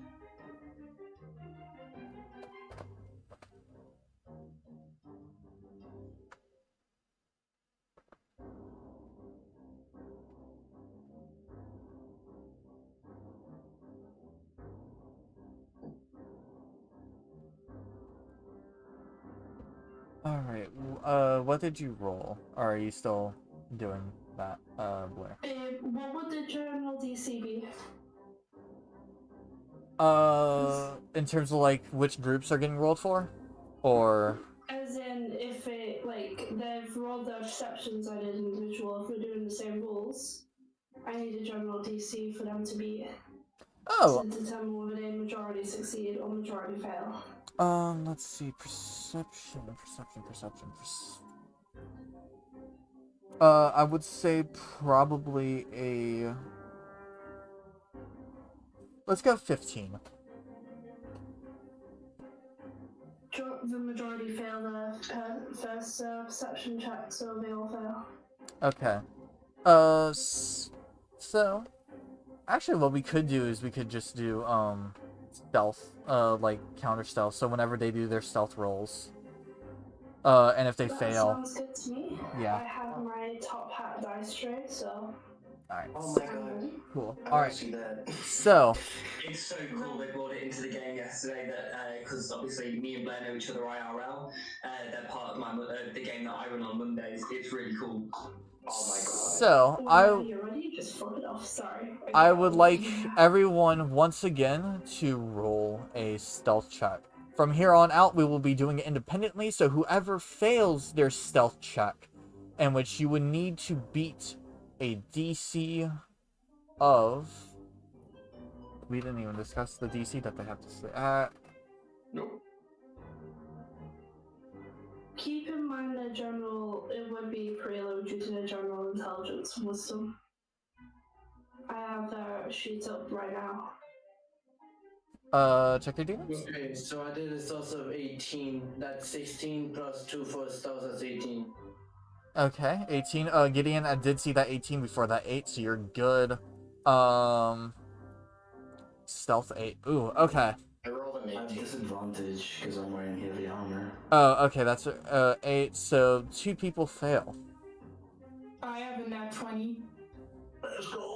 Alright, what did you roll? Or are you still doing that, Blair? What would the general DC be? In terms of, which groups are getting rolled for? Or... As in, if it, they've rolled their perceptions on an individual, if we're doing the same rules, I need a general DC for them to be... Oh! To determine whether they majority succeed or majority fail. Let's see. Perception. I would say probably a... Let's go 15. The majority fail their first perception check, so they all fail. Okay. So actually, what we could do is we could just do stealth, like counter stealth. So whenever they do their stealth rolls, and if they That fail, sounds good to me. yeah. I have my top hat dice tray, so All right. Oh my god. Cool. I All want right. to see that. So It's so cool they brought it into the game yesterday that because obviously me and Blair know each other IRL. They're part of the game that I run on Mondays. It's really cool. Oh my god. So whenever you're ready, just fuck it off. Sorry. I would like everyone once again to roll a stealth check. From here on out, we will be doing it independently, so whoever fails their stealth check, in which you would need to beat a DC of... We didn't even discuss the DC that they have to say. Nope. Keep in mind their general, it would be preload due to their general intelligence wisdom. I have their sheet up right now. Check your demons? Okay, so I did a stealth of 18. That's 16 plus 2 for stealth, that's 18. Okay, 18. Gideon, I did see that 18 before that 8, so you're good. Stealth 8. Ooh, okay. I rolled an I have 18. disadvantage because I'm wearing heavy armor. Oh, okay, that's 8, so 2 people fail. I have a nat 20. Let's go!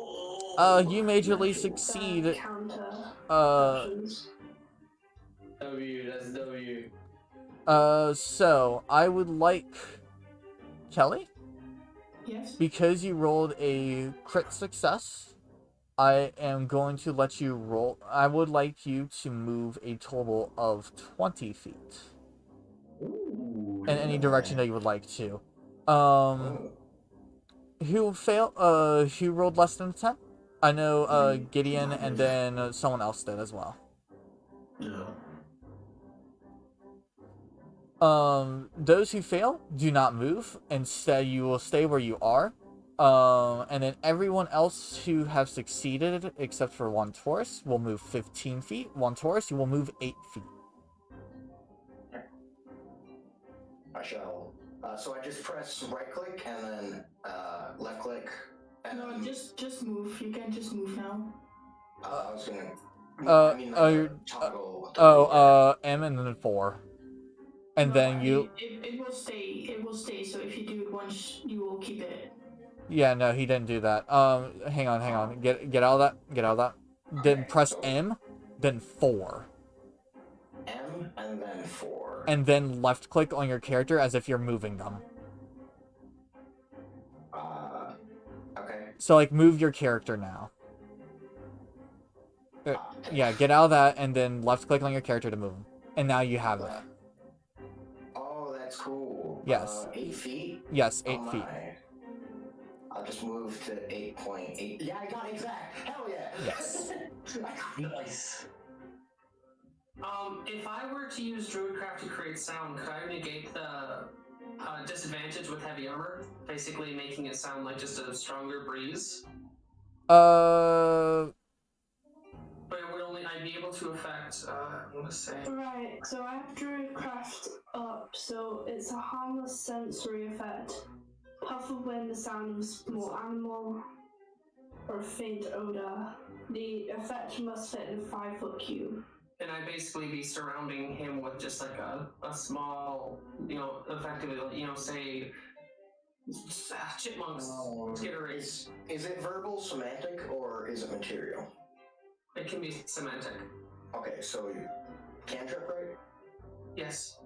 You majorly succeed. Counter Uh, options. W, that's W. so I would like Kelly, Yes? because you rolled a crit success, I am going to let you roll. I would like you to move a total of 20 feet Ooh, in any direction that you would like to. Who who rolled less than 10? I know, Gideon and then someone else did as well. Yeah. Those who fail do not move. Instead, you will stay where you are. And then everyone else who have succeeded, except for one Taurus, will move 15 feet. One Taurus, you will move 8 feet. I shall. So I just press right click and then left click. And No, then, just move. You can just move now. I was gonna. toggle. M and then 4. And No, then I you... mean, it will stay. It will stay. So if you do it once, you will keep it. Yeah, no, he didn't do that. Hang on. Get out of that. Get out of that. Then press M, then 4. M and then 4. And then left click on your character as if you're moving them. Okay. So, like, move your character now. Yeah, get out of that and then left click on your character to move them. And now you have it. Oh, that's cool. Yes. 8 feet? Yes, 8 feet. I'll just move to 8.8. Yeah, I got exact. Hell yeah. Yes. Nice. If I were to use Druidcraft to create sound, could I negate the disadvantage with heavy armor? Basically making it sound like just a stronger breeze? But it would only, I'd be able to affect, let's say. Right, so I have Druidcraft up, so it's a harmless sensory effect. Puff of wind, the sound of a small animal, or a faint odor. The effect must fit in a 5-foot cube. And I'd basically be surrounding him with just like a small, effectively, say, chipmunks, skitterings. Is it verbal, semantic, or is it material? It can be semantic. Okay, so cantrip, right? Yes.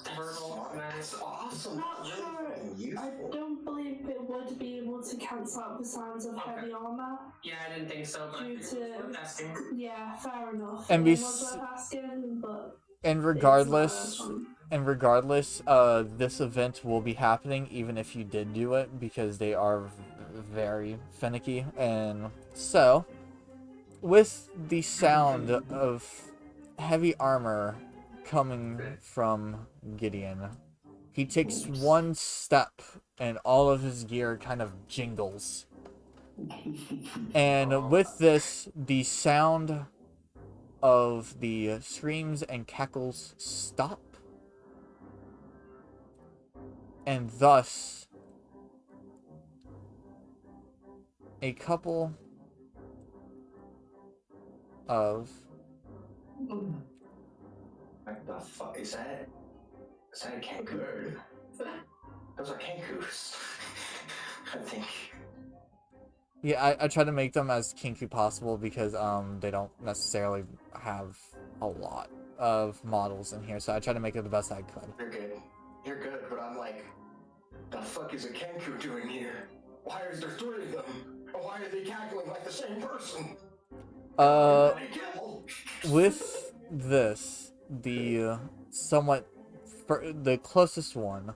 That's Verbal, smart. semantic. That's awesome. Not That's sure. really I useful. don't believe it would be able to cancel out the sounds of heavy armor. Yeah, I didn't think so, but Due it's to worth asking. yeah, fair enough. And It bes- was worth asking, but And regardless, this event will be happening even if you did do it, because they are very finicky. And so, with the sound of heavy armor coming from Gideon, he takes one step and all of his gear kind of jingles. And with this, the sound of the screams and cackles stop. And thus, a couple of What the fuck is that? Is that a kangaroo? Those are kangaroos. I think. Yeah, I try to make them as kinky possible because they don't necessarily have a lot of models in here, so I try to make it the best I could. You're good. You're good, but I'm like, the fuck is a kangaroo doing here? Why is there 3 of them? Or why are they cackling like the same person? With this, the the closest one,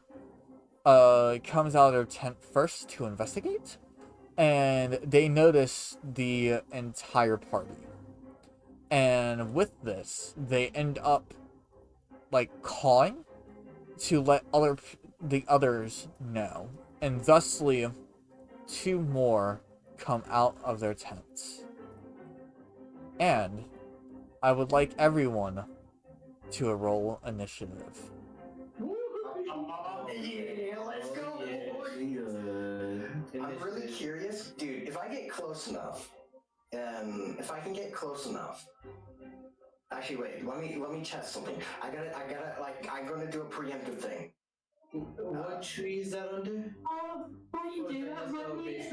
comes out of their tent first to investigate, and they notice the entire party. And with this, they end up like calling to let the others know, and thusly, 2 more come out of their tents. And I would like everyone to roll initiative. Yeah, let's go. I'm really curious, dude. If I get close enough, if I can get close enough. Actually, wait. Let me test something. I gotta. Like, I'm gonna do a preemptive thing. What tree is that under? Before you do that, Rodney,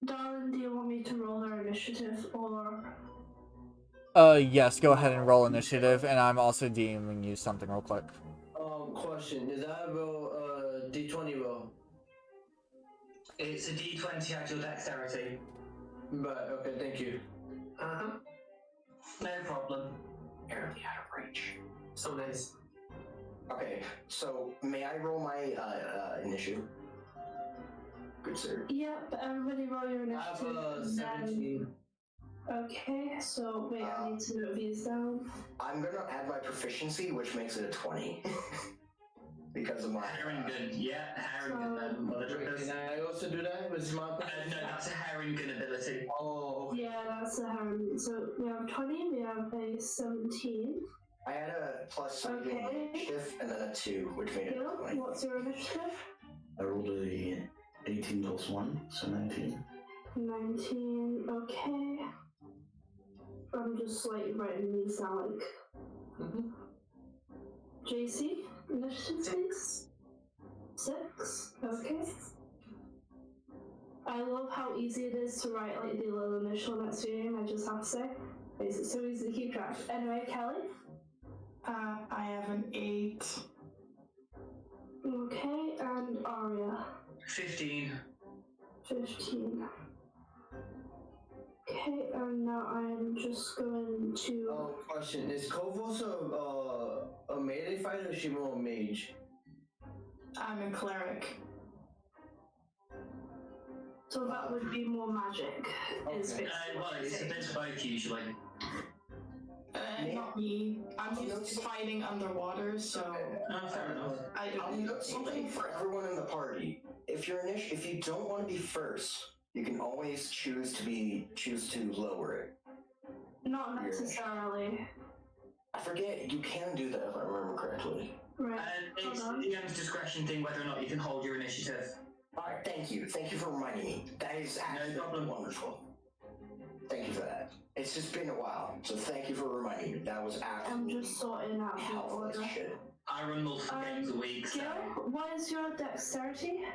Darwin, do you want me to roll their initiative or? Yes, go ahead and roll initiative, and I'm also DMing you something real quick. Question. Is that a D20 roll? It's a D20 at your dexterity. Right, okay, thank you. No problem. Barely out of range. So nice. Okay, so may I roll my initiative? Good sir. Yep, everybody roll your I have initiative. 17. Okay, so wait, I need to note these down. I'm gonna add my proficiency, which makes it a 20. Because of my Haringen, yeah, Haringen then. Can I also do that with my No, that's a Haringen ability. Oh, Yeah, that's a Harry. So we have 20, we have a 17. I had a plus Okay. initiative and then a 2, which made it Gil, 20. what's your initiative? I rolled a 18 plus 1, so 19. 19, okay. I'm just like writing these down like. JC, initiative please. 6, okay. I love how easy it is to write like the little initial next to your name, I just have to say. It's so easy to keep track. Anyway, Kelly? I have an 8. Okay, and Aria? 15. 15. Okay, and now I'm just going to... question. Is Cove also a melee fighter or is she more a mage? I'm a cleric. So that would be more magic. Is Okay. Well, it's a bit of both usually. Not me. I'm used to fighting underwater, so Fair enough. I I'll don't note something for everyone in the party. If you don't want to be first, you can always choose to lower it. Not necessarily. I forget, you can do that if I remember correctly. Right. It's Hold on. the DM's discretion thing whether or not you can hold your initiative. Alright, thank you. Thank you for reminding me. That is actually problem. wonderful. Thank you for that. It's just been a while, so thank you for reminding me. That was I'm absolutely just sorting out the helpful order. as shit. I run multiple games a week, so... Gil, what is your dexterity?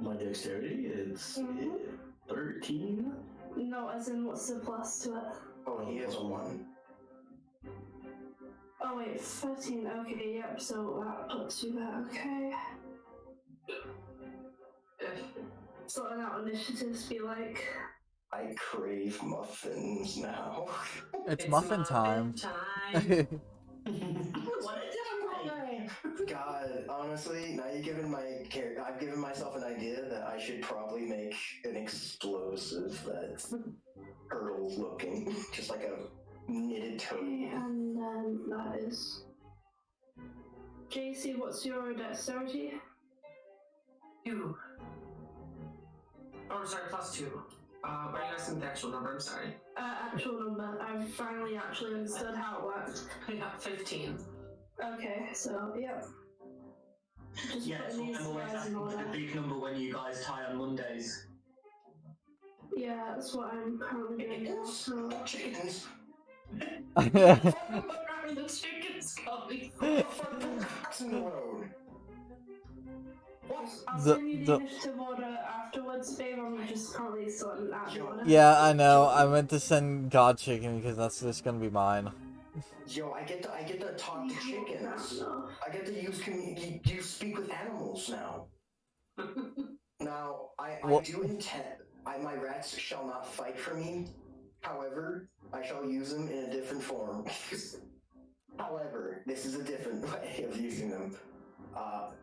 My dexterity is 13. No, as in what's the plus to it? Oh, he has 1. Oh wait, 13, okay, yep, so that puts you there, okay. Sorting out initiatives be like... I crave muffins now. It's muffin time. God, honestly, now you've given I've given myself an idea that I should probably make an explosive that's turtle looking, just like a knitted toad. Okay, and then that is... JC, what's your dexterity? 2. Oh, sorry, +2. Are you asking the actual number? I'm sorry. Actual number. I've finally actually understood how it works. I got 15. Okay, so, yep. Just Yeah, putting these I'm always guys in asking for order. the big number when you guys tie on Mondays. Yeah, that's what I'm currently doing now. So. Chickens. Where are the chickens coming from? What the fuck? Put cocks in the road. What? I'll send you the initiative order afterwards, babe. I'm just currently sorting out the order. Yeah, I know. I meant to send God Chicken because that's just gonna be mine. Yo, I get to talk to chickens. I get to use speak with animals now. Now, I do intend. My rats shall not fight for me. However, I shall use them in a different form. However, this is a different way of using them. What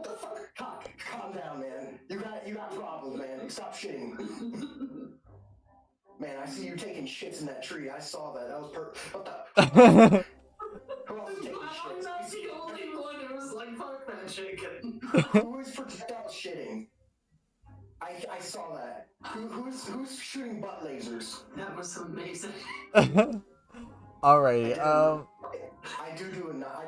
the fuck? Calm down, man. You got problems, man. Stop shitting. Man, I see you taking shits in that tree. I saw that. That was what the? Who else is taking shits? I'm not the only one who was like, fuck that chicken. Who is projectile shitting? I saw that. Who's shooting butt lasers? That was amazing. Alrighty. I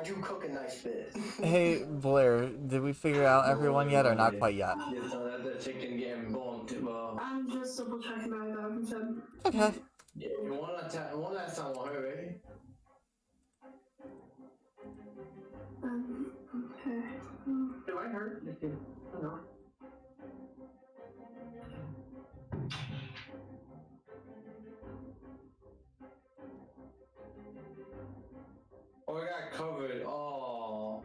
do cook a nice bit. Hey Blair, did we figure out everyone yet, or not quite yet? Just so that the chicken getting burnt. I'm just double checking I got everything. Okay. Yeah, one last time on her, right? Okay. Do I hurt? No. Oh, I got covered. Oh.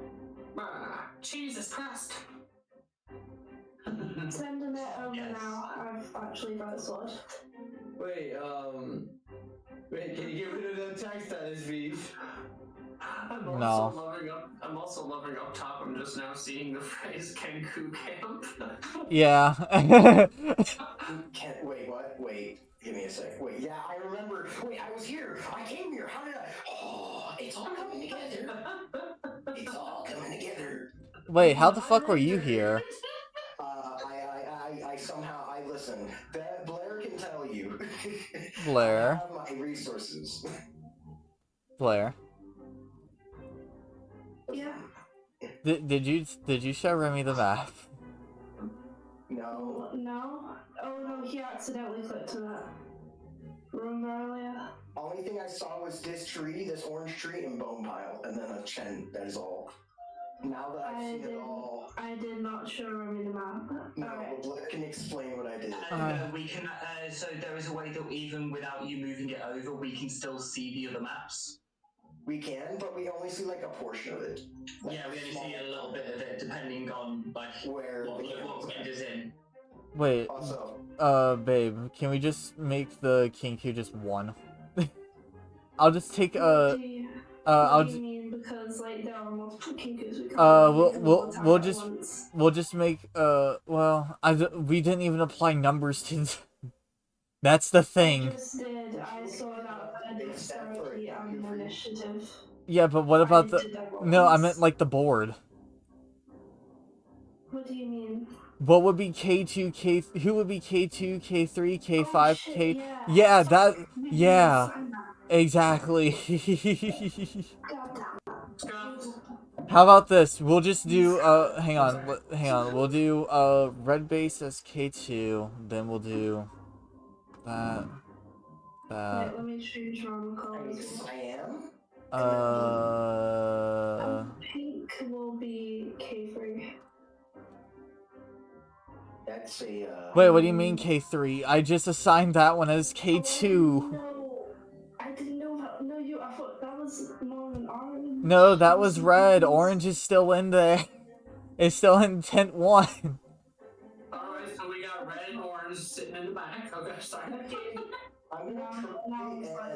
Jesus Christ. Sending it over now. I've actually got it sorted. Wait, can you get rid of the text status, please? I'm also loving up top. I'm just now seeing the phrase Kenku Camp. Yeah. Wait, what? Wait, give me a sec. Wait, yeah, I remember. Wait, I was here. I came here. How did I? Oh, it's all coming together. It's all coming together. Wait, how the fuck were you here? I somehow listen. Blair can tell you. Blair. I have my resources. Blair. Yeah. Did you show Remy the map? No. No? Oh no, he accidentally clicked to that room earlier. Only thing I saw was this tree, this orange tree, and bone pile, and then a chen. That is all. Now that I've seen it all, I did not show Remy the map. no, Alright. Blair can explain what I did. We can. So there is a way that even without you moving it over, we can still see the other maps. We can, but we only see like a portion of it. Like, Yeah, we only see a little bit of it, depending on like where what renders in. Wait. Also, Babe, can we just make the Kinku just one? I'll just take What do I'll you mean? Because like there are multiple Kinkus. We can't we'll just make we didn't even apply numbers to that's the thing. I just did. I saw that dexterity and initiative. Yeah, but what about no, I meant like the board. What do you mean? What would be K2, who would be K2, K3, K5, Oh, shit, K... Yeah, that... We Yeah, didn't sign that. exactly. God damn. How about this? We'll just do, hang on. We'll do, red base as K2, then we'll do that. Wait, let me change around the colors. Pink will be K3. That's a, Wait, what do you mean K3? I just assigned that one as K2. No, I didn't know that. No, I thought that was more than orange. No, that was red. Orange is still in there. It's still in tent 1. Alright, so we got red and orange sitting in the back. Okay, sorry. I'm gonna try.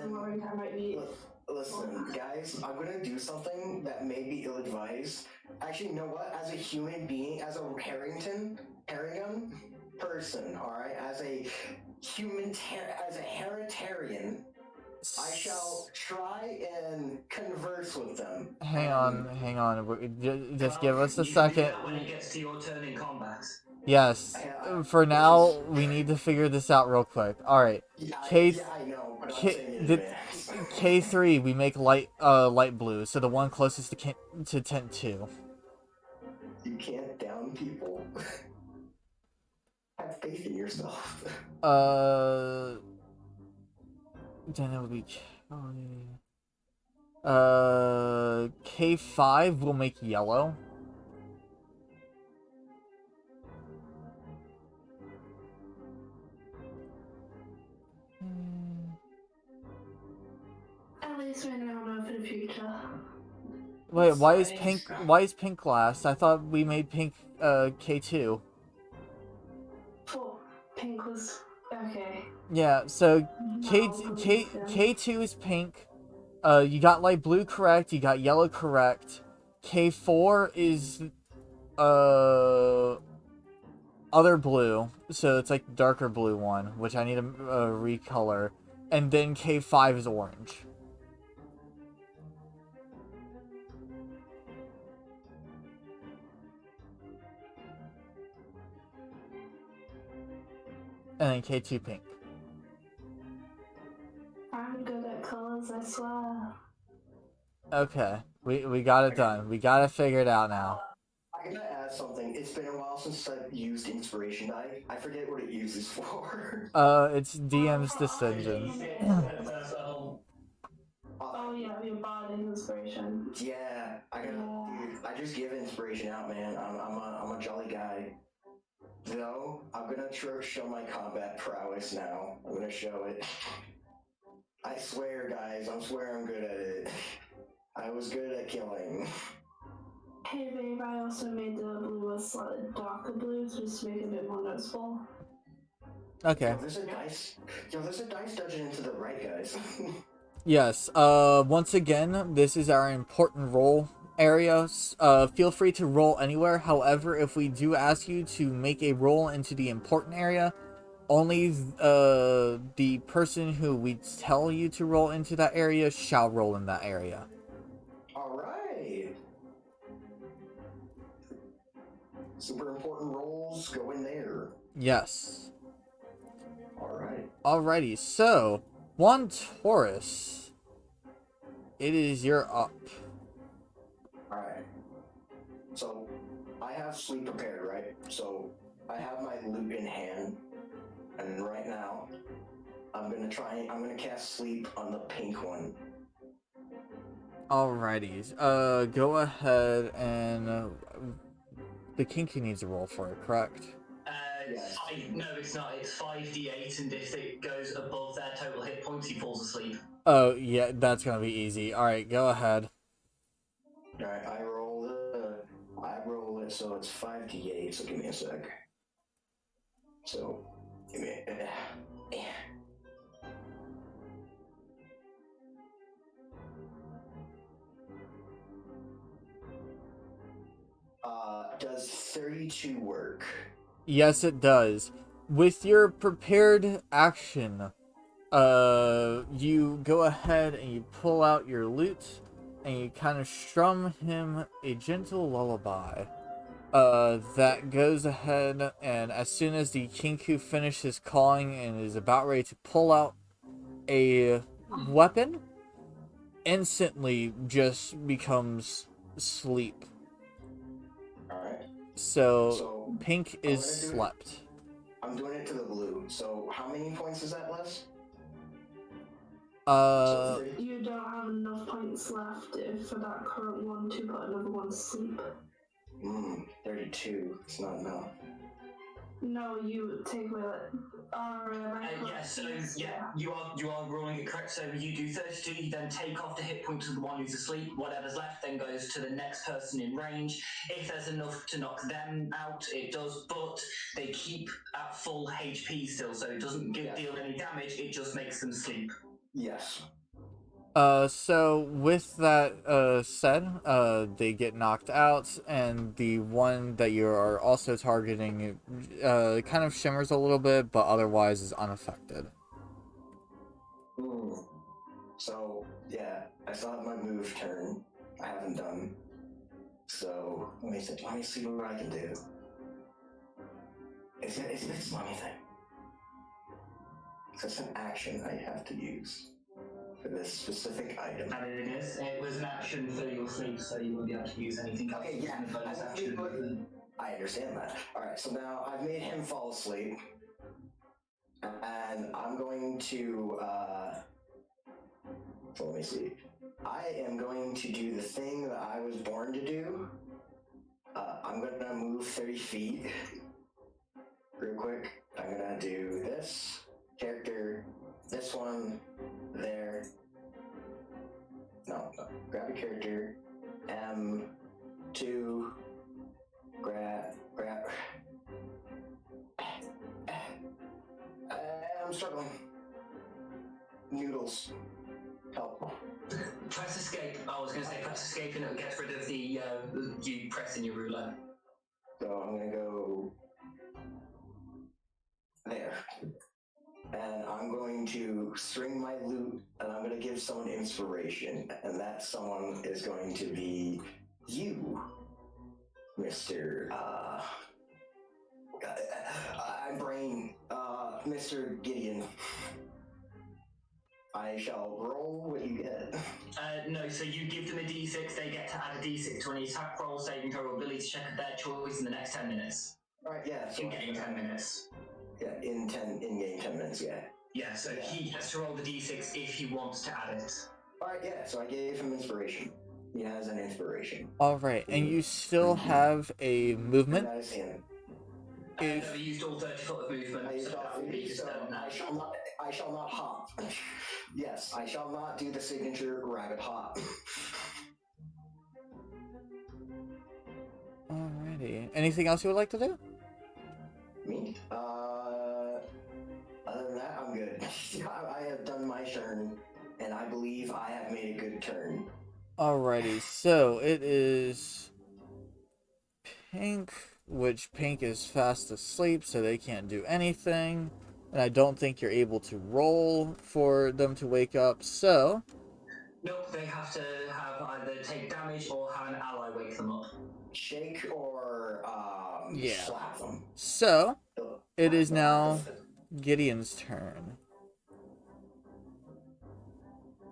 Listen, guys, I'm gonna do something that may be ill-advised. Actually, you know what? As a human being, as a Harrington person, alright? As a hereditarian, I shall try and converse with them. Hang on. Just give us a second. When it gets to your turn in combat. Yes. For now, we need to figure this out real quick. Alright. I know, but I'm saying in advance. K3, we make light blue, so the one closest to tent 2. You can't down people. Have faith in yourself. Then it would be K5 will make yellow. At least we now know for the future. Wait, why is Sorry. pink last? I thought we made pink K2. Oh, pink was okay. Yeah, so No, K2 is pink. You got light blue correct, you got yellow correct. K4 is other blue, so it's like darker blue one, which I need to recolor. And then K5 is orange. And then K2 pink. I'm good at colors, I swear. Okay, we got it done. We got it figured out now. I gotta add something. It's been a while since I've used inspiration die. I forget what it uses for. It's DM's decision. Oh yeah, your body inspiration. Yeah, dude. I just give inspiration out, man. I'm a jolly guy. Though I'm gonna show my combat prowess now. I'm gonna show it. I swear, guys. I swear I'm good at it. I was good at killing. Hey babe, I also made the blue a slightly darker blue just to make it a bit more noticeable. Okay. Yo, there's a dice dungeon to the right, guys. Yes. Once again, this is our important role area. Feel free to roll anywhere. However, if we do ask you to make a roll into the important area, only the person who we tell you to roll into that area shall roll in that area. All right. Super important rolls go in there. Yes. All right. Alrighty. So, one Taurus. It is your up. All right. So, I have sleep prepared, right? So, I have my loot in hand, and right now, I'm gonna cast sleep on the pink one. Alrighty. Go ahead and the kinky needs a roll for it, correct? Yes. No, it's not. It's 5d8, and if it goes above their total hit points, he falls asleep. Oh yeah, that's gonna be easy. All right, go ahead. All right, I roll it, so it's 5d8. So give me a sec. So, give me. Does 32 work? Yes, it does. With your prepared action, you go ahead and you pull out your lute and you kind of strum him a gentle lullaby. That goes ahead, and as soon as the Kinku finishes calling and is about ready to pull out a weapon, instantly just becomes sleep. Alright. So pink is slept. I'm doing it to the blue. So how many points is that, Les? You don't have enough points left for that current one to put another one to sleep. 32. It's not enough. No, you take away you are rolling it correct. So you do 32, you then take off the hit point to the one who's asleep. Whatever's left then goes to the next person in range. If there's enough to knock them out, it does, but they keep at full HP still, so it doesn't deal any damage, it just makes them sleep. Yes. So with that said, they get knocked out, and the one that you are also targeting kind of shimmers a little bit, but otherwise is unaffected. So, yeah, I still have my move turn. I haven't done. So, let me see what I can do. Is this money thing? It's an action I have to use for this specific item. And it is. It was an action for your sleep, so you won't be able to use anything else. Okay, yeah. Bonus action. I understand that. All right, so now I've made him fall asleep, and I'm going to. So let me see. I am going to do the thing that I was born to do. I'm gonna move 30 feet real quick. I'm gonna do this character, this one, there. No. Grab a character. M2. Grab. I'm struggling. Noodles. Help. Press escape. I was going to say press escape and it gets rid of the you pressing your ruler. So I'm gonna go there. And I'm going to string my loot and I'm going to give someone inspiration. And that someone is going to be you, Mr. I'm Brain, Mr. Gideon. I shall roll what you get. No, so you give them a d6, they get to add a d6 to any attack roll, saving throw, ability check of their choice in the next 10 minutes. Alright, yeah. So in-game 10 minutes. Yeah, in-game 10 minutes, yeah. Yeah, so he gets to roll the d6 if he wants to add it. Alright, yeah, so I gave him inspiration. He has an inspiration. Alright, and you still have a movement? That is him. No, he used all 30 foot of movement. I used all 30, so I shall not hop. Yes, I shall not do the signature rabbit hop. Alrighty. Anything else you would like to do? Me? Other than that, I'm good. I have done my turn, and I believe I have made a good turn. Alrighty, so it is Pink, which Pink is fast asleep, so they can't do anything. And I don't think you're able to roll for them to wake up, so... Nope, they have to have either take damage or have an ally wake them up. Shake or slap them. So, it is now Gideon's turn.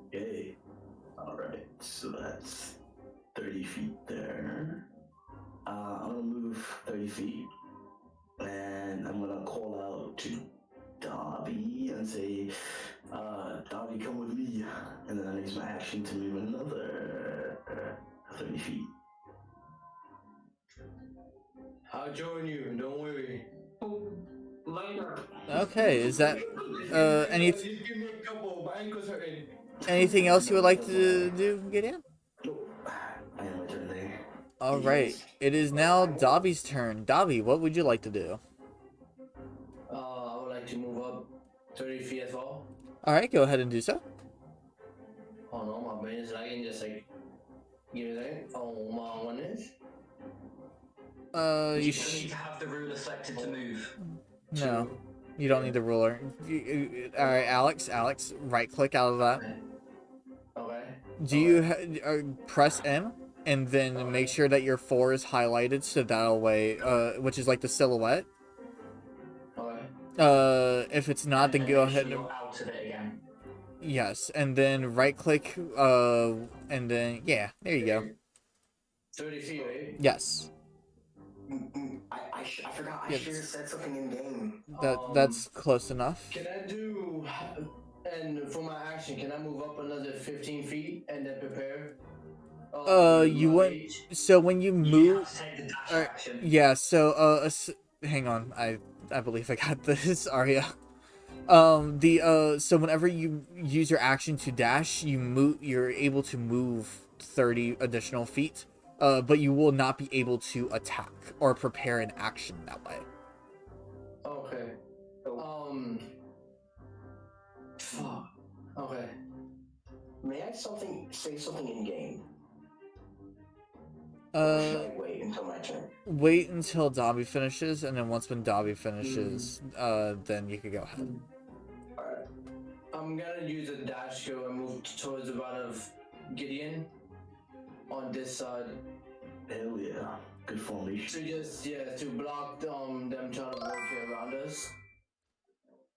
Okay. Alright, so that's 30 feet there. I'm gonna move 30 feet. And I'm gonna call out to Dobby and say, Dobby, come with me. And then I use my action to move another 30 feet. I'll join you, don't worry. Later. Okay, is that Just give me a couple, my ankles hurting. anything else you would like to do, Gideon? Nope. I am my turn there. Alright, it is now Dobby's turn. Dobby, what would you like to do? I would like to move up 30 feet as well. Alright, go ahead and do so. Oh no, my brain is lagging, just like, give me a second. Oh, my one is? You need to have the ruler selected to move. No, you don't need the ruler. Alright, Alex, right click out of that. Okay. Do you press M and then make sure that your 4 is highlighted so that way, which is like the silhouette. Okay. If it's not, then go ahead and out of it again. yes, and then right click, and then yeah, there you go. 30 feet, right? Yes. I forgot. I should have said something in game. That's close enough. Can I do, and for my action, can I move up another 15 feet and then prepare? You went. So when you move, yeah. So hang on. I believe I got this, Arya. So whenever you use your action to dash, you're able to move 30 additional feet. But you will not be able to attack or prepare an action that way. Okay. Fuck. Okay. May I say something in game? Or should I wait until my turn? Wait until Dobby finishes, and then when Dobby finishes, then you can go ahead. Alright. I'm gonna use a dash go and move towards the bottom of Gideon on this side. Hell yeah. Good formation. To block them trying to rotate around us.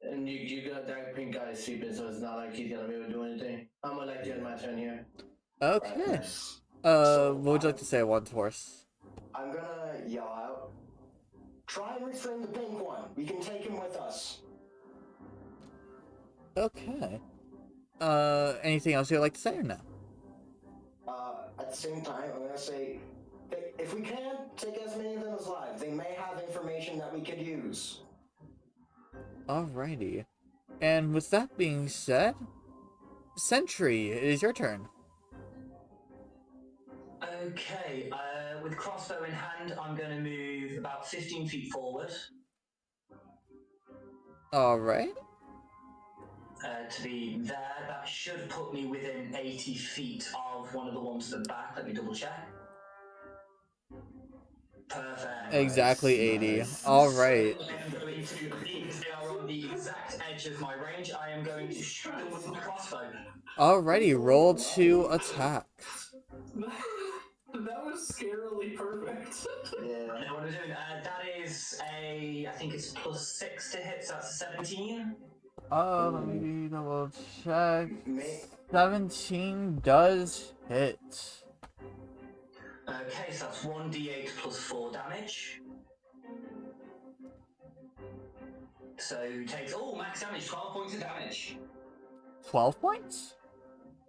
And you got that pink guy sleeping, so it's not like he's gonna be able to do anything. I'm gonna end my turn here. Okay. Right, what would you like to say, One Horse? I'm gonna yell out, try and restrain the pink one. We can take him with us. Okay. Anything else you'd like to say or no? At the same time, I'm gonna say, if we can, take as many of them as live. They may have information that we could use. Alrighty. And with that being said, Sentry, it is your turn. Okay, with crossbow in hand, I'm going to move about 15 feet forward. Alright. To be there, that should put me within 80 feet of one of the ones to the back. Let me double check. Perfect. Exactly 80. Nice. Alright. I'm going to, because they are on the exact edge of my range, I am going to shoot them with my crossbow. Alrighty, roll to attack. That was scarily perfect. Yeah. I know what I'm doing. That is I think it's +6 to hit, so that's 17. Let me double check. May- 17 does hit. Okay, so that's 1d8 +4 damage. So takes, max damage, 12 points of damage. 12 points?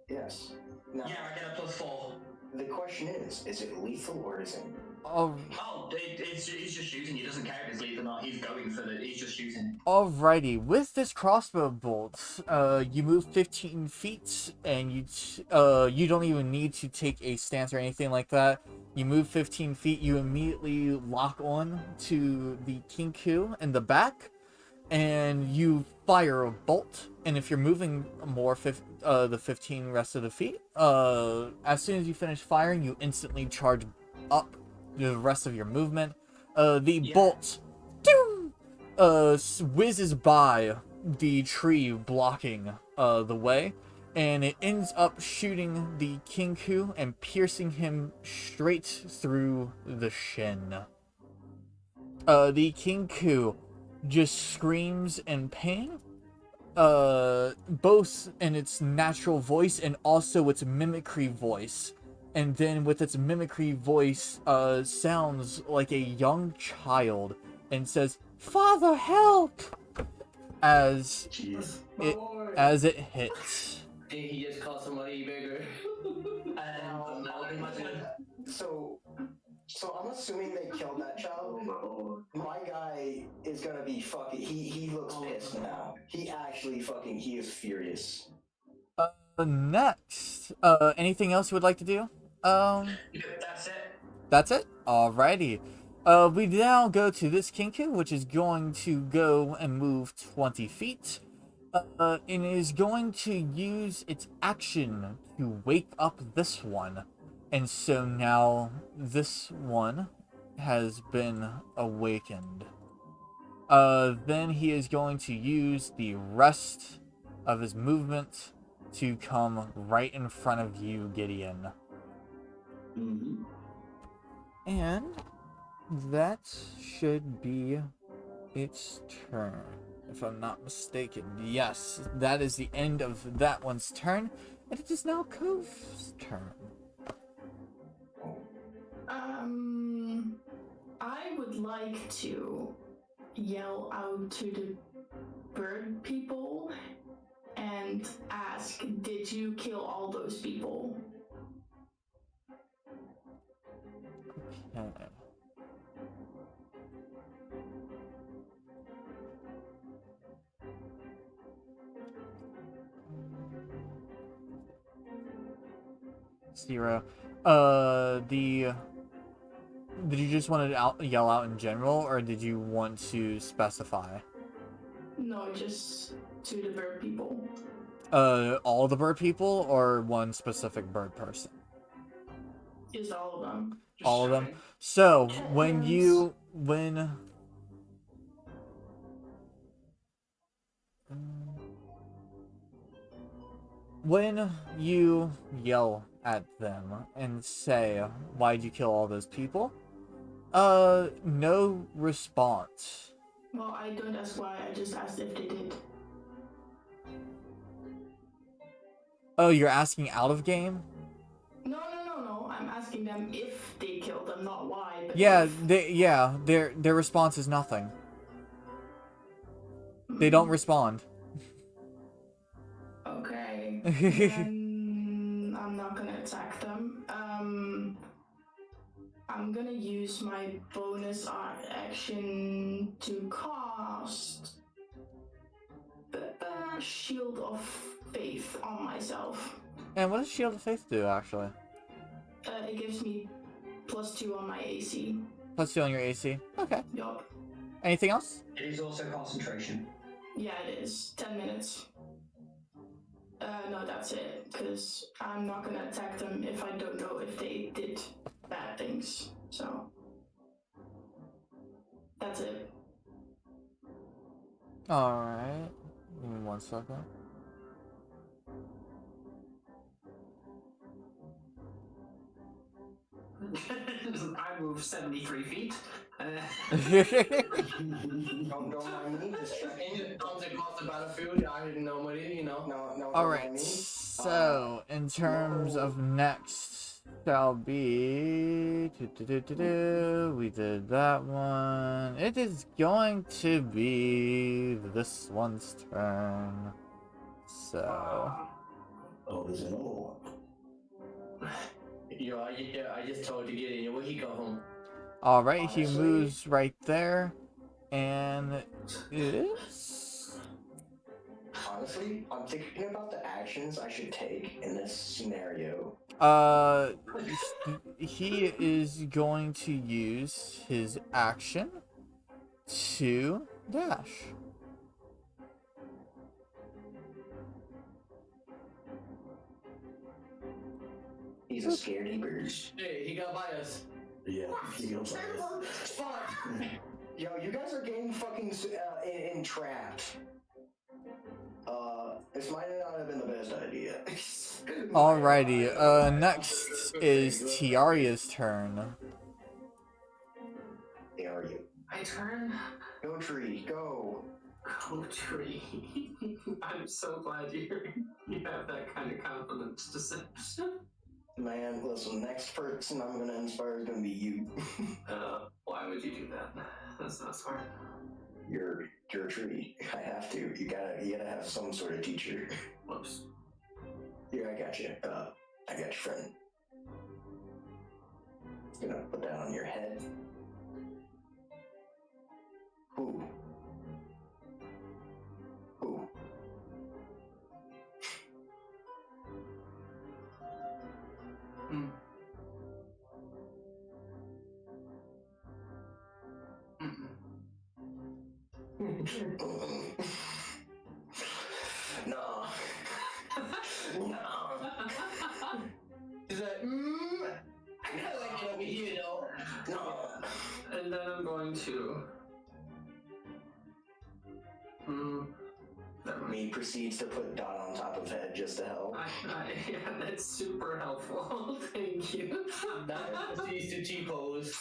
Yes. Now, Yeah, I get a +4. the question is it lethal or is it? He's just shooting. He doesn't care if it's lethal or not. He's going for it. He's just shooting. Alrighty, with this crossbow bolt, you move 15 feet, and you don't even need to take a stance or anything like that. You move 15 feet, you immediately lock on to the Kinku in the back, and you fire a bolt. And if you're moving more the 15 rest of the feet, as soon as you finish firing, you instantly charge up the rest of your movement. Bolt whizzes by the tree blocking the way, and it ends up shooting the Kinku and piercing him straight through the shin. The Kinku just screams in pain, both in its natural voice and also its mimicry voice. And then with its mimicry voice, sounds like a young child and says, "Father, help!" as Jeez. it hits. Did he just call somebody bigger? That'll be my turn. So I'm assuming they killed that child. My guy is gonna be fucking. He looks pissed now. He actually he is furious. Next, anything else you would like to do? That's it. That's it? Alrighty. We now go to this Kinku, which is going to go and move 20 feet. And is going to use its action to wake up this one. And so now this one has been awakened. Then he is going to use the rest of his movement to come right in front of you, Gideon. Mm-hmm. And that should be its turn, if I'm not mistaken. Yes, that is the end of that one's turn, and it is now Kove's turn. I would like to yell out to the bird people and ask, did you kill all those people? Okay. Zero. Did you just want to yell out in general, or did you want to specify? No, just to the bird people. All the bird people, or one specific bird person? Just all of them. All of them. So when you yell at them and say, "Why'd you kill all those people?" No response. Well, I don't ask why, I just asked if they did. Oh, you're asking out of game? No. I'm asking them if they killed them. them not why, but Yeah, if. their response is nothing. They don't respond. Okay. Then I'm not gonna attack them. I'm gonna use my bonus action to cast the Shield of Faith on myself. And what does Shield of Faith do, actually? It gives me +2 on my AC. +2 on your AC. Okay. Yup. Anything else? It is also concentration. Yeah, it is. 10 minutes. No, that's it, because I'm not gonna attack them if I don't know if they did bad things, so... That's it. Alright. Give me 1 second. I move 73 feet. Don't mind me. Just And just bounce across the battlefield. I didn't know what it, you know. no. Alright, so in terms of next shall be... We did that one. It is going to be this one's turn. So... Oh, there's an old one. Yo, I just told you to get in. Where he go home? Alright, he Honestly- moves right there. And it is... Honestly, I'm thinking about the actions I should take in this scenario. He is going to use his action to dash. He's a scaredy bird. Hey, he got by us. Yeah, he goes like this. Fuck! Yo, you guys are getting fucking entrapped. This might not have been the best idea. Alrighty, next is Tiaria's turn. Hey, are you? My turn? Go tree, go. Oh, tree. I'm so glad you have that kind of confidence to say. Man, listen, next person I'm gonna inspire is gonna be you. Why would you do that? That's not smart. You're a tree. I have to. You gotta have some sort of teacher. Whoops. Here, I got you. I got your friend. Gonna put that on your head. Ooh. Ooh. Hmm. No. No. He's like, I kind of like it over here, though. No. And then I'm going to. Never mind. Me proceeds to put Dot on top of head just to help. Yeah, that's super helpful. Thank you. That proceeds to T-pose.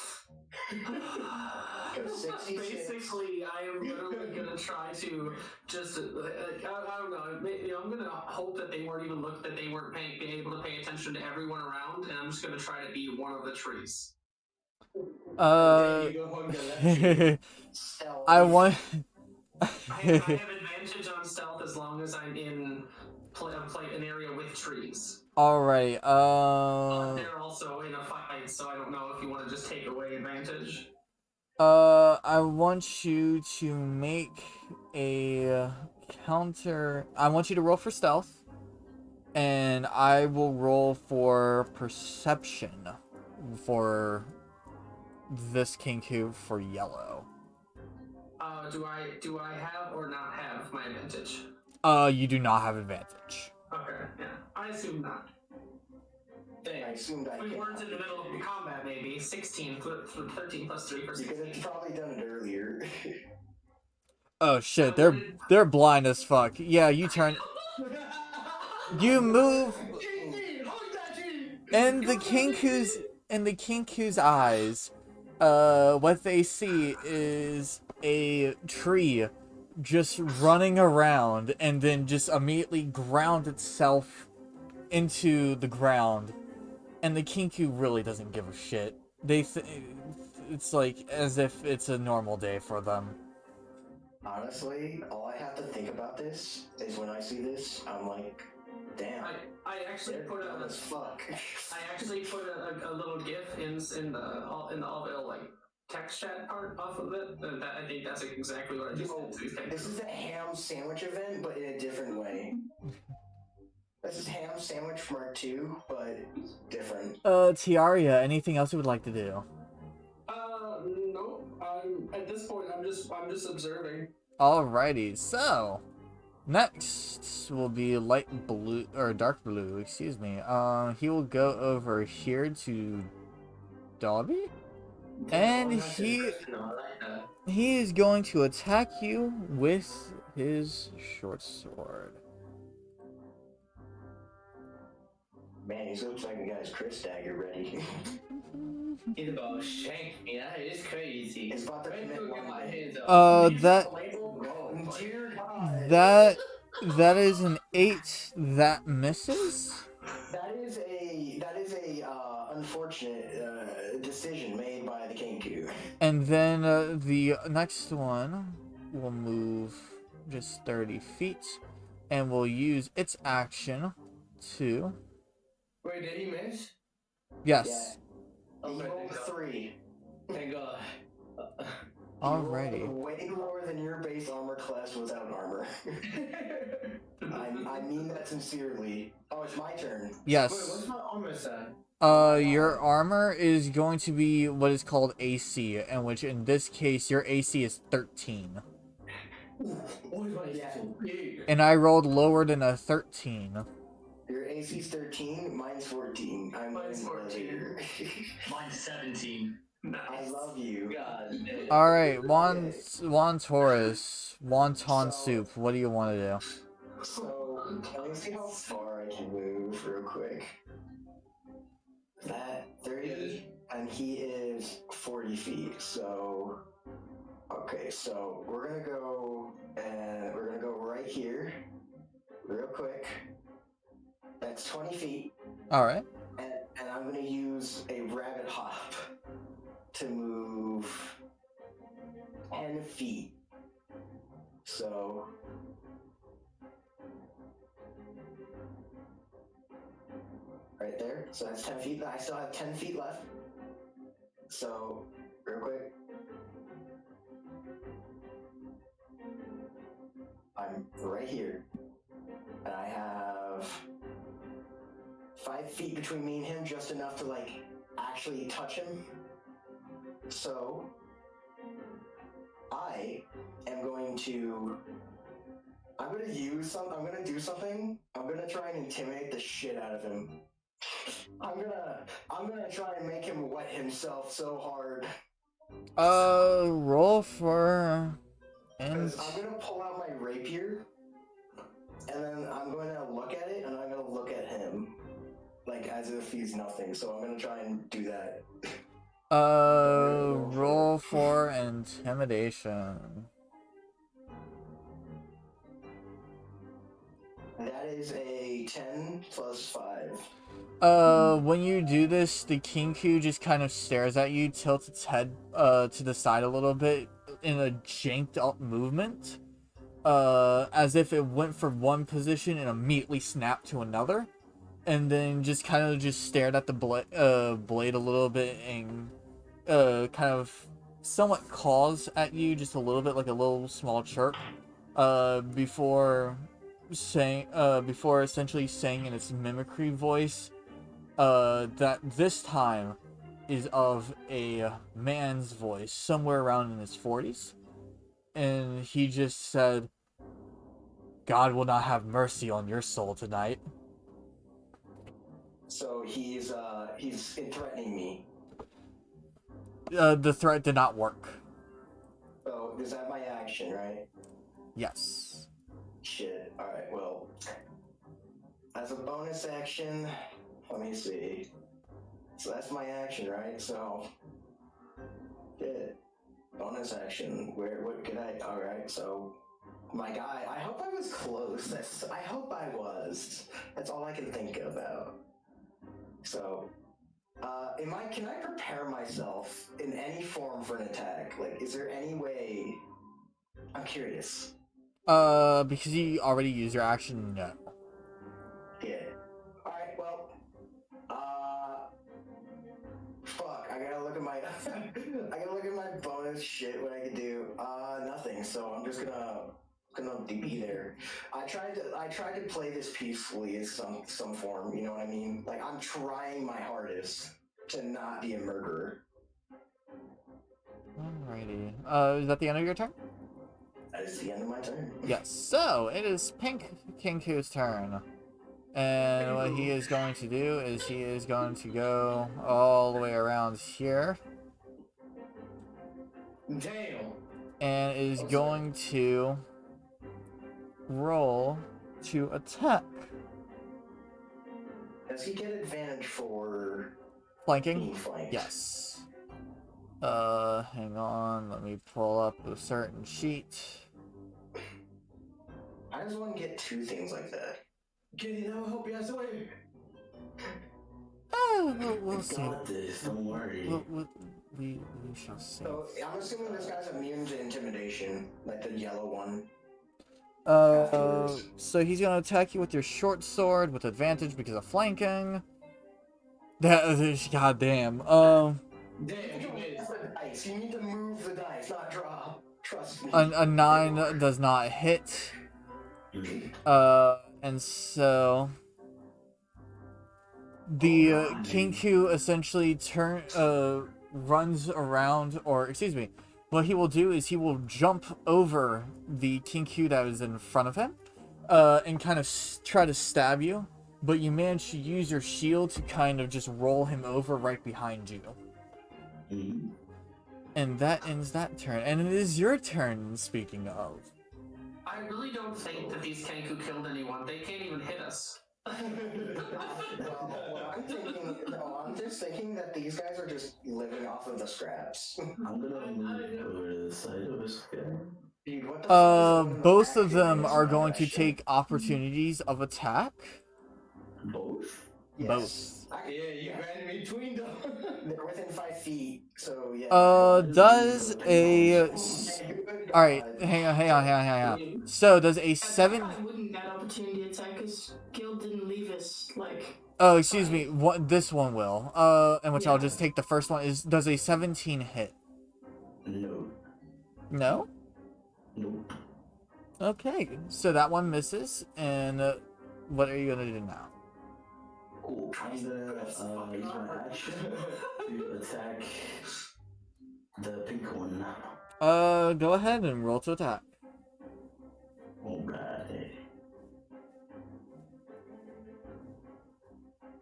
Go 66. Basically, I am literally gonna try to just, I don't know, maybe I'm gonna hope that they weren't being able to pay attention to everyone around, and I'm just gonna try to be one of the trees. There you go, hug the left tree. Stealth. I want... I have advantage on stealth as long as I'm in an area with trees. Alright, They're also in a fight, so I don't know if you want to just take away advantage. I want you to make a counter... I want you to roll for stealth. And I will roll for perception for this Kinku for yellow. Do I have or not have my advantage? You do not have advantage. Okay, yeah. I assume not. I assumed I We can't. weren't in the middle of combat, maybe. 16, 13 plus 3 for You 16. could have probably done it earlier. Oh shit, they're blind as fuck. Yeah, you turn... You move... In the Kinku's eyes, what they see is a tree just running around and then just immediately ground itself into the ground. And the Kinku really doesn't give a shit. it's like as if it's a normal day for them. Honestly, all I have to think about this is when I see this, I'm like, damn. I actually They're put dumb a as fuck. I actually put a little GIF in the All Vale like text chat part off of it. That I think that's exactly what I just Yo, did. this is the ham sandwich event, but in a different way. This is ham sandwich Mark II, but different. Tiaria, anything else you would like to do? Nope. At this point, I'm just observing. Alrighty, so next will be light blue or dark blue, excuse me. He will go over here to Dobby, and he is going to attack you with his short sword. Man, he looks like he got his Chris dagger ready. He's about to shank me. That is crazy. It's about to Right commit to get one my day. hands up. Dear God. That is an 8 that misses. That is a unfortunate decision made by the Kenku. And then the next one will move just 30 feet and will use its action to... Wait, did he miss? Yes. Yeah. He Okay, rolled thank God. 3. Thank God. Alrighty. He rolled way lower than your base armor class without armor. I mean that sincerely. Oh, it's my turn. Yes. Wait, what's my armor side? Your armor is going to be what is called AC, and which in this case your AC is 13. What is my AC? And I rolled lower than a 13. Your AC's 13, mine's 14. Mine's 14. Mine's 17. I love you. God. Alright, Juan Torres, Wonton So- Soup, what do you want to do? So, let me see how far I can move real quick. That 30, and he is 40 feet, so... Okay, so we're gonna go right here, real quick. That's 20 feet, Alright. and I'm gonna use a rabbit hop to move 10 feet. So... Right there. So that's 10 feet. I still have 10 feet left. So, real quick. I'm right here. And I have 5 feet between me and him, just enough to, like, actually touch him. So, I am going to... I'm gonna do something. I'm gonna try and intimidate the shit out of him. I'm gonna try and make him wet himself so hard. Roll for... Because I'm gonna pull out my rapier, and then I'm going to look at it, and I'm gonna look at him, like as if he's nothing. So I'm gonna try and do that. Roll for intimidation. That is a 10 plus 5. When you do this, the Kinku just kind of stares at you, tilts its head, to the side a little bit in a janked up movement. As if it went from one position and immediately snapped to another. And then just kind of just stared at the blade a little bit and, kind of somewhat caws at you just a little bit, like a little small chirp, before essentially saying in its mimicry voice, that this time is of a man's voice, somewhere around in his 40s. And he just said, "God will not have mercy on your soul tonight." So he's threatening me. The threat did not work. So is that my action, right? Yes. Shit. Alright, well. As a bonus action, let me see. So that's my action, right? So, shit. Bonus action. What could I? Alright, so, my guy, I hope I was close. I hope I was. That's all I can think about. So, Can I prepare myself in any form for an attack? Like, is there any way? I'm curious. Because you already used your action, no. Yeah. Alright, well. Fuck, I gotta look at my I gotta look at my bonus shit, what I can do. Nothing, so I'm just gonna be there. I tried to play this peacefully in some form, you know what I mean? Like, I'm trying my hardest to not be a murderer. Alrighty. Is that the end of your turn? That is the end of my turn. Yes. So, it is Pink Kinku's turn. And what he is going to do is he is going to go all the way around here. Damn. And is going to roll to attack. Does he get advantage for Flanking? being flanked? Yes. Hang on. Let me pull up a certain sheet. How does one get two things like that? Gideon, I will help you. I swear. We'll see. Got this. Don't worry. We shall see. So I'm assuming this guy's immune to intimidation, like the yellow one. So he's gonna attack you with your short sword with advantage because of flanking. That is goddamn. Damn, You move the dice. You need to move the dice, not drop. Trust me. A 9 does not hit. And so the Kinku essentially runs around, or excuse me, what he will do is he will jump over the Kinku that is in front of him, and kind of try to stab you, but you manage to use your shield to kind of just roll him over right behind you. And that ends that turn. And it is your turn, speaking of. I really don't think that these Kenku killed anyone. They can't even hit us. I'm just thinking that these guys are just living off of the scraps. I'm gonna move over to the side of this guy. Dude, what the fuck is going on Both of back here? them It's are not going that to shit. take opportunities of attack. Both? Yes. Both. Yeah, you ran in between them. They're within 5 feet, so yeah. Does a... Alright, hang on. So, does a 7... I wouldn't get opportunity attack because Gil didn't leave us, like... Oh, excuse me. This one will. In which I'll just take the first one. Does a 17 hit? No. No? Nope. Okay, so that one misses. And what are you gonna do now? Cool. I'm gonna use my action to attack the pink one. Go ahead and roll to attack. Alright.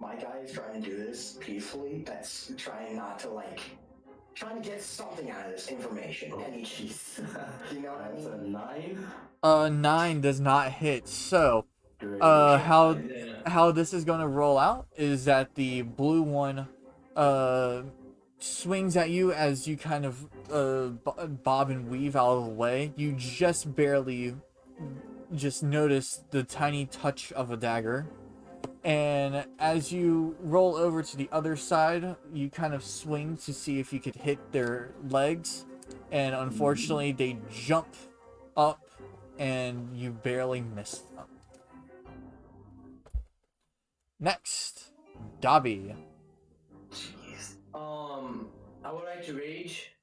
My guy is trying to do this peacefully. That's trying not to, trying to get something out of this information. Oh, And jeez. you know what I That's mean? a 9? 9 does not hit. So, Great. how this is gonna roll out is that the blue one, swings at you as you kind of, bob and weave out of the way. You just barely notice the tiny touch of a dagger. And as you roll over to the other side, you kind of swing to see if you could hit their legs. And unfortunately, they jump up and you barely miss them. Next, Dobby. I would like to rage.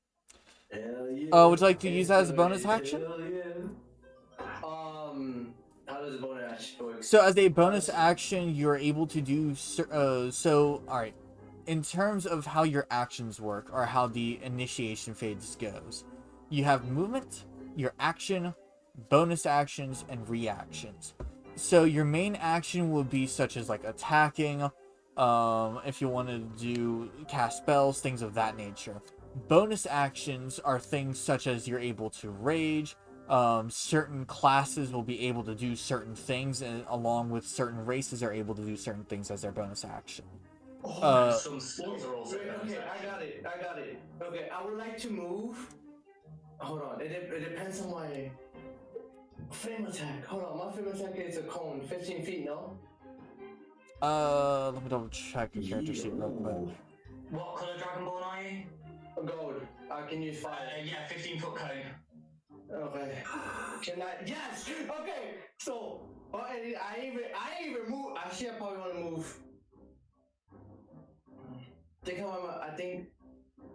Hell yeah. Would you like to use that as a bonus action? Hell yeah. How does the bonus action work? So as a bonus action, you're able to do alright. In terms of how your actions work, or how the initiation phase goes, you have movement, your action, bonus actions, and reactions. So your main action will be such as attacking, if you want to cast spells, things of that nature. Bonus actions are things such as you're able to rage. Certain classes will be able to do certain things, and along with certain races are able to do certain things as their bonus action. Some spells are also Okay, I got it. Okay, I would like to move. Hold on, it depends on my flame attack. Hold on, my flame attack is a cone, 15 feet, no? Let me double check your character sheet real quick. What colour Dragonborn are you? Gold. I can use fire. Yeah, 15-foot cone. Okay. Can I? Yes. Okay. So, I even move. Actually, I probably want to move. I think.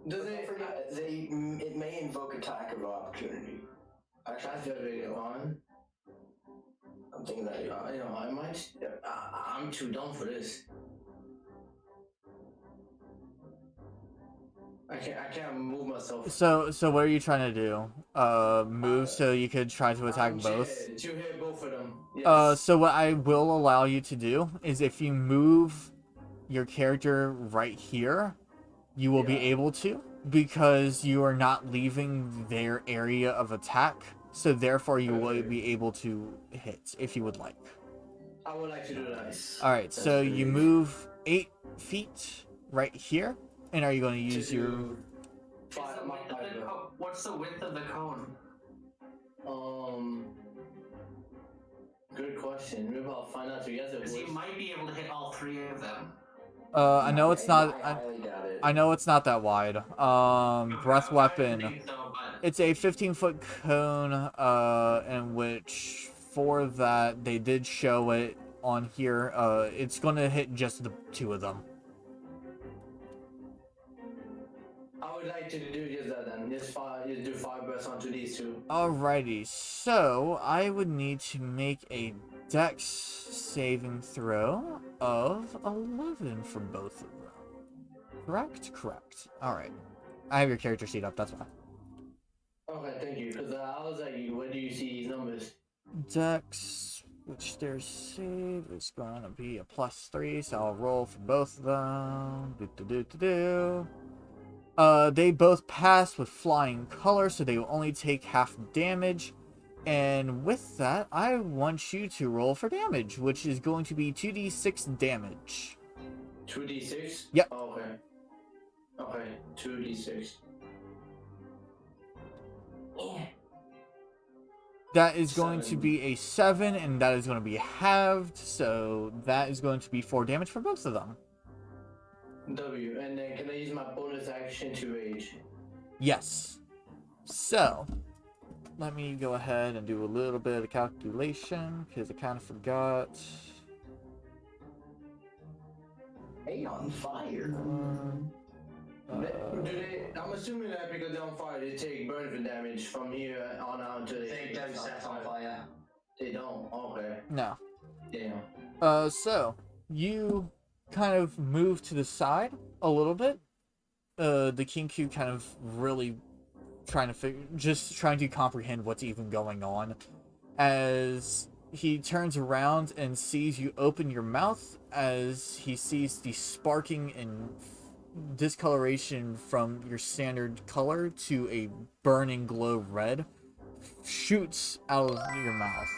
Does Don't it? forget, it may invoke attack of opportunity. Actually, That's very on. I'm thinking that. I might. I'm too dumb for this. I can't move myself. So what are you trying to do? Move so you could try to attack both? To hit both of them. Yes. So what I will allow you to do is if you move your character right here, you will be able to, because you are not leaving their area of attack, so therefore you will be able to hit if you would like. I would like to do that. Alright, so you move 8 feet right here, and are you going to use your... What's the width of the cone? Good question. Maybe I'll find out together. Because you might be able to hit all 3 of them. I know it's not... I highly doubt it. I know it's not that wide. Breath weapon. I think so, but... It's a 15-foot cone, in which, for that, they did show it on here. It's going to hit just the 2 of them. I would like to do just that then. Just do 5 bursts onto these 2. Alrighty, so I would need to make a dex saving throw of 11 for both of them. Correct? Correct. Alright. I have your character sheet up, that's why. Okay, thank you. Because I was like, where do you see these numbers? Dex, which their save is going to be a +3, so I'll roll for both of them. They both pass with flying color, so they will only take half damage. And with that, I want you to roll for damage, which is going to be 2d6 damage. 2d6? Yep. Oh, okay. Okay, 2d6. Yeah. That is going to be a 7, and that is going to be halved, so that is going to be 4 damage for both of them. W, and then can I use my bonus action to rage? Yes. So, let me go ahead and do a little bit of calculation, because I kind of forgot. Hey, on fire. I'm assuming that because they're on fire, they take burn damage from here on out until They don't set on fire. They don't? Okay. No. Damn. So, you kind of move to the side a little bit. The Kinku kind of really trying to comprehend what's even going on, as he turns around and sees you open your mouth, as he sees the sparking and discoloration from your standard color to a burning glow red shoots out of your mouth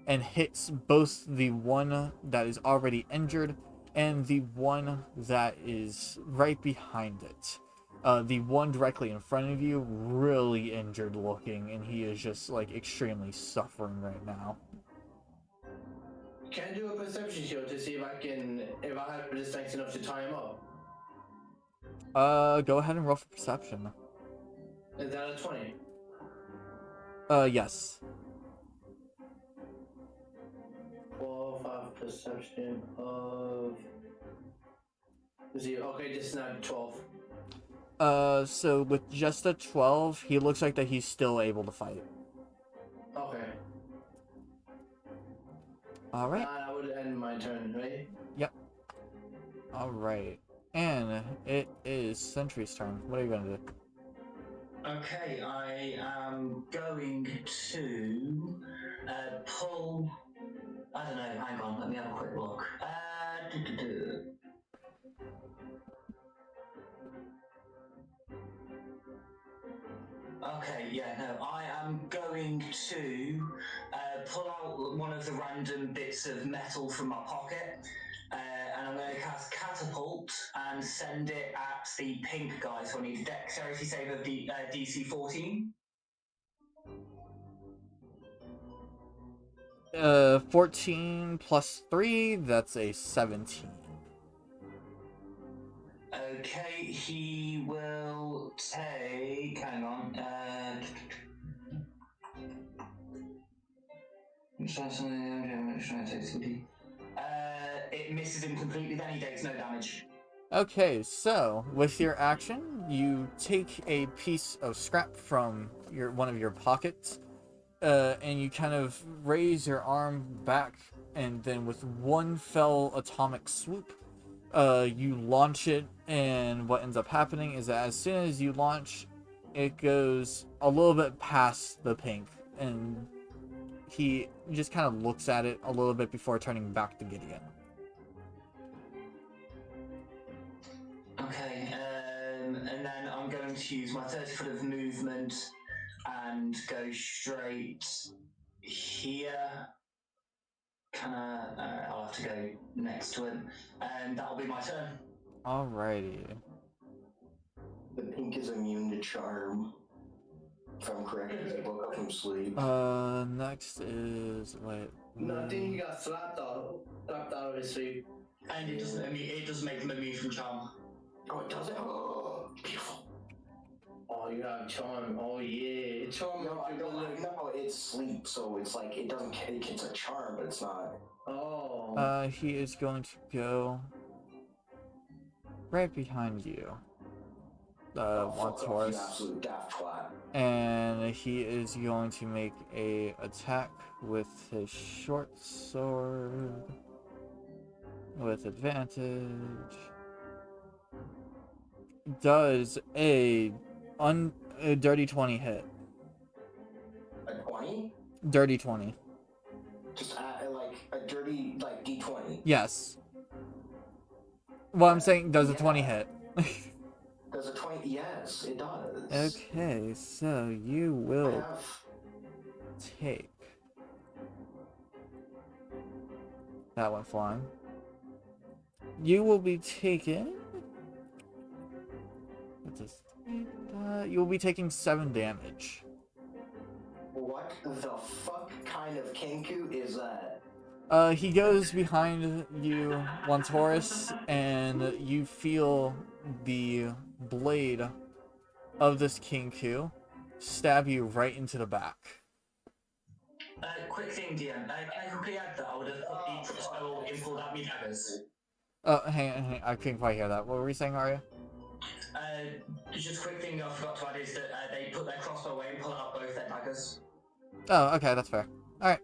and hits both the one that is already injured and the one that is right behind it. The one directly in front of you, really injured looking, and he is just like extremely suffering right now. Can I do a perception show to see if I have the strength enough to tie him up? Go ahead and roll for perception. Is that a 20? Yes. 5 perception of... Okay, just not 12. So with just a 12, he looks like that he's still able to fight. Okay. Alright. I would end my turn, right? Yep. Alright. And it is Sentry's turn. What are you gonna do? Okay, I am going to pull... I don't know, hang on, let me have a quick look. Okay, yeah, no, I am going to pull out one of the random bits of metal from my pocket, and I'm going to cast Catapult and send it at the pink guy, so I need a dexterity save of the DC 14. 14 plus 3, that's a 17. Okay, he will take. Hang on. It misses him completely. Then he takes no damage. Okay, so with your action, you take a piece of scrap from one of your pockets, and you kind of raise your arm back, and then with one fell atomic swoop, you launch it, and what ends up happening is that as soon as you launch, it goes a little bit past the pink, and he just kind of looks at it a little bit before turning back to Gideon. Okay, and then I'm going to use my 30 foot of movement and go straight here. I'll have to go next to him, and that'll be my turn. Alrighty. The pink is immune to charm. If I'm correct, he woke up from sleep. Next is No, I think he got slapped out of his sleep. And it doesn't make him immune from charm. Oh, it doesn't? Oh, beautiful. Oh, you got charm. Oh, yeah. Charm. No, I don't. No, it's sleep, so it's like it doesn't. It's a charm, but it's not. Oh. He is going to go right behind you. One Taurus. You absolute daft twat. And he is going to make a attack with his short sword with advantage. Does a dirty 20 hit? A 20? Dirty 20. Just like a dirty D20. Yes. Well, I'm saying, does a 20 hit? Does a 20? Yes, it does. Okay, so you will take that one flying. You will be taking. You will be taking 7 damage. What the fuck kind of Kenku is that? He goes behind you, one Taurus, and you feel the blade of this Kenku stab you right into the back. Quick thing, DM. Can I quickly add that I would have put the crossbow in pulled out me daggers? Oh, hang on, I couldn't quite hear that. What were you saying, Arya? Just a quick thing I forgot to add is that they put their crossbow away and pull out both their daggers. Oh, okay, that's fair. Alright.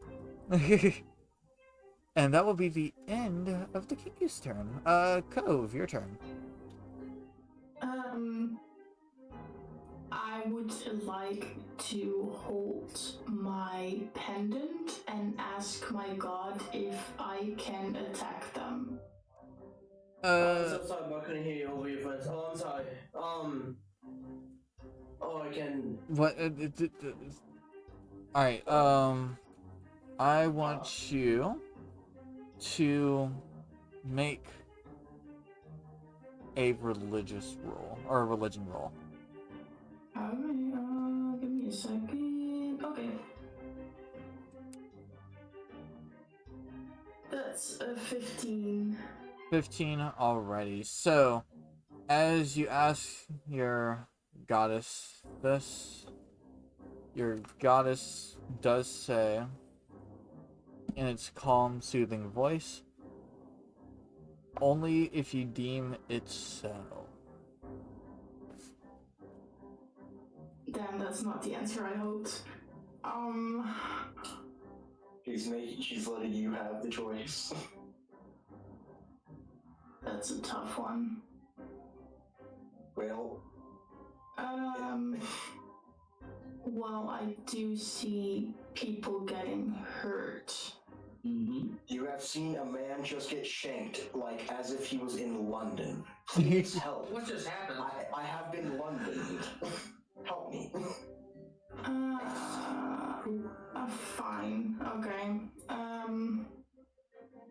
And that will be the end of the Kenku's turn. Cove, your turn. I would like to hold my pendant and ask my god if I can attack them. I'm so sorry, but I couldn't hear you over your friends. Oh, I'm sorry. Oh, I can. What? Alright, I want you to make a religious roll, or a religion roll. Alright, give me a second. Okay. That's a 15. 15 already. So, as you ask your goddess this, your goddess does say, in its calm, soothing voice, only if you deem it so. Damn, that's not the answer I hoped. She's letting you have the choice. That's a tough one. Well. Well, I do see people getting hurt. Mm-hmm. You have seen a man just get shanked, like as if he was in London. Please help. What just happened? I have been Londoned. Help me. Fine. Okay.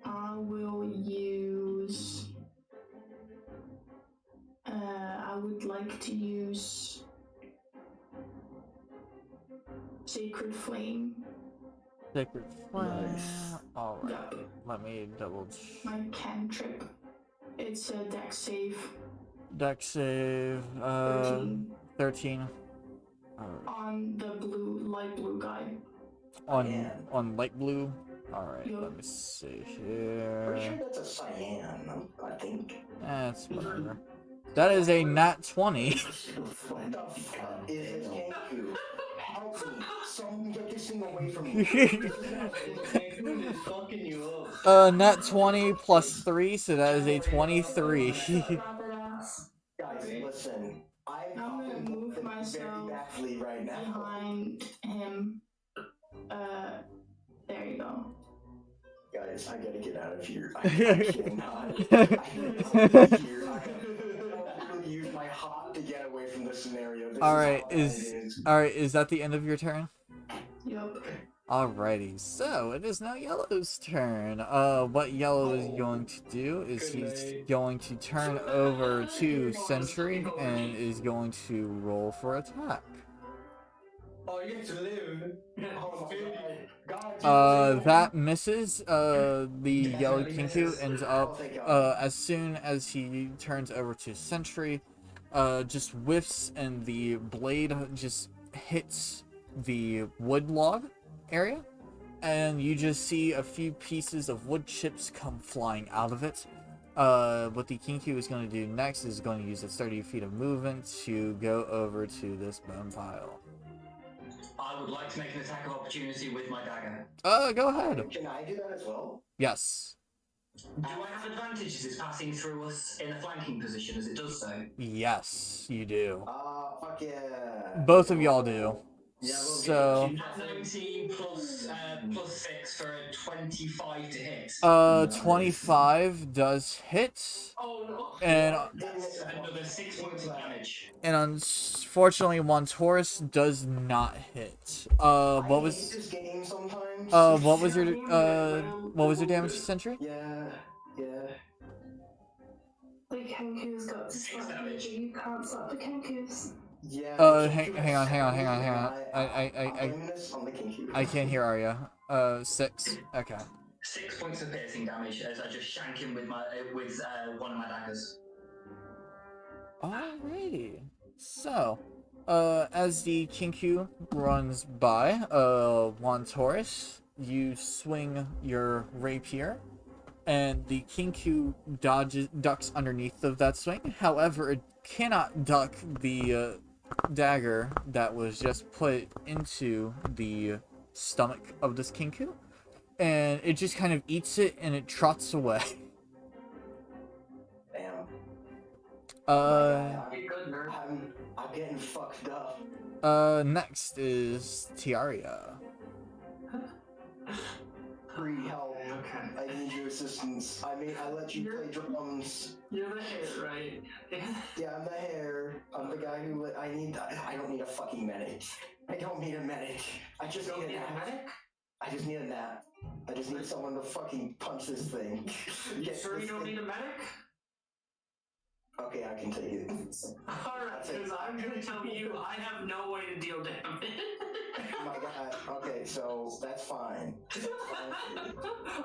I will use. I would like to use Sacred Flame. Sacred Flame. Nice. Alright. Yep. Let me double check. My cantrip. It's a dex save. Dex save. 13. On the light blue guy. On light blue. All right. Yup. Let me see Pretty here. sure that's a cyan. I think. That's whatever. That is a nat 20. What the fuck is this Kenku? Help me! Someone get this thing away from me. Cancun is fucking you up. Nat 20 plus 3, so that is a 23. Rabbit ass. Guys, listen. I'm gonna move very myself badly right now. behind him. There you go. Guys, I gotta get out of here. I cannot. I really use my hop to get away from this scenario. This Alright, is is that the end of your turn? Yup. Alrighty, so it is now Yellow's turn. What Yellow is going to do is he's going to turn over to Sentry and is going to roll for attack. Oh, you get to live. Oh my God. That misses. The Yellow Kinku ends up, as soon as he turns over to Sentry, just whiffs and the blade just hits the wood log area, and you just see a few pieces of wood chips come flying out of it. What the Kinku is going to do next is going to use its 30 feet of movement to go over to this bone pile. I would like to make an attack of opportunity with my dagger. Go ahead. Can I do that as well? Yes. Do I have advantages as it's passing through us in a flanking position as it does so? Yes, you do. Fuck yeah. Both of y'all do. Yeah, So, 19 plus 6 for a 25 to hit. 25 does hit. Oh no. And That's another 6 points of damage. And unfortunately, one Taurus does not hit. What was this game sometimes. what was your damage Sentry? Yeah. The Kenku's got to slap you, but you can't slap the Kenku's. Yeah. Hang on. I'm blaming this on the Kenku. I can't hear Arya. 6. Okay. 6 points of piercing damage as I just shank him with one of my daggers. Alrighty. So, as the Kinku runs by, Juan Taurus, you swing your rapier, and the Kinku ducks underneath of that swing. However, it cannot duck the dagger that was just put into the stomach of this Kinku, and it just kind of eats it and it trots away. Damn. Good I'm getting fucked up. Next is Tiaria. Free help. Okay. I need your assistance. I let you play drums. You're the hit, right? Yeah, I'm the hair. I'm the guy who I don't need a fucking medic. I don't need a medic. I just need a nap. I just need a nap. I just need someone to fucking punch this thing. You sure you don't need a medic? Okay, I can take it. Alright, because I'm gonna tell you I have no way to deal damage. Oh my god. Okay, so that's fine.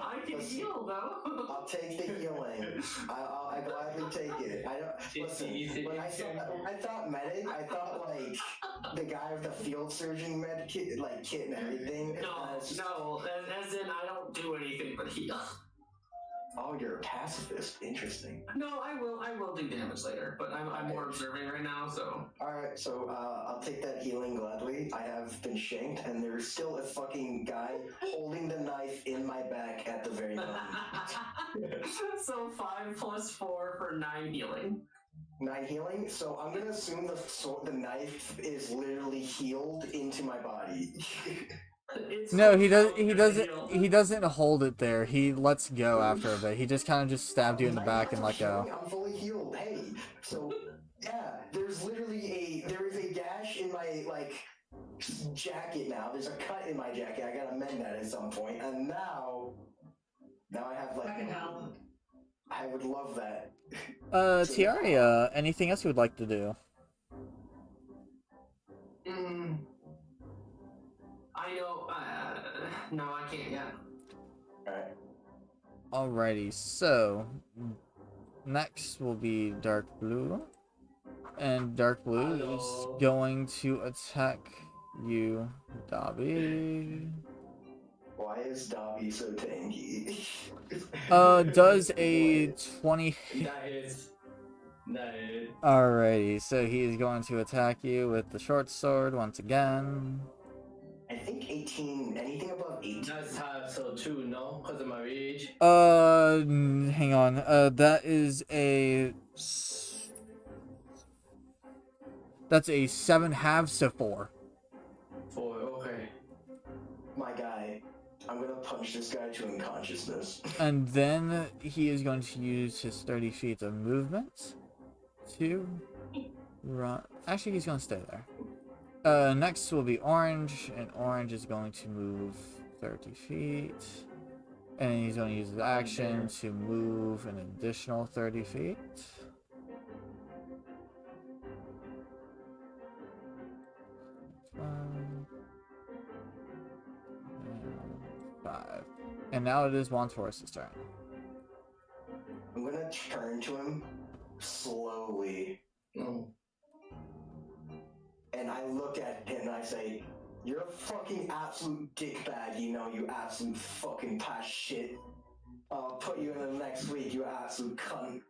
I can heal though. I'll take the healing. I gladly take it. I don't listen. When I thought medic, I thought like the guy with the field surgeon med kit, like kit and everything. No, as in I don't do anything but heal. Oh, you're a pacifist. Interesting. No, I will do damage later, but I'm more observing right now, so. Alright, so I'll take that healing gladly. I have been shanked, and there's still a fucking guy holding the knife in my back at the very moment. So 5 plus 4 for 9 healing. 9 healing? So I'm gonna assume the knife is literally healed into my body. No, he doesn't hold it there. He lets go after a bit. He just kind of just stabbed you in the back and let go. I'm fully healed. Hey, so yeah, there is a gash in my jacket now. There's a cut in my jacket. I gotta mend that at some point. And now I have I can help. I would love that. Tiaria, anything else you would like to do? I know, no, I can't yet. Alright. Alrighty, so next will be Dark Blue. And Dark Blue is Hello. going to attack you, Dobby. Why is Dobby so tanky? Does a 20... That hits. That hit. Alrighty, so he is going to attack you with the short sword once again. I think 18, anything above 18. That's half, so 2, no? Because of my rage. Hang on. That is a... That's a 7 halves, so 4. 4, okay. My guy, I'm gonna punch this guy to unconsciousness. And then he is going to use his 30 feet of movement to run. Actually, he's going to stay there. Next will be Orange, and Orange is going to move 30 feet. And he's going to use his action to move an additional 30 feet. And 5. And now it is Montaurus' turn. I'm gonna turn to him slowly, No. and I look at him and I say, "You're a fucking absolute dickbag, you know, you absolute fucking past shit. I'll put you in the next week, you absolute cunt."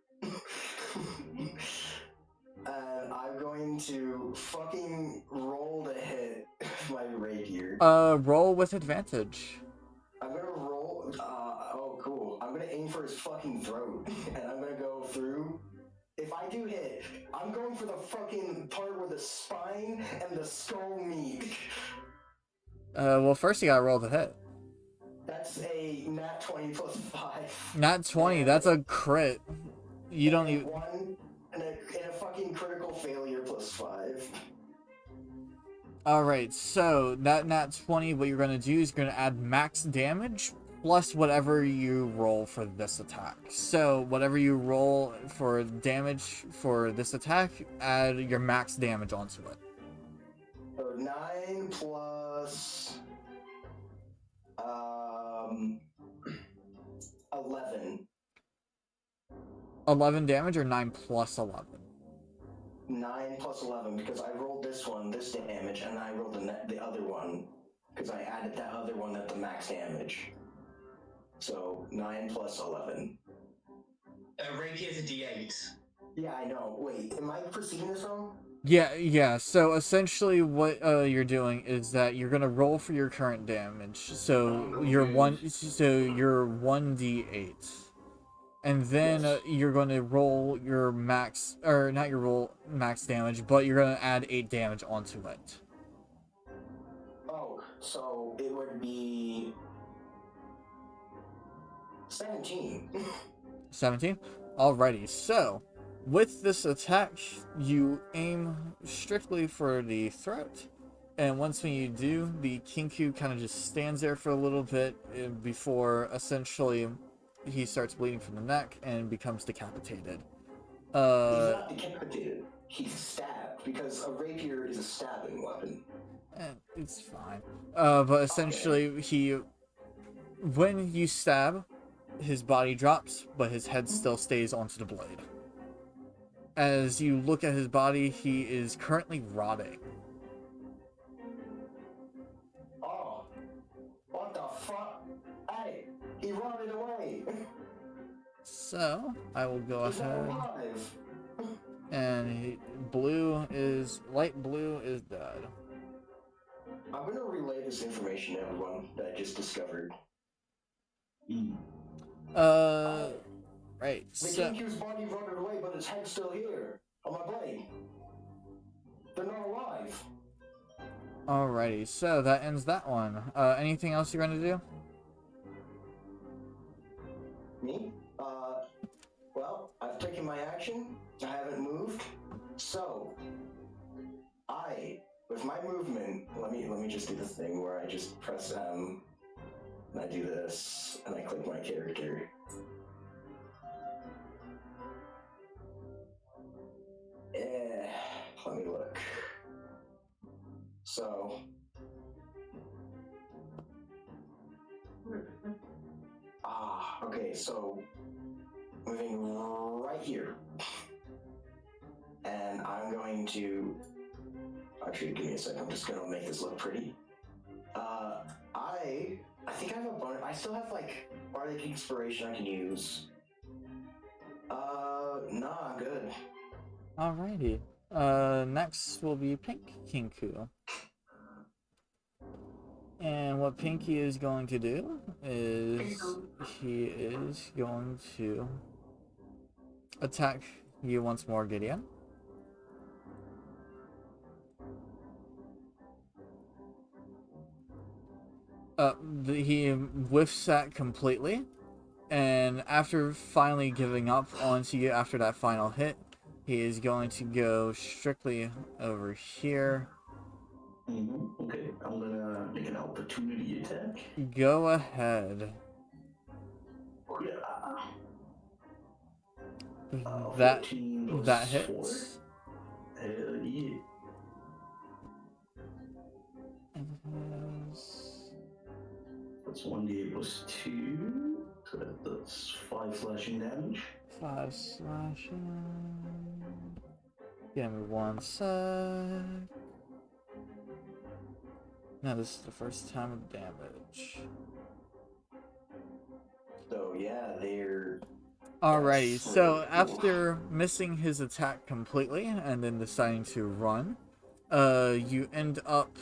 And I'm going to fucking roll to hit my rapier. Roll with advantage. I'm gonna roll, oh cool. I'm gonna aim for his fucking throat, and I'm gonna go through. If I do hit, I'm going for the fucking part where the spine and the skull meet. Well, first you gotta roll the hit. That's a nat 20 plus 5. Nat 20, that's a crit. You don't even... And a fucking critical failure plus 5. Alright, so that nat 20, what you're gonna do is you're gonna add max damage plus whatever you roll for this attack. So whatever you roll for damage for this attack, add your max damage onto it. So 9 plus 11. 11 damage or 9 plus 11? 9 plus 11, because I rolled this damage, and I rolled the other one, because I added that other one at the max damage. So 9 plus 11. Rapier's a D8. Yeah, I know. Wait, am I perceiving this wrong? Yeah, so essentially what you're doing is that you're gonna roll for your current damage. So you're 1d8. And then Yes. you're going to roll your max, or not your roll max damage, but you're going to add 8 damage onto it. Oh, so it would be 17. 17? Alrighty, so with this attack, you aim strictly for the throat. And once when you do, the Kinku kind of just stands there for a little bit before essentially he starts bleeding from the neck and becomes decapitated. He's not decapitated. He's stabbed, because a rapier is a stabbing weapon. It's fine. But essentially, when you stab, his body drops, but his head still stays onto the blade. As you look at his body, he is currently rotting. Oh, what the fuck? Hey, he rotted away. So, I will go He's not ahead. alive. And light blue is dead. I'm gonna relay this information to everyone that I just discovered. Right, The so... Kinku's body rotted away, but its head's still here, on my blade. They're not alive. Alrighty, so that ends that one. Anything else you're gonna do? Me? Well, I've taken my action. I haven't moved. So, with my movement, let me just do the thing where I just press M, and I do this, and I click my character. Let me look. So, okay, so moving right here. and I'm going to. Actually, give me a second. I'm just gonna make this look pretty. I think I have a bonus. I still have like bardic inspiration I can use. No, I'm good. Alrighty. Next will be Pink Kinku. And what Pinky is going to do is he is going to attack you once more, Gideon. He whiffs that completely, and after finally giving up onto you after that final hit, he is going to go strictly over here. Okay, I'm gonna make an opportunity attack. Go ahead. That 14 plus that 4. hits. Hell yeah. That's 1d8 plus 2. So that's 5 slashing damage. 5 slashing. Give me 1 sec. Now this is the first time of damage. So yeah, they're. Alrighty, so after missing his attack completely and then deciding to run, you end up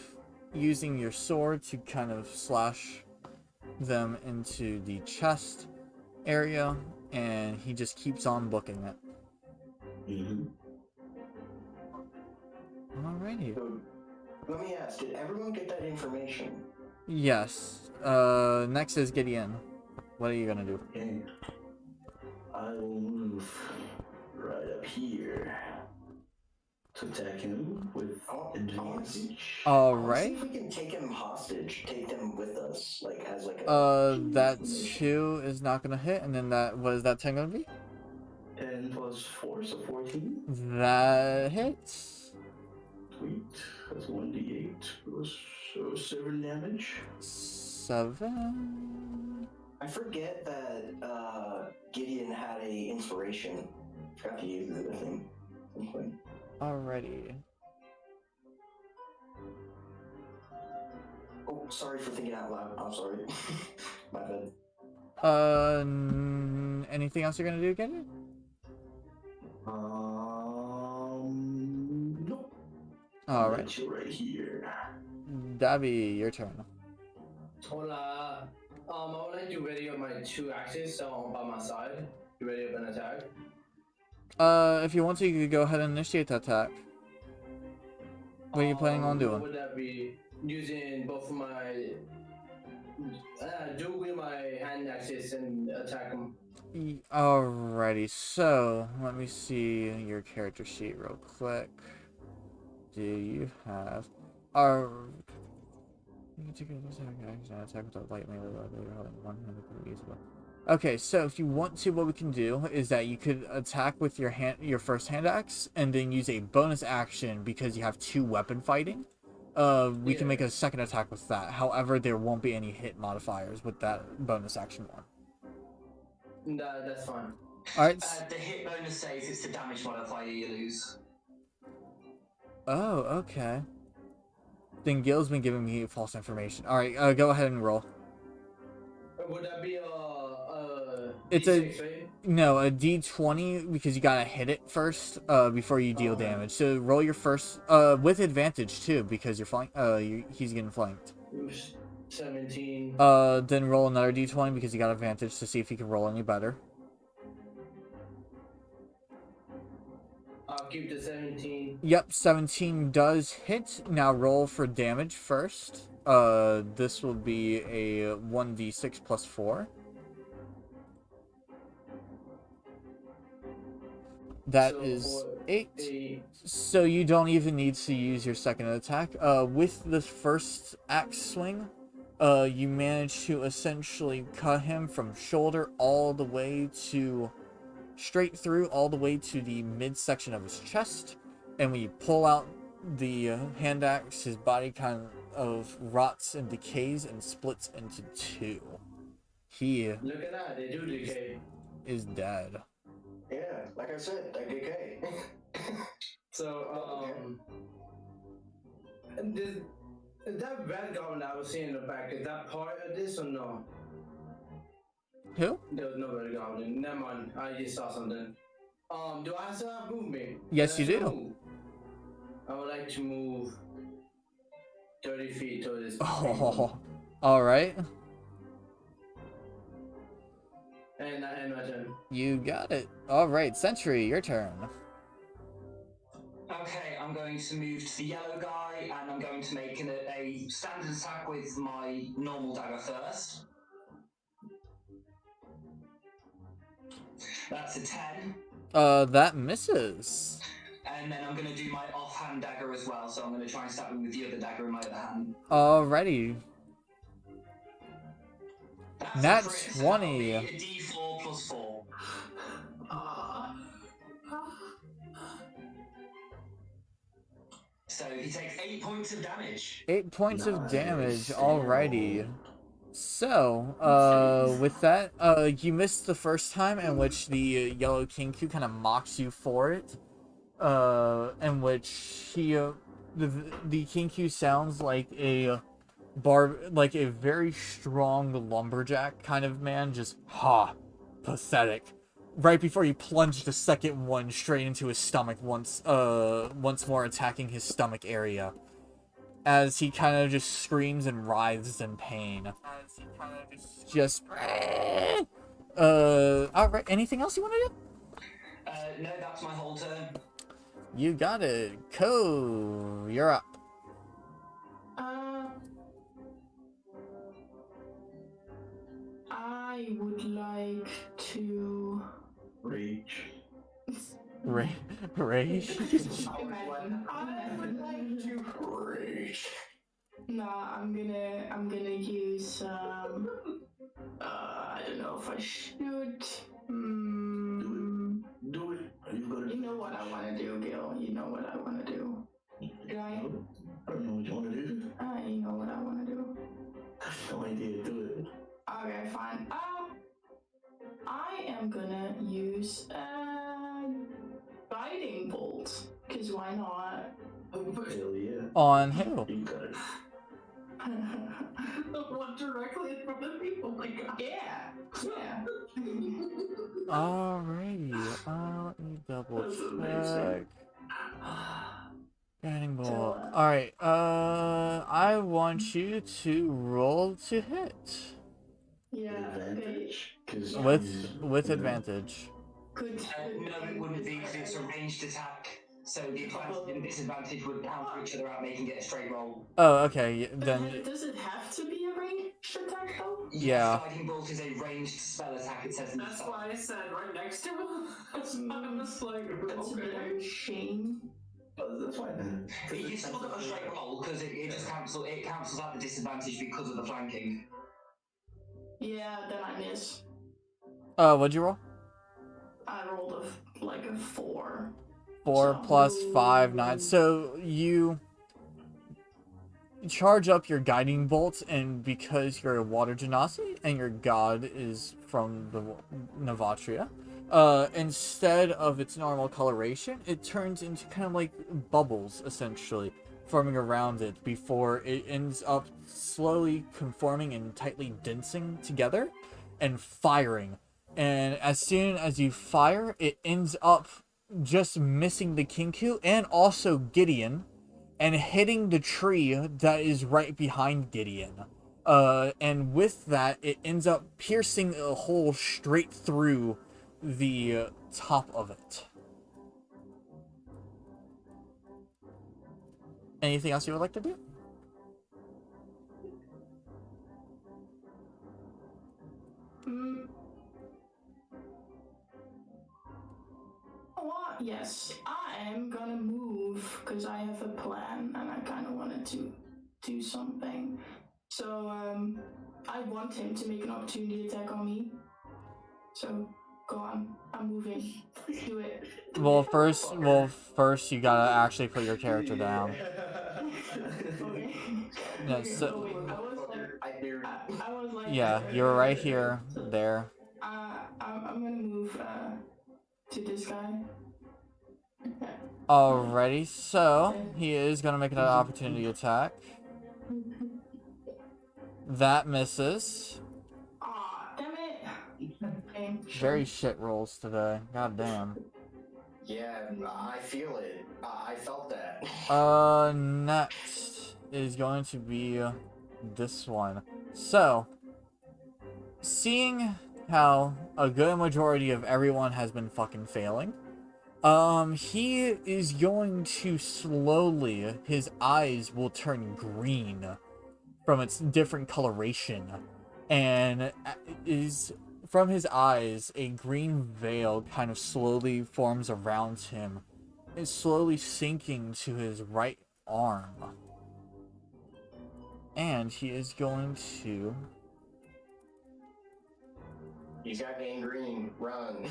using your sword to kind of slash them into the chest area, and he just keeps on booking it. Alrighty. So, let me ask, did everyone get that information? Yes. Next is Gideon. What are you gonna do? Okay. I will move right up here to attack him with advantage. Alright. See if we can take him hostage, take them with us, like as like a. That 2 is not gonna hit, and then that, what is that 10 gonna be? 10 plus 4, so 14. That hits. Sweet. That's 1d8 plus 7 damage. 7. I forget that Gideon had a inspiration. Forgot to use it with him. Alrighty. Oh, sorry for thinking out loud. I'm sorry. My bad. Anything else you're gonna do, Gideon? Nope. Alright. Right here. Dabby, your turn. Hola. I would like to ready up my 2 axes so by my side. You ready up an attack? If you want to, you could go ahead and initiate the attack. What are you planning on doing? What would that be? Using both of my dual wield my hand axes and attack them. Alrighty, so let me see your character sheet real quick. Do you have you can take an attack with a light melee weapon holding one hand usable. Okay, so if you want to, what we can do is that you could attack with your first hand axe, and then use a bonus action because you have 2 weapon fighting. We can make a second attack with that. However, there won't be any hit modifiers with that bonus action one. No, that's fine. Alright. The hit bonus says it's the damage modifier you lose. Oh, okay. Then Gil's been giving me false information. Alright, go ahead and roll. Would that be a It's D6, right? No, a D20 because you gotta hit it first before you deal damage. So roll your first with advantage too because you're flank. He's getting flanked. 17. Then roll another D20 because you got advantage to see if you can roll any better. I'll keep the 17. Yep, 17 does hit. Now roll for damage first. This will be a 1d6 plus 4. That is 8. So you don't even need to use your second attack. With this first axe swing, you manage to essentially cut him from shoulder all the way to straight through all the way to the midsection of his chest. And when you pull out the hand axe, his body kind of rots and decays and splits into 2. He Look at that, they do decay. is dead. Yeah, like I said, that decay. So, is that red goblin I was seeing in the back, is that part of this or no? Who? There was no red goblin. Never mind. I just saw something. Do I still have movement? Yes, Can I you still do. move? I would like to move 30 feet to this. Oh, all right. And I end my turn. You got it. All right, Sentry, your turn. Okay, I'm going to move to the yellow guy, and I'm going to make a standard attack with my normal dagger first. That's a 10. That misses. And then I'm going to do my offhand dagger as well, so I'm going to try and stab him with the other dagger in my other hand. Alrighty. That's Nat a crit, 20. so that'll be a d4 plus 4. So he takes 8 points of damage. 8 points of Nice. damage. Alrighty. So, with that, you missed the first time in which the yellow Kinku kind of mocks you for it. In which he, the Kinku sounds like a like a very strong lumberjack kind of man, just pathetic. Right before you plunged the second one straight into his stomach once more attacking his stomach area. As he kind of just screams and writhes in pain. Alright, anything else you want to do? No, that's my whole turn. You got it. Ko, you're up. I would like to Rage. Rage. Imagine. I would like to rage. Nah, I'm gonna use I don't know if I should. Do it. Are you gonna? You know what I want to do, Gil. You know what I want to do. Right? I don't know what you want to do. You know what I want to do. I have no idea. Do it. Okay, fine. I am gonna use guiding bolt. Cause why not? Hell yeah. On who? You got it. The one directly in front of me. Oh my god. Yeah. Alrighty. Let me double That's check. amazing. Guiding bolt. Alright, I want you to roll to hit. Yeah. Advantage. Cause With advantage. Good. No, it wouldn't be because it's a ranged attack. So the advantage and disadvantage would cancel each other out, making it a straight roll. Oh, okay. Then Does it have to be a ranged attack though? Yeah. Guiding bolt is a ranged spell attack. It says in the That's spell. why I said right next to him. That's why I was like, That's a bit of okay. a shame. That's fine. You still got a straight roll because it just cancels out the disadvantage because of the flanking. Yeah, then I miss. what'd you roll? I rolled a 4. 4 So- plus 5, 9. So you charge up your guiding bolt, and because you're a water genasi and your god is from the Navatria, instead of its normal coloration, it turns into kind of like bubbles, essentially, forming around it before it ends up slowly conforming and tightly densing together and firing. And as soon as you fire, it ends up just missing the Kinku and also Gideon, and hitting the tree that is right behind Gideon. And with that, it ends up piercing a hole straight through the top of it. Anything else you would like to do? What? Yes, I am gonna move because I have a plan and I kind of wanted to do something. So, I want him to make an opportunity attack on me. So, go on. I'm moving. Do it. Well, first you gotta actually put your character down. Okay. No, Okay, so- wait, I was like, Yeah, you're right here, there. I'm gonna move to this guy. Alrighty, so he is gonna make an opportunity attack. That misses. Aw, damn it. Okay, Very shit rolls today. God damn. Yeah, I feel it. I felt that. Next is going to be this one. So, seeing how a good majority of everyone has been fucking failing, he is going to slowly, his eyes will turn green from its different coloration, and is from his eyes, a green veil kind of slowly forms around him. It's slowly sinking to his right arm. And he is going to... He's got gangrene. Run.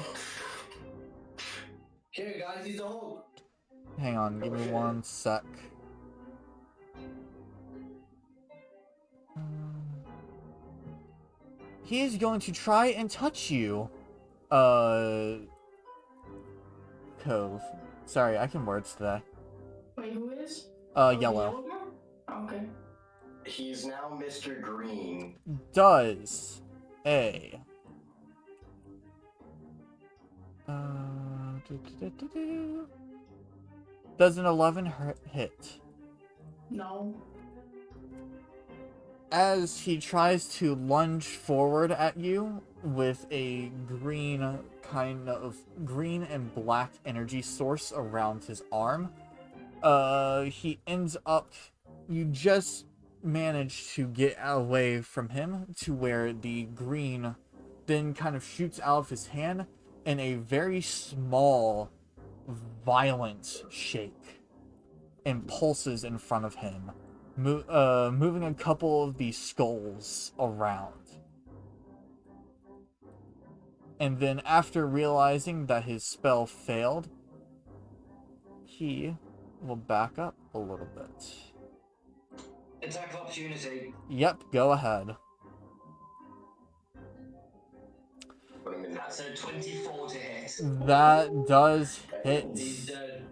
Okay, guys, he's the Hulk. Hang on, give me one sec. He is going to try and touch you. Cove. Sorry, I can words today. Wait, who is? Yellow. Guy? Okay. He's now Mr. Green. Does a... Does an 11 hit? No. As he tries to lunge forward at you with a green and black energy source around his arm, he ends up, you just manage to get away from him to where the green then kind of shoots out of his hand in a very small, violent shake and pulses in front of him, moving a couple of these skulls around. And then after realizing that his spell failed, he will back up a little bit. Attack of opportunity. Yep, go ahead. That's a 24 to hit. That does hit. He's dead.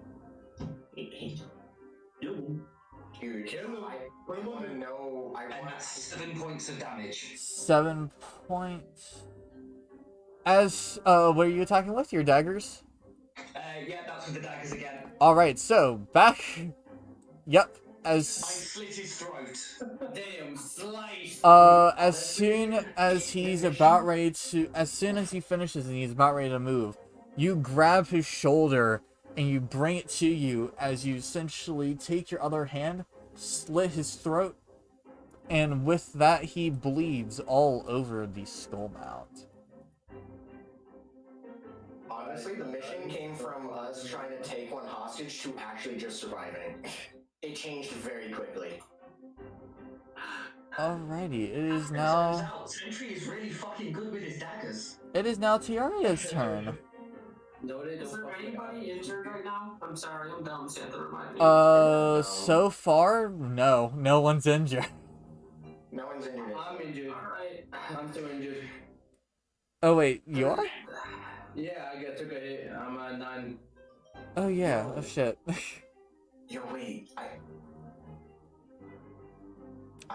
Dude, I want to know. And that's 7 points of damage. 7 points. As, what are you attacking with? Your daggers? Yeah, that's with the daggers again. Alright, so, back... Yep, I as... slit his throat. Damn, slice. As soon as he's about ready to... As soon as he finishes and he's about ready to move, you grab his shoulder and you bring it to you as you essentially take your other hand, slit his throat, and with that he bleeds all over the skull mount. Honestly, the mission came from us trying to take one hostage to actually just surviving. It changed very quickly. Alrighty, it is Turns now... out, Sentry is really fucking good with his daggers. It is now Tiaria's turn. No, they Is don't there fuck with anybody injured right now? I'm sorry, I'm dumb, so you have to remind me. So far, no. No one's injured. No one's injured. I'm injured. Alright. I'm still injured. Oh wait, you are? Yeah, I took a hit. I'm at 9. Oh yeah, oh shit. Yo, wait.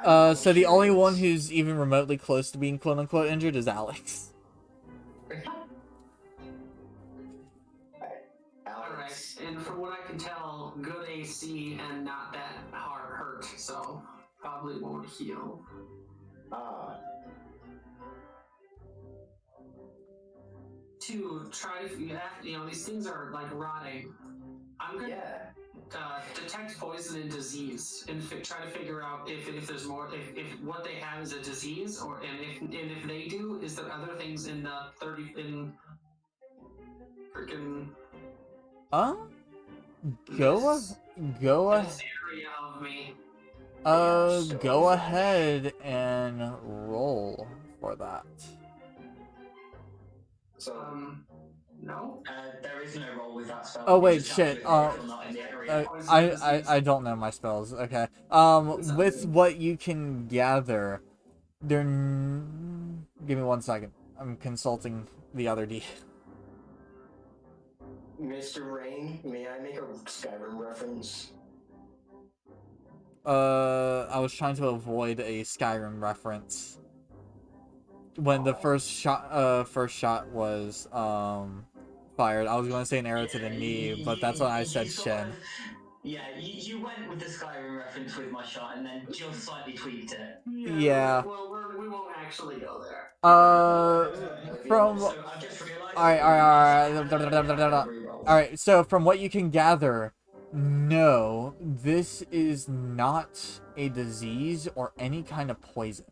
So the only one who's even remotely close to being quote-unquote injured is Alex. Alright, and from what I can tell, good AC and not that hard hurt, so probably won't heal. To try to, these things are like rotting. I'm gonna detect poison and disease and try to figure out if there's more, if what they have is a disease, or and if they do, is there other things in the 30 in freaking Go this area of me. go ahead and roll for that. So, No. There is no roll with that spell. Oh You wait, just have shit. to admit you're not in the area. I don't know my spells. Okay. With what you can gather, give me 1 second. I'm consulting the other D. Mr. Rain, may I make a Skyrim reference? I was trying to avoid a Skyrim reference. When the first shot was fired, I was going to say an arrow to the knee, but that's when I said shin. You went with the Skyrim reference with my shot and then just slightly tweaked it. Yeah. Well, we won't actually go there. From So I've just realised. Alright, so from what you can gather, no, this is not a disease or any kind of poison.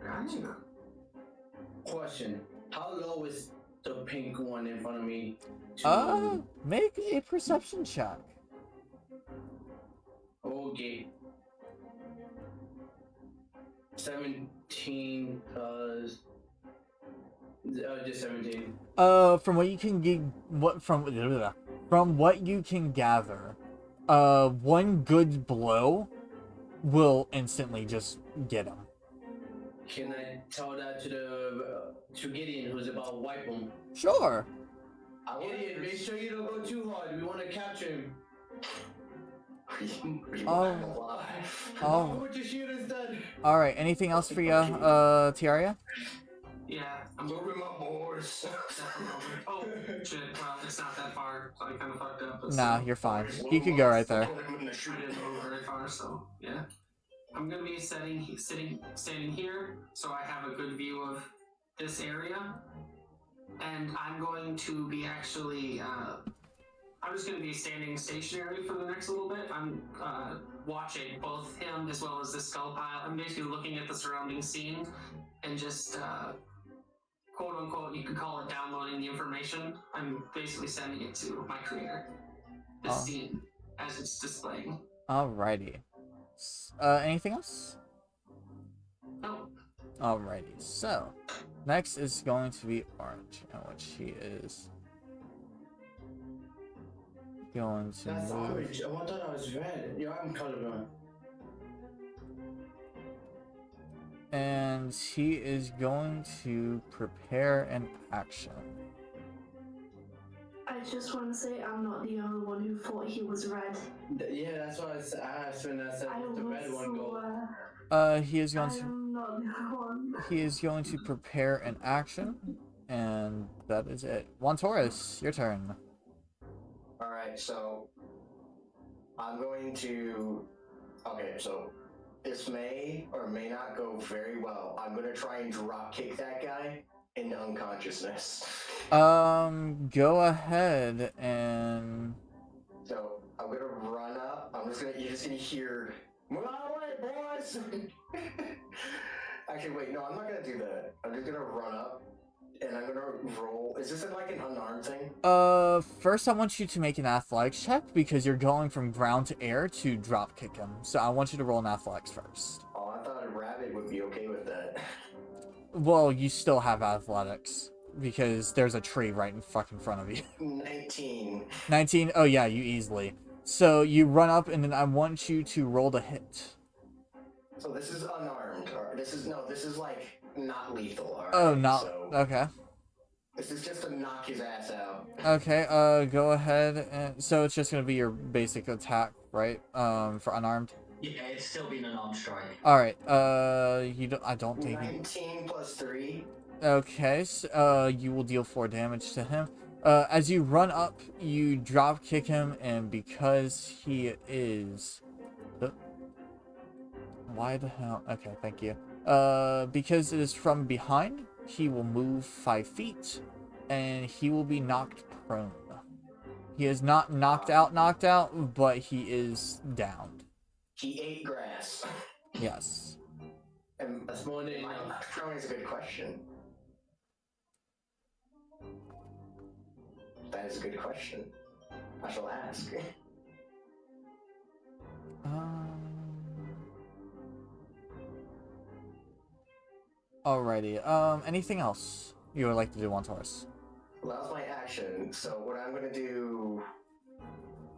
Gotcha. Question: how low is the pink one in front of me? Make a perception check. Okay. 17 plus. Just 17. From what you can from what you can gather, one good blow will instantly just get him. Can I tell that to Gideon, who's about to wipe him? Sure. Gideon, make sure you don't go too hard. We want to capture him. Oh. What your shooter's done. All right. Anything else for you, Tiaria? Yeah, I'm moving my horse. Oh shit! Well, it's not that far, so I kind of fucked up. Nah, you're fine. You could go right there. I didn't move very far, so yeah. I'm gonna be standing here, so I have a good view of this area, and I'm going to be actually. I'm just going to be standing stationary for the next little bit. I'm watching both him as well as the skull pile. I'm basically looking at the surrounding scene and just, quote unquote, you could call it downloading the information. I'm basically sending it to my creator. This scene as it's displaying. Alrighty. Anything else? No. Alrighty. So, next is going to be Orange, in which he is going to That's move. orange. Oh, I thought I was red. Yo, I'm colorblind. And he is going to prepare an action. I just want to say I'm not the only one who thought he was red. Yeah, that's what I asked when I said the red one go. He is going I am not the one. He is going to prepare an action, and that is it. Juan Torres, your turn. Alright, so I'm going to. Okay, so this may or may not go very well. I'm going to try and drop kick that guy into unconsciousness. Go ahead and. So I'm going to run up. You're just going to hear, "Move out of the way, boys!" Actually, wait, no, I'm not going to do that. I'm just going to run up. And I'm gonna roll. Is this like an unarmed thing? First I want you to make an athletics check because you're going from ground to air to drop kick him. So I want you to roll an athletics first. Oh, I thought a rabbit would be okay with that. Well, you still have athletics because there's a tree right in fucking front of you. 19. 19? Oh yeah, you easily. So you run up and then I want you to roll to hit. So this is unarmed. Or this is like not lethal. Right? Oh, not. So okay. this is just to knock his ass out. Okay, go ahead and so it's just gonna be your basic attack, right? For unarmed. Yeah, it's still been an unarmed strike. All right. I don't think. 19 plus 3. Okay. So, you will deal 4 damage to him. As you run up, you drop kick him, and because he is. Why the hell? Okay, thank you. Because it is from behind, he will move 5 feet, and he will be knocked prone. He is not knocked out, but he is downed. He ate grass. Yes. And that's more than enough. Prone is a good question. That is a good question. I shall ask. Alrighty. Anything else you would like to do on Taurus? Well, that was my action. So what I'm gonna do?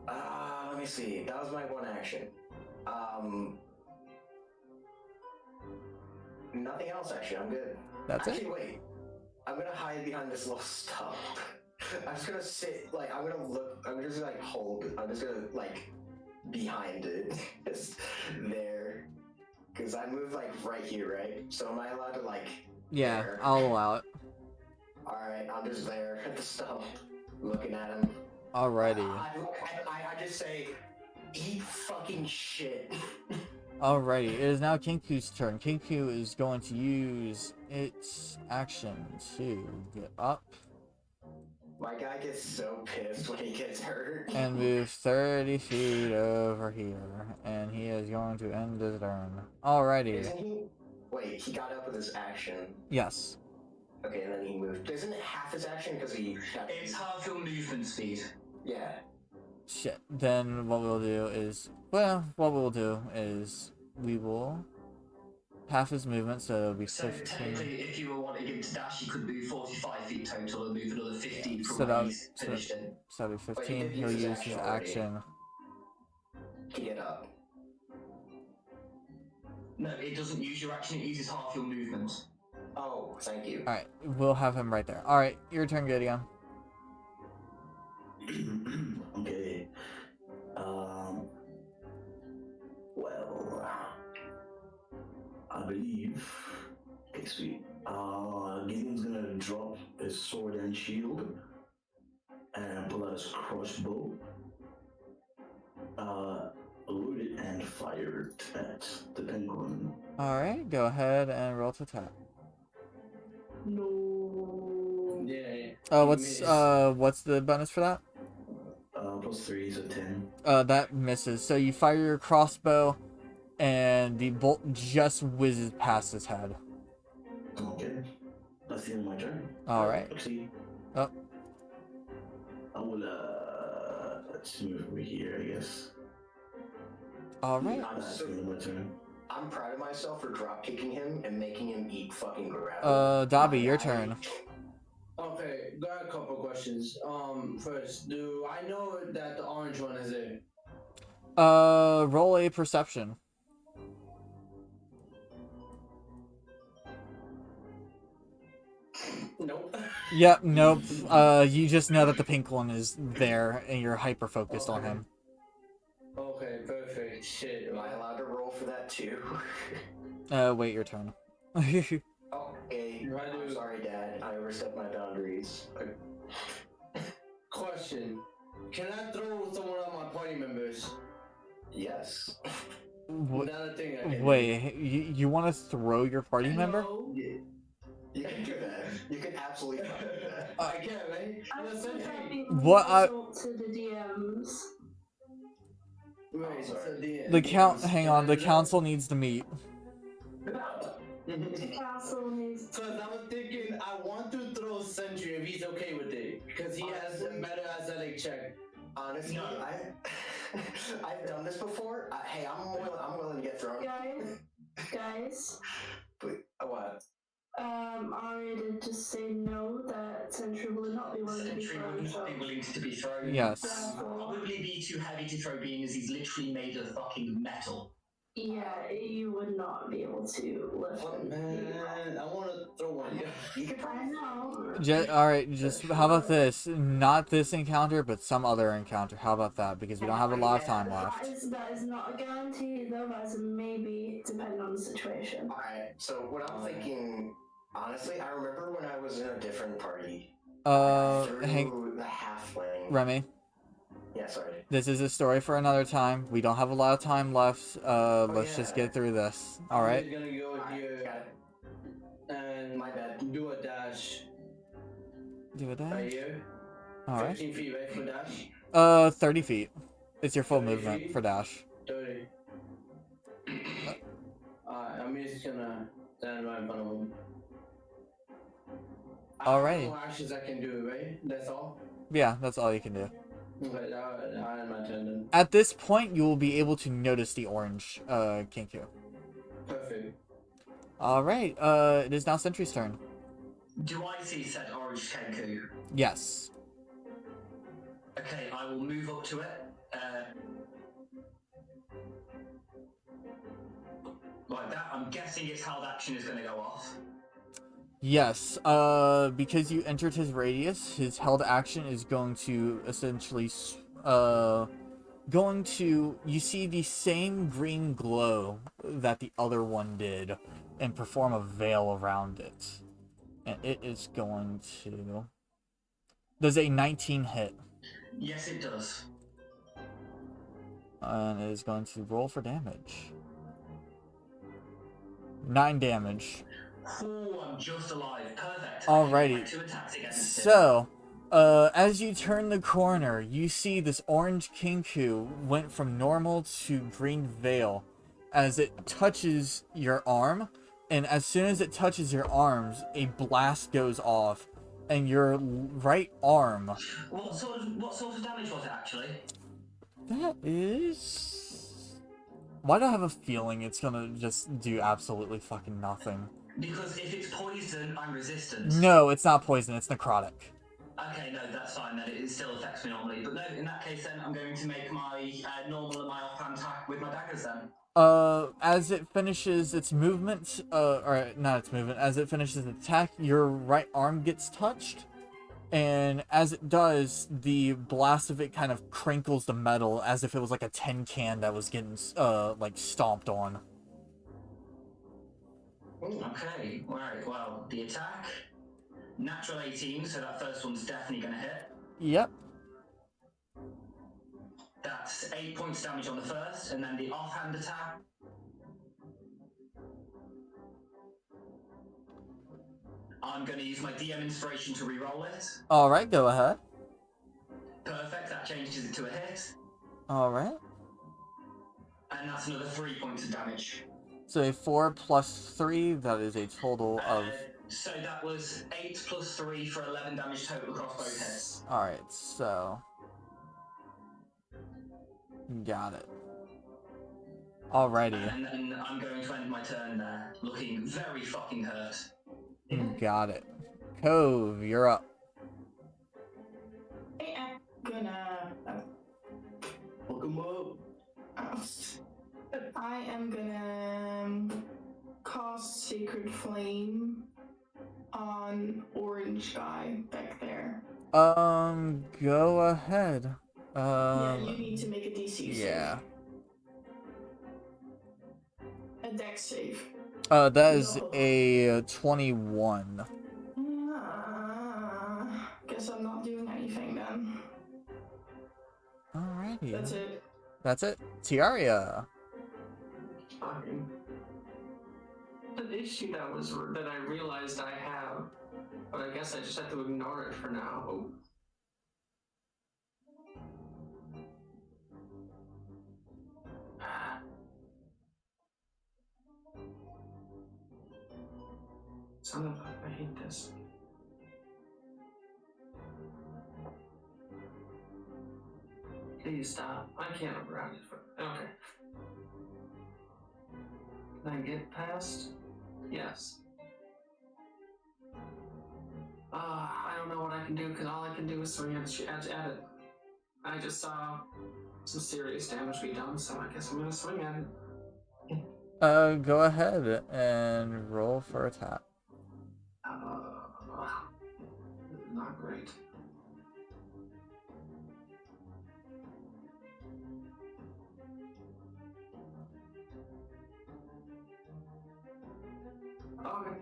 Let me see. That was my one action. Nothing else actually. I'm good. That's actually, it. Wait. I'm gonna hide behind this little stump. I'm just gonna sit, like, I'm gonna look, I'm just like hold, I'm just gonna, like, behind it, just there. Because I moved, like, right here, right? So am I allowed to, like, Yeah, there? I'll allow it. Alright, I'm just there at the stump, looking at him. Alrighty. I just say, eat fucking shit. Alrighty, it is now Kinku's turn. Kinku is going to use its action to get up My guy gets so pissed when he gets hurt. and move 30 feet over here. And he is going to end his turn. Alrighty. Isn't he? Wait, he got up with his action. Yes. Okay, and then he moved. Isn't it half his action because he? It's half your movement speed. Yeah. Shit. Then what we'll do is, we will half his movement, so it'll be 15. So technically, if you were wanting him to dash, he could move 45 feet total and move another 50 So from that where would- he's finished it. So that'll be But 15. he did He'll use his use his action already. action. To get up. No, it doesn't use your action, it uses half your movement. Oh, thank you. Alright, we'll have him right there. Alright, your turn, Gideon. Okay. Well, I believe. Okay, sweet. Gideon's gonna drop his sword and shield and pull out his crossbow. Load it and fire it at the penguin. Alright, go ahead and roll to attack. No. Yeah. What's the bonus for that? +3 is a 10. That misses. So you fire your crossbow, and the bolt just whizzes past his head. Okay. That's the end of my turn. Alright. Actually, Oh. I will, let's move over here, I guess. Alright. That's the end of my turn. I'm proud of myself for drop kicking him and making him eat fucking gravel. Dobby, your turn. Okay, got a couple questions. First, do I know that the orange one is there? Roll a perception. Nope. Yep, nope. You just know that the pink one is there, and you're hyper focused on him. Okay, perfect. Shit. Am I allowed to roll for that too? Wait your turn. Okay. Right, I'm dude. sorry, Dad. I overstepped my boundaries. Question. Can I throw someone of my party members? Yes. What? Not a thing I can do. Wait, you want to throw your party member? No. Yeah. You can do that. You can absolutely fucking do that. I can't, right? I Listen, think that'd hey. be What I- up to the DMs. Wait, so The count. can Hang I on. The do that? council needs to meet. The castle needs. Cause I was thinking I want to throw Sentry if he's okay with it, because he has a better athletic check. Honestly, No. I've done this before. Hey, I'm willing to get thrown. Guys, But what? Ari did just say no, that Sentry will not be willing to be Sentry thrown. would So not be willing to be thrown. Yes. Probably be too heavy to throw, being as he's literally made of fucking metal. yeah, you would not be able to lift him. Man, I want to throw one. You can I probably. know. Alright, just how about this? Not this encounter, but some other encounter. How about that? Because we don't have a lot of time left. That is not a guarantee, though. That is a maybe, depending on the situation. Alright, so what I'm thinking, honestly, I remember when I was in a different party. Hank, Through the halfling. Remy, Yeah, sorry. this is a story for another time. We don't have a lot of time left. Let's just yeah. get through this. I'm Alright? just gonna go Alright, here got it. and My bad. do a dash Do it right that. here. Alright. 15 feet, right, for dash? 30 feet. It's your full 30 movement feet? for dash. 30. I'm just gonna stand right in front of him. Alrighty. No actions I can do, right? That's all? Yeah, that's all you can do. Okay, I am my turn then. At this point, you will be able to notice the orange, Kinku. Perfect. Alright, it is now Sentry's turn. Do I see said orange Kenku? Yes. Okay, I will move up to it. Like that. I'm guessing its held action is going to go off. Yes, because you entered his radius, his held action is going to essentially, you see the same green glow that the other one did, and perform a veil around it. And it is going to... Does a 19 hit? Yes, it does. And it is going to roll for damage. 9 damage. Oh, I'm just alive. Perfect. Alrighty. I get my 2 attacks against him. So, as you turn the corner, you see this orange kinku went from normal to green veil as it touches your arm, and as soon as it touches your arms, a blast goes off, and your right arm... What sort of damage was it, actually? That is... Why do I have a feeling it's gonna just do absolutely fucking nothing? Because if it's poison, I'm resistant. No, it's not poison, it's necrotic. Okay, no, that's fine then. It still affects me normally. But no, in that case then, I'm going to make my normal and my offhand attack with my daggers then. As it finishes its movement, or not its movement, as it finishes its attack, your right arm gets touched. And as it does, the blast of it kind of crinkles the metal as if it was like a tin can that was getting, like, stomped on. Okay, right, well, the attack, natural 18, so that first one's definitely going to hit. Yep. That's 8 points damage on the first, and then the offhand attack. I'm going to use my DM inspiration to reroll it. Alright, go ahead. Perfect, that changes it to a hit. Alright. And that's another 3 points of damage. So a 4 plus 3, that is a total of... So that was 8 plus 3 for 11 damage total across both hits. Alright, so... Got it. Alrighty. And then I'm going to end my turn there, looking very fucking hurt. Got it. Cove, you're up. I am gonna. Welcome up. I am gonna cast Sacred Flame on orange guy back there. Go ahead. Yeah, you need to make a DC yeah. save. A dex save. That is a 21. Guess I'm not doing anything then. Alrighty. That's it. That's it. Tiaria. Fucking. An issue that I realized I have, but I guess I just have to ignore it for now. Oh. Son of a, I hate this. Please stop. I can't override it for. Okay. Can I get past? Yes. I don't know what I can do because all I can do is swing at it. I just saw some serious damage be done, so I guess I'm gonna swing at it. Go ahead and roll for attack. Not great. Okay.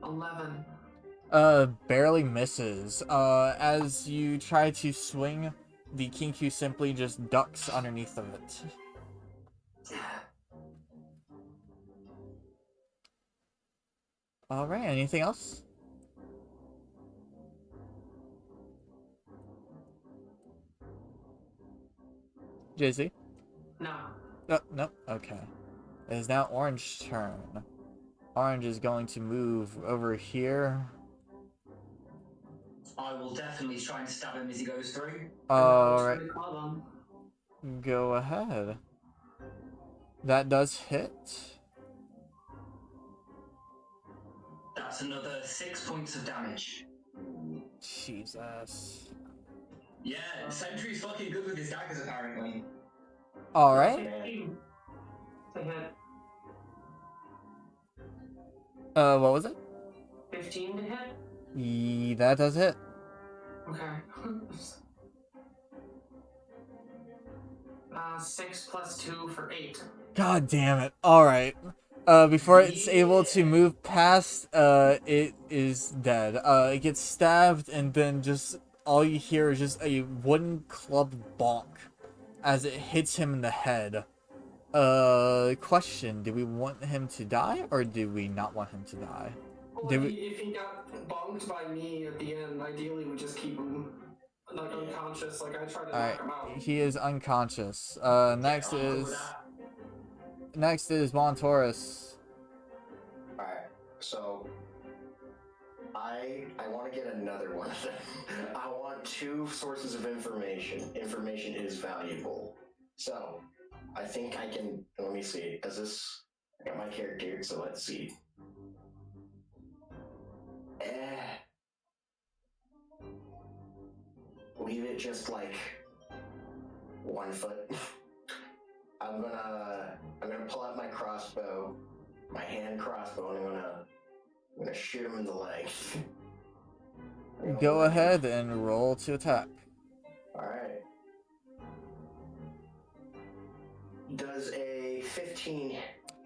11. Barely misses. As you try to swing, the Kinku simply just ducks underneath of it. Alright, anything else? JC? No. Oh, nope, okay. It is now Orange's turn. Orange is going to move over here. I will definitely try and stab him as he goes through. Alright. Go ahead. That does hit. That's another 6 points of damage. Jesus. Yeah, Sentry's fucking good with his daggers apparently. Alright. What was it? 15 to hit? That does hit. Okay. 6 plus 2 for 8. God damn it. Alright. Before it's able to move past, it is dead. It gets stabbed, and then just all you hear is just a wooden club bonk as it hits him in the head. Question, do we want him to die, or do we not want him to die? Well, if he got bonked by me at the end, ideally we just keep him like unconscious. Like I tried to knock him out. He is unconscious. Next is Montaurus. Alright, so I want to get another one of them. I want 2 sources of information. Information is valuable. So I think I can, let me see. Does this, I got my character, so let's see. Leave it just like 1 foot. I'm gonna pull out my crossbow, my hand crossbow, and I'm gonna shoot him in the leg. Go ahead and roll to attack. Alright. Does a 15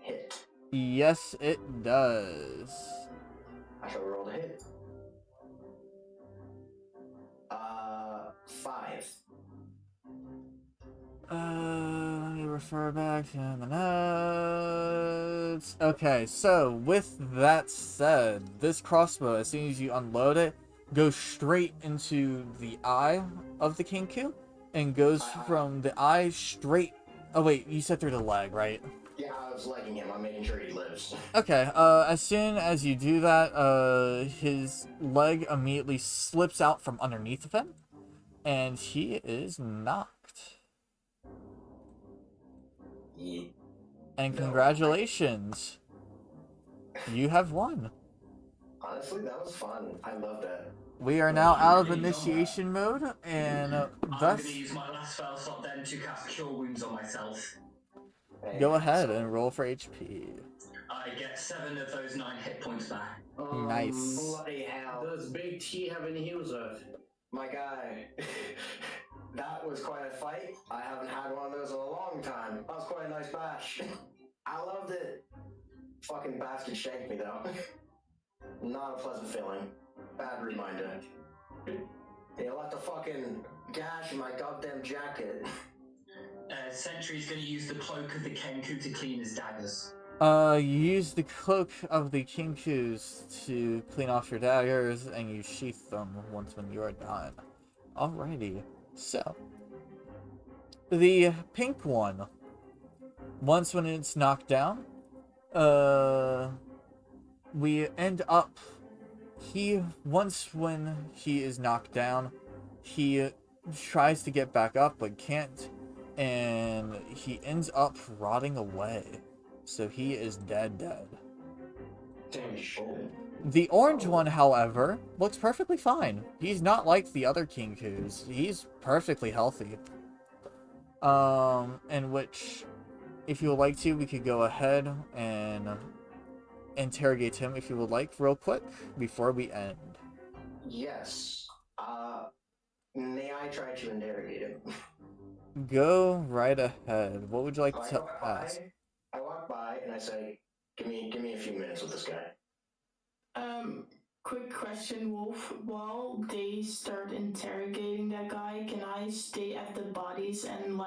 hit? Yes, it does. I shall roll to hit. 5. Let me refer back to the notes. Okay, so with that said, this crossbow, as soon as you unload it, goes straight into the eye of the Kinku, and goes from the eye straight. Oh wait, you said through the leg, right? Yeah, I was legging him. I'm making sure he lives. Okay, as soon as you do that, his leg immediately slips out from underneath of him, and he is knocked. Yeah. And congratulations, you have won. Honestly, that was fun. I love that. We are now out of initiation mode, and I'm thus going to use my last spell slot then to cast Cure Wounds on myself. go ahead and roll for HP. I get 7 of those 9 hit points back. Nice. Bloody hell. Does Big T have any heals left? My guy, that was quite a fight. I haven't had one of those in a long time. That was quite a nice bash. I loved it. Fucking bastard shanked me though. Not a pleasant feeling. Bad reminder. He left a fucking gash in my goddamn jacket. Sentry's going to use the cloak of the Kenku to clean his daggers. You use the cloak of the Kinkus to clean off your daggers, and you sheath them once when you are done. Alrighty, so the pink one, once when it's knocked down, we end up, once when he is knocked down, he tries to get back up but can't, and he ends up rotting away. So he is dead. Damn shit. The orange one, however, looks perfectly fine. He's not like the other Kinkus. He's perfectly healthy. In which, if you would like to, we could go ahead and interrogate him if you would like, real quick, before we end. Yes. May I try to interrogate him? Go right ahead. What would you like to ask? I walk by and I say, give me a few minutes with this guy. Quick question, Wolf. While they start interrogating that guy, can I stay at the bodies and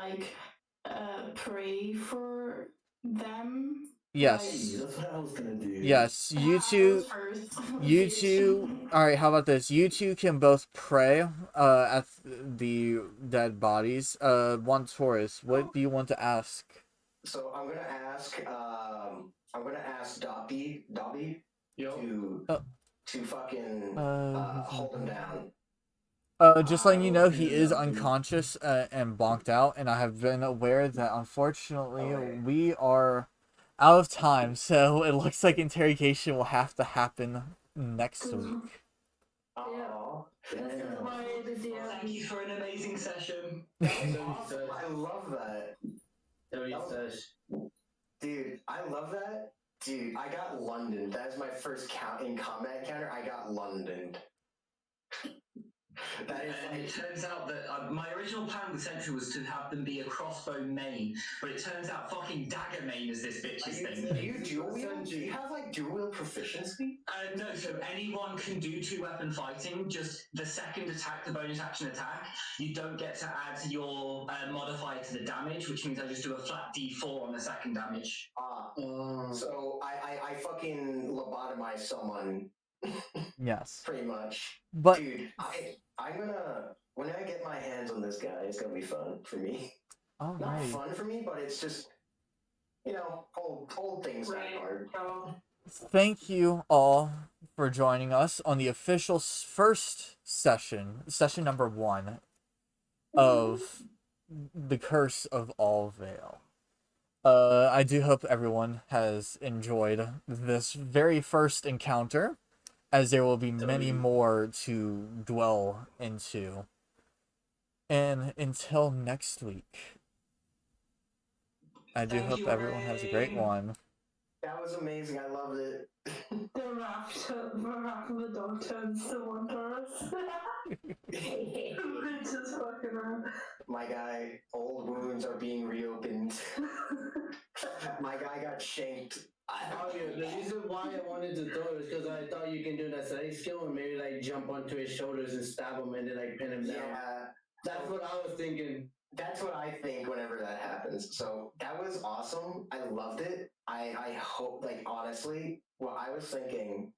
pray for them? Yes. That's what I was gonna do. Yes, you two. Alright, how about this? You two can both pray at the dead bodies. One Taurus, what do you want to ask? So I'm gonna ask Dobby to fucking hold him down. Just letting you know, he is unconscious and bonked out, and I have been aware that unfortunately we are out of time, so it looks like interrogation will have to happen next week. Oh, Thank you for an amazing session. awesome. I love that. So he says, Dude, I love that. Dude, I got London. That is my first combat encounter. I got London. That is And it turns out that my original plan with Sentry was to have them be a crossbow main, but it turns out fucking dagger main is this bitch's thing. Do you dual wield? Do you have like dual wield proficiency? No, so anyone can do 2-weapon fighting, just the second attack, the bonus action attack, you don't get to add your modifier to the damage, which means I just do a flat d4 on the second damage. So I fucking lobotomize someone. Yes. Pretty much. But dude, I'm gonna when I get my hands on this guy, it's gonna be fun for me. all Not right. fun for me, but it's just old things Right. hard. Thank you all for joining us on the official first session number 1 of The Curse of All Vale. I do hope everyone has enjoyed this very first encounter, as there will be many more to dwell into. And until next week, I do Thank hope you, everyone has a great Ray. one. That was amazing. I loved it. The rap of the dog turns to one Taurus. We're just fucking around. My guy, old wounds are being reopened. My guy got shanked. Oh, yeah, the reason why I wanted to throw it is because I thought you can do that side skill and maybe like jump onto his shoulders and stab him and then like pin him down. Yeah, That's what I was thinking. that's what I think whenever that happens. So that was awesome. I loved it. I hope, like, honestly, what I was thinking